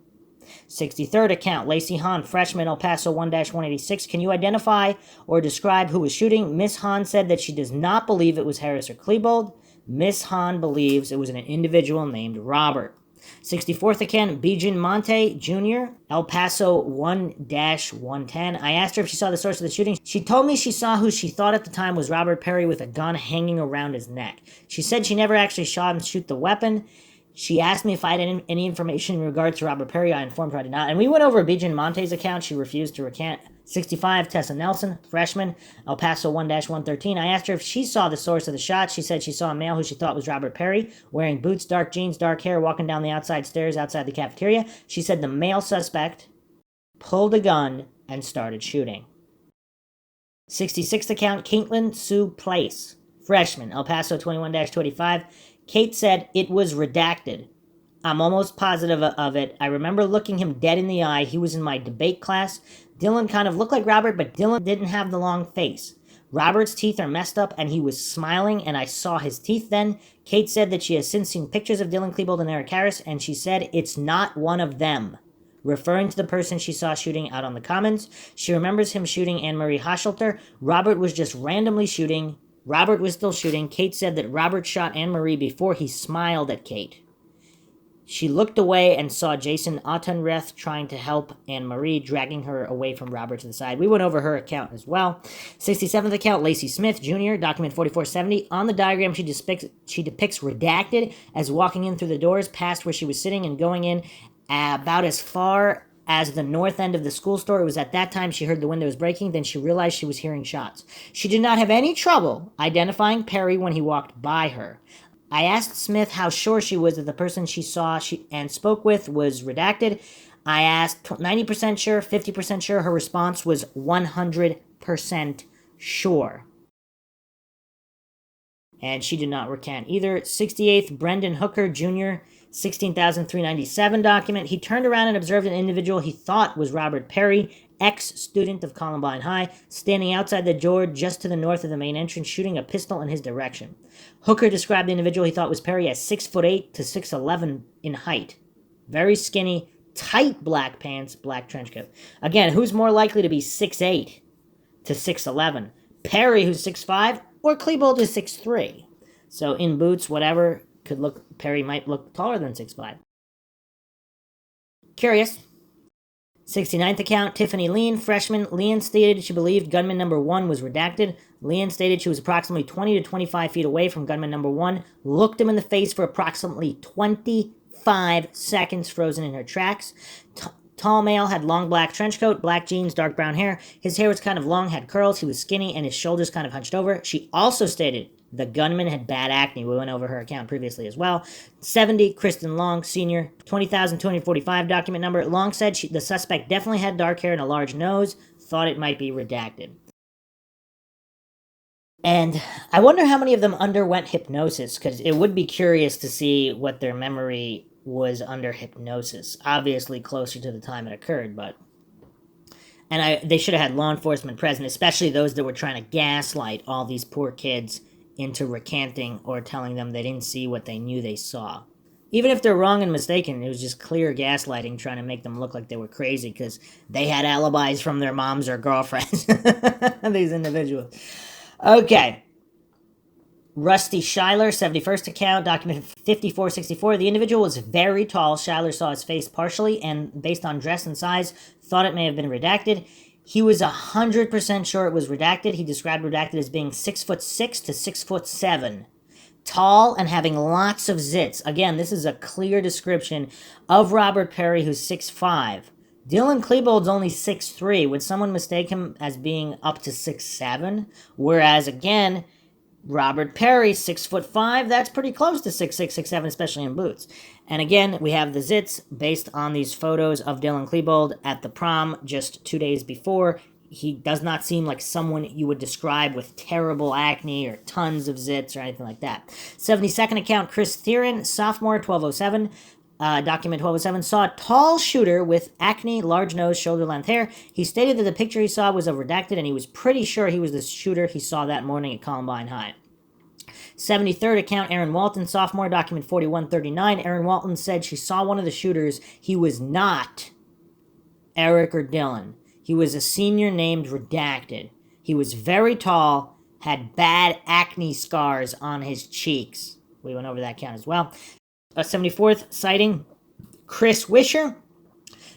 63rd account, Lacey Hahn, freshman, El Paso 1-186. Can you identify or describe who was shooting? Miss Hahn said that she does not believe it was Harris or Klebold. Miss Hahn believes it was an individual named Robert. 64th account, Bijan Monte Jr., El Paso 1-110. I asked her if she saw the source of the shooting. She told me she saw who she thought at the time was Robert Perry with a gun hanging around his neck. She said she never actually saw him shoot the weapon. She asked me if I had any information in regards to Robert Perry. I informed her I did not. And we went over Bijan Monte's account. She refused to recant. 65, Tessa Nelson, freshman, El Paso 1-113. I asked her if she saw the source of the shot. She said she saw a male who she thought was Robert Perry, wearing boots, dark jeans, dark hair, walking down the outside stairs outside the cafeteria. She said the male suspect pulled a gun and started shooting. 66th account, Caitlin Sue Place, freshman, El Paso 21-25. Kate said it was redacted. I'm almost positive of it. I remember looking him dead in the eye. He was in my debate class. Dylan kind of looked like Robert, but Dylan didn't have the long face. Robert's teeth are messed up, and he was smiling, and I saw his teeth then. Kate said that she has since seen pictures of Dylan Klebold and Eric Harris, and she said it's not one of them, referring to the person she saw shooting out on the Commons. She remembers him shooting Anne-Marie Hoshelter. Robert was just randomly shooting. Robert was still shooting. Kate said that Robert shot Anne-Marie before he smiled at Kate. She looked away and saw Jason Ottenreth trying to help Anne-Marie, dragging her away from Robert to the side. We went over her account as well. 67th account, Lacey Smith, Jr., document 4470. On the diagram, she depicts redacted as walking in through the doors past where she was sitting and going in about as far as the north end of the school store. It was at that time she heard the windows breaking. Then she realized she was hearing shots. She did not have any trouble identifying Perry when he walked by her. I asked Smith how sure she was that the person she saw and spoke with was redacted. I asked 90% sure, 50% sure. Her response was 100% sure. And she did not recant either. 68th, Brendan Hooker, Jr., 16,397 document. He turned around and observed an individual he thought was Robert Perry, ex-student of Columbine High, standing outside the door just to the north of the main entrance, shooting a pistol in his direction. Hooker described the individual he thought was Perry as 6'8" to 6'11" in height. Very skinny, tight black pants, black trench coat. Again, who's more likely to be 6'8" to 6'11"? Perry, who's 6'5", or Klebold, who's 6'3"? So in boots, whatever, Perry might look taller than 6'5". Curious. 69th account, Tiffany Lean, freshman. Lean stated she believed gunman number 1 was redacted. Lean stated she was approximately 20 to 25 feet away from gunman number 1, looked him in the face for approximately 25 seconds, frozen in her tracks. Tall male, had long black trench coat, black jeans, dark brown hair. His hair was kind of long, had curls, he was skinny, and his shoulders kind of hunched over. She also stated the gunman had bad acne. We went over her account previously as well. 70, Kristen Long, senior, 20,245 document number. Long said the suspect definitely had dark hair and a large nose, thought it might be redacted. And I wonder how many of them underwent hypnosis, because it would be curious to see what their memory was under hypnosis. Obviously closer to the time it occurred, but... And they should have had law enforcement present, especially those that were trying to gaslight all these poor kids into recanting or telling them they didn't see what they knew they saw. Even if they're wrong and mistaken, it was just clear gaslighting, trying to make them look like they were crazy because they had alibis from their moms or girlfriends. These individuals. Okay. Rusty Schuyler, 71st account, document 5464. The individual was very tall. Schuyler saw his face partially and, based on dress and size, thought it may have been redacted. He was 100% sure it was redacted. He described redacted as being 6'6" to 6'7". Tall and having lots of zits. Again, this is a clear description of Robert Perry, who's 6'5". Dylan Klebold's only 6'3". Would someone mistake him as being up to 6'7"? Whereas, again, Robert Perry, 6'5", that's pretty close to 6'6", 6'7", especially in boots. And again, we have the zits based on these photos of Dylan Klebold at the prom just 2 days before. He does not seem like someone you would describe with terrible acne or tons of zits or anything like that. 72nd account, Chris Theron, sophomore, 1207. Document 1207, saw a tall shooter with acne, large nose, shoulder-length hair. He stated that the picture he saw was of redacted, and he was pretty sure he was the shooter he saw that morning at Columbine High. 73rd account, Aaron Walton, sophomore, document 4139. Aaron Walton said she saw one of the shooters. He was not Eric or Dylan. He was a senior named Redacted. He was very tall, had bad acne scars on his cheeks. We went over that count as well. 74th sighting, Chris Wisher,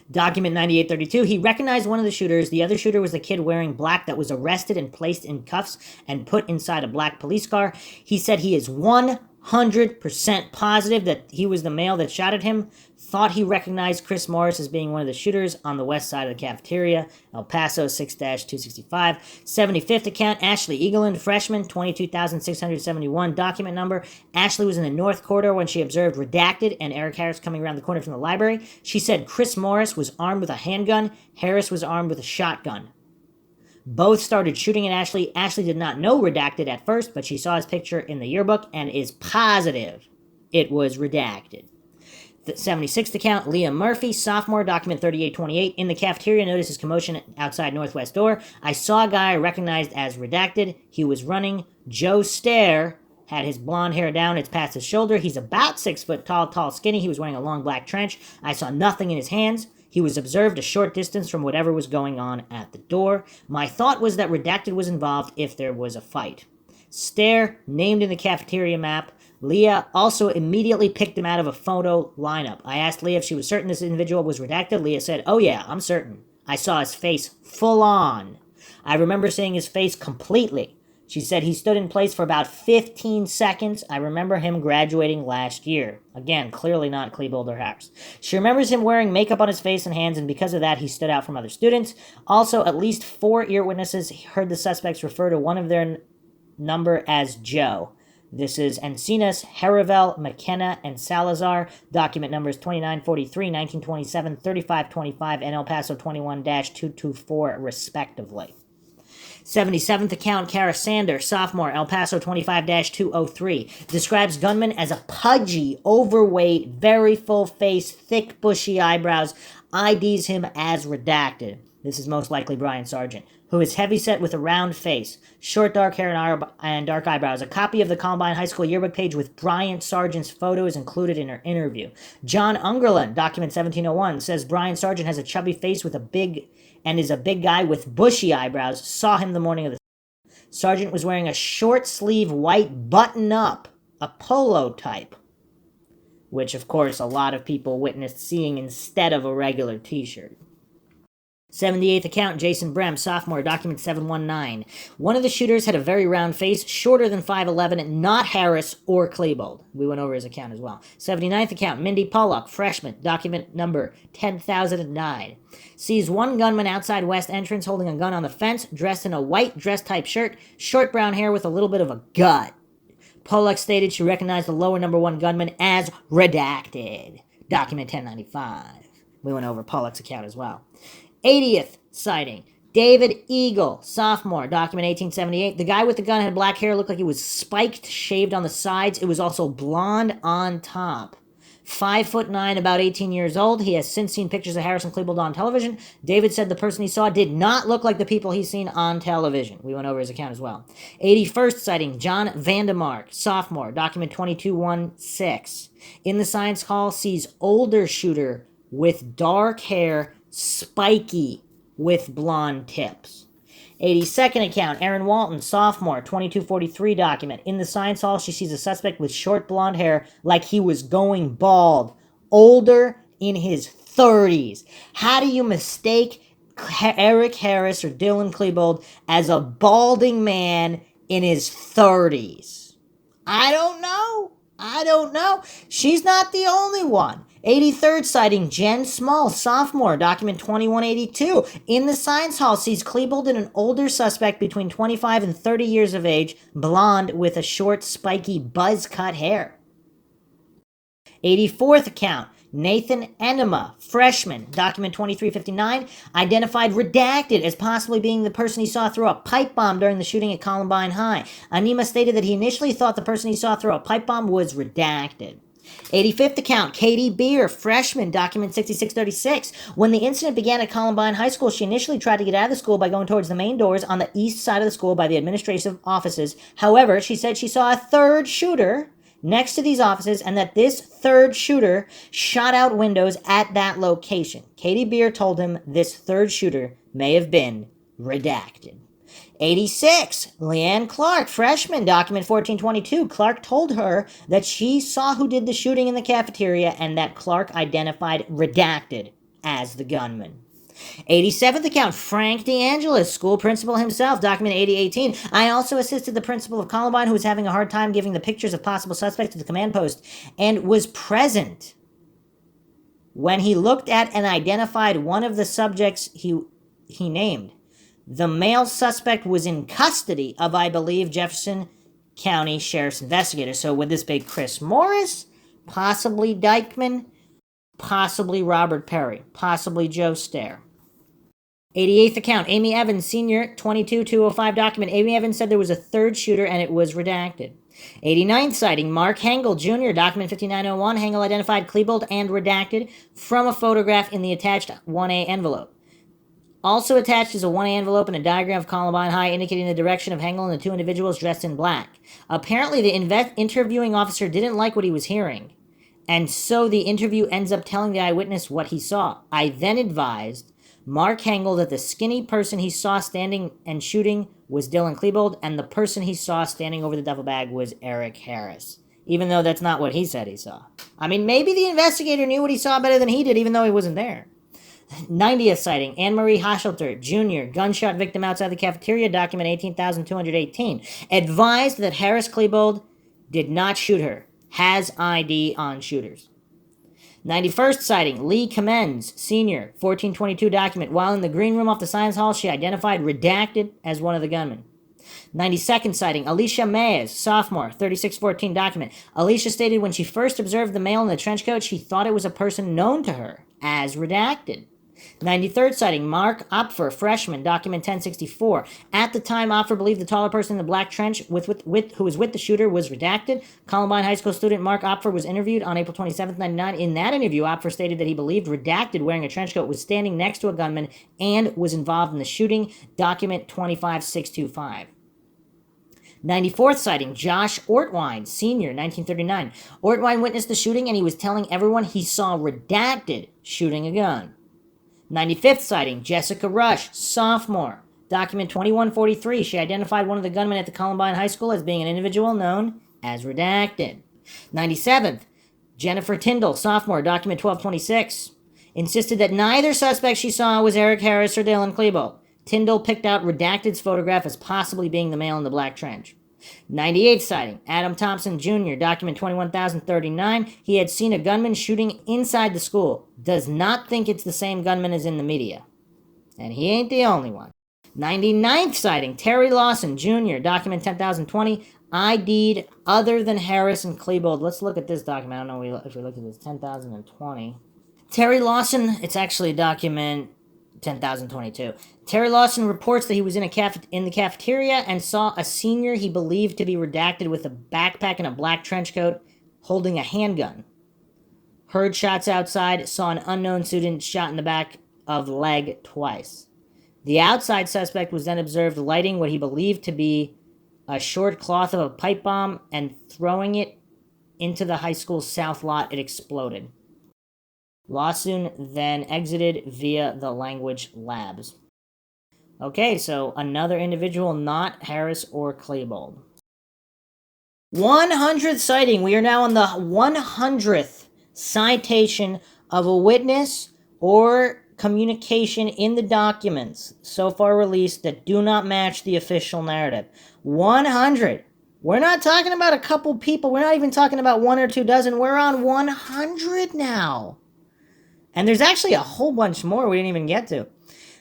document 9832. He recognized one of the shooters. The other shooter was the kid wearing black that was arrested and placed in cuffs and put inside a black police car. He said he is 100% positive that he was the male that shot at him. Thought he recognized Chris Morris as being one of the shooters on the west side of the cafeteria. El Paso 6-265. 75th account, Ashley Eagland, freshman, 22,671 document number. Ashley was in the north corridor when she observed Redacted and Eric Harris coming around the corner from the library. She said Chris Morris was armed with a handgun. Harris was armed with a shotgun. Both started shooting at Ashley. Ashley did not know Redacted at first, but she saw his picture in the yearbook and is positive it was Redacted. The 76th account, Liam Murphy, sophomore, document 3828. In the cafeteria, notices commotion outside northwest door. I saw a guy I recognized as Redacted. He was running. Joe Stair had his blonde hair down. It's past his shoulder. He's about 6 foot tall, skinny. He was wearing a long black trench. I saw nothing in his hands. He was observed a short distance from whatever was going on at the door. My thought was that Redacted was involved if there was a fight. Stair, named in the cafeteria map. Leah also immediately picked him out of a photo lineup. I asked Leah if she was certain this individual was Redacted. Leah said, "Oh yeah, I'm certain. I saw his face full on. I remember seeing his face completely." She said he stood in place for about 15 seconds. I remember him graduating last year. Again, clearly not Klebold or Harris. She remembers him wearing makeup on his face and hands, and because of that, he stood out from other students. Also, at least 4 ear witnesses heard the suspects refer to one of their number as Joe. This is Encinas, Haravel, McKenna, and Salazar. Document numbers 2943, 1927, 3525, and El Paso 21-224, respectively. 77th account, Kara Sander, sophomore, El Paso 25-203. Describes gunman as a pudgy, overweight, very full face, thick, bushy eyebrows. IDs him as Redacted. This is most likely Brian Sargent, who is heavyset with a round face, short dark hair and dark eyebrows. A copy of the Columbine High School yearbook page with Brian Sargent's photo is included in her interview. John Ungerland, document 1701, says Brian Sargent has a chubby face with is a big guy with bushy eyebrows. Saw him the morning of the... Sargent was wearing a short sleeve white button-up, a polo type, which of course a lot of people witnessed seeing instead of a regular t-shirt. 78th account, Jason Brem, sophomore, document 719. One of the shooters had a very round face, shorter than 5'11", not Harris or Klebold. We went over his account as well. 79th account, Mindy Pollock, freshman, document number 10,009. Sees one gunman outside west entrance holding a gun on the fence, dressed in a white dress-type shirt, short brown hair with a little bit of a gut. Pollock stated she recognized the lower number one gunman as redacted. Document 1095. We went over Pollock's account as well. 80th sighting, David Eagle, sophomore, document 1878. The guy with the gun had black hair, looked like it was spiked, shaved on the sides. It was also blonde on top. 5'9", about 18 years old. He has since seen pictures of Harris and Klebold on television. David said the person he saw did not look like the people he's seen on television. We went over his account as well. 81st sighting, John Vandemark, sophomore, document 2216. In the science hall, sees older shooter with dark hair, spiky with blonde tips. 82nd account, Aaron Walton, sophomore, 2243 document. In the science hall, she sees a suspect with short blonde hair like he was going bald. Older, in his 30s. How do you mistake Eric Harris or Dylan Klebold as a balding man in his 30s? I don't know. She's not the only one. 83rd sighting, Jen Small, sophomore, document 2182. In the science hall, sees Klebold and an older suspect between 25 and 30 years of age, blonde with a short, spiky, buzz-cut hair. 84th account, Nathan Enema, freshman, document 2359, identified redacted as possibly being the person he saw throw a pipe bomb during the shooting at Columbine High. Enema stated that he initially thought the person he saw throw a pipe bomb was redacted. 85th account, Katie Beer, freshman, document 6636. When the incident began at Columbine High School, she initially tried to get out of the school by going towards the main doors on the east side of the school by the administrative offices. However, she said she saw a third shooter next to these offices and that this third shooter shot out windows at that location. Katie Beer told him this third shooter may have been redacted. 86, Leanne Clark, freshman, document 1422. Clark told her that she saw who did the shooting in the cafeteria and that Clark identified redacted as the gunman. 87th account, Frank DeAngelis, school principal himself, document 8018. I also assisted the principal of Columbine who was having a hard time giving the pictures of possible suspects to the command post and was present when he looked at and identified one of the subjects he named. The male suspect was in custody of, I believe, Jefferson County Sheriff's investigator. So would this be Chris Morris? Possibly Dykeman? Possibly Robert Perry? Possibly Joe Stair? 88th account, Amy Evans, senior, 22205 document. Amy Evans said there was a third shooter and it was redacted. 89th sighting, Mark Hengel, Jr., document 5901. Hengel identified Klebold and redacted from a photograph in the attached 1A envelope. Also attached is a 1A envelope and a diagram of Columbine High indicating the direction of Hengel and the two individuals dressed in black. Apparently, the interviewing officer didn't like what he was hearing, and so the interview ends up telling the eyewitness what he saw. I then advised Mark Hengel that the skinny person he saw standing and shooting was Dylan Klebold, and the person he saw standing over the duffel bag was Eric Harris, even though that's not what he said he saw. I mean, maybe the investigator knew what he saw better than he did, even though he wasn't there. 90th sighting, Anne-Marie Hoshelter, Jr., gunshot victim outside the cafeteria, document 18,218. Advised that Harris Klebold did not shoot her. Has ID on shooters. 91st sighting, Lee Commends, Sr., 1422 document. While in the green room off the science hall, she identified redacted as one of the gunmen. 92nd sighting, Alicia Mays, sophomore, 3614 document. Alicia stated when she first observed the male in the trench coat, she thought it was a person known to her, as redacted. 93rd sighting, Mark Opfer, freshman, document 1064. At the time, Opfer believed the taller person in the black trench who was with the shooter was redacted. Columbine High School student Mark Opfer was interviewed on April 27, 99. In that interview, Opfer stated that he believed redacted wearing a trench coat was standing next to a gunman and was involved in the shooting, document 25625. 94th sighting, Josh Ortwine, senior, 1939. Ortwine witnessed the shooting and he was telling everyone he saw redacted shooting a gun. 95th sighting, Jessica Rush, sophomore, document 2143. She identified one of the gunmen at the Columbine High School as being an individual known as redacted. 97th, Jennifer Tyndall, sophomore, document 1226. insisted that neither suspect she saw was Eric Harris or Dylan Klebold. Tyndall picked out Redacted's photograph as possibly being the male in the black trench. 98th sighting, Adam Thompson Jr., document 21,039. He had seen a gunman shooting inside the school. Does not think it's the same gunman as in the media. And he ain't the only one. 99th sighting, Terry Lawson Jr., document 10,020. ID'd other than Harris and Klebold. Let's look at this document. I don't know if we look at this. 10,020. Terry Lawson, it's actually document 10,022. Terry Lawson reports that he was in the cafeteria and saw a senior he believed to be redacted with a backpack and a black trench coat holding a handgun. Heard shots outside, saw an unknown student shot in the back of the leg twice. The outside suspect was then observed lighting what he believed to be a short cloth of a pipe bomb and throwing it into the high school's south lot. It exploded. Lawson then exited via the language labs. Okay, so another individual, not Harris or Klebold. 100th sighting. We are now on the 100th citation of a witness or communication in the documents so far released that do not match the official narrative. 100. We're not talking about a couple people. We're not even talking about one or two dozen. We're on 100 now. And there's actually a whole bunch more we didn't even get to.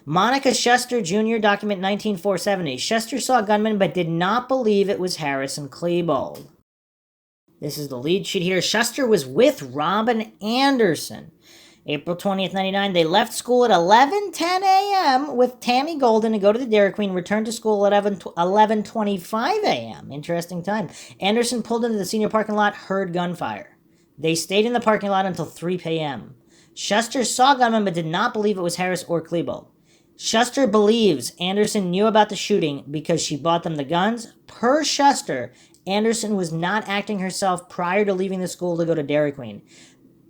Monica Schuster Jr., document 19,470. Schuster saw a gunman but did not believe it was Harrison Klebold. This is the lead sheet here. Schuster was with Robin Anderson. April 20th, 99. They left school at 11:10 a.m. with Tammy Golden to go to the Dairy Queen, returned to school at 11:25 a.m. Interesting time. Anderson pulled into the senior parking lot, heard gunfire. They stayed in the parking lot until 3 p.m. Schuster saw gunman but did not believe it was Harris or Klebold. Schuster believes Anderson knew about the shooting because she bought them the guns. Per Schuster, Anderson was not acting herself prior to leaving the school to go to Dairy Queen,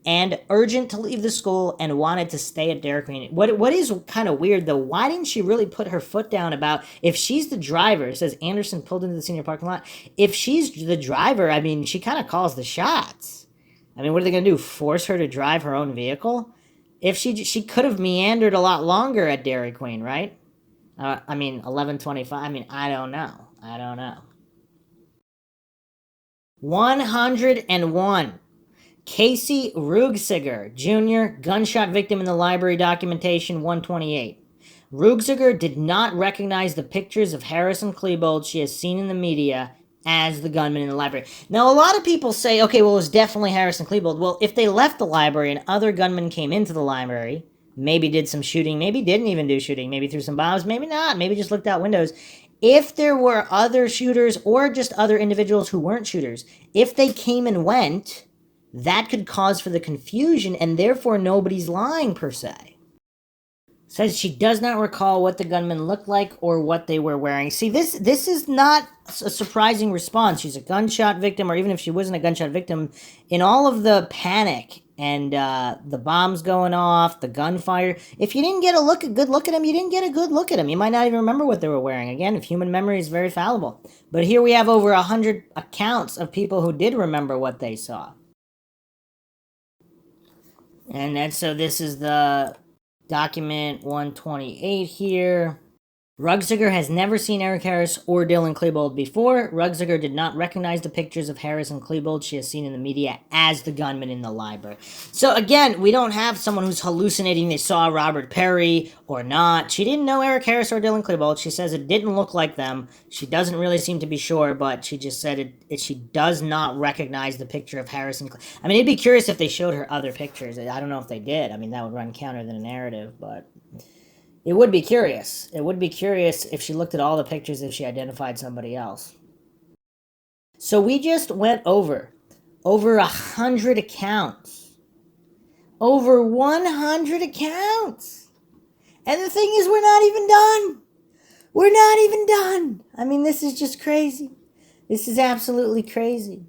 and urgent to leave the school and wanted to stay at Dairy Queen. What is kind of weird, though, why didn't she really put her foot down about, if she's the driver, it says Anderson pulled into the senior parking lot. If she's the driver, I mean, she kind of calls the shots. I mean, what are they going to do, force her to drive her own vehicle? If she could have meandered a lot longer at Dairy Queen, right? I mean, 11:25, I mean, I don't know. 101. Casey Rugsiger, Jr., gunshot victim in the library, documentation 128. Rugsiger did not recognize the pictures of Harrison Klebold she has seen in the media as the gunman in the library. Now, a lot of people say, okay, well, it was definitely Harrison Klebold. Well, if they left the library and other gunmen came into the library, maybe did some shooting, maybe didn't even do shooting, maybe threw some bombs, maybe not, maybe just looked out windows. If there were other shooters or just other individuals who weren't shooters, if they came and went, that could cause for the confusion, and therefore nobody's lying, per se. Says she does not recall what the gunman looked like or what they were wearing. See, this is not a surprising response. She's a gunshot victim, or even if she wasn't a gunshot victim, in all of the panic and the bombs going off, the gunfire, if you didn't get a good look at them, you didn't get a good look at them. You might not even remember what they were wearing. Again, if human memory is very fallible. But here we have over 100 accounts of people who did remember what they saw. And then, so this is the document 128 here. Rugsiger has never seen Eric Harris or Dylan Klebold before. Rugsiger did not recognize the pictures of Harris and Klebold she has seen in the media as the gunman in the library. So again, we don't have someone who's hallucinating they saw Robert Perry or not. She didn't know Eric Harris or Dylan Klebold. She says it didn't look like them. She doesn't really seem to be sure, but she just said she does not recognize the picture of Harris and Klebold. I mean, it'd be curious if they showed her other pictures. I don't know if they did. I mean, that would run counter to the narrative, but it would be curious. It would be curious if she looked at all the pictures, if she identified somebody else. So we just went over 100 accounts. Over 100 accounts. And the thing is, we're not even done. We're not even done. I mean, this is just crazy. This is absolutely crazy.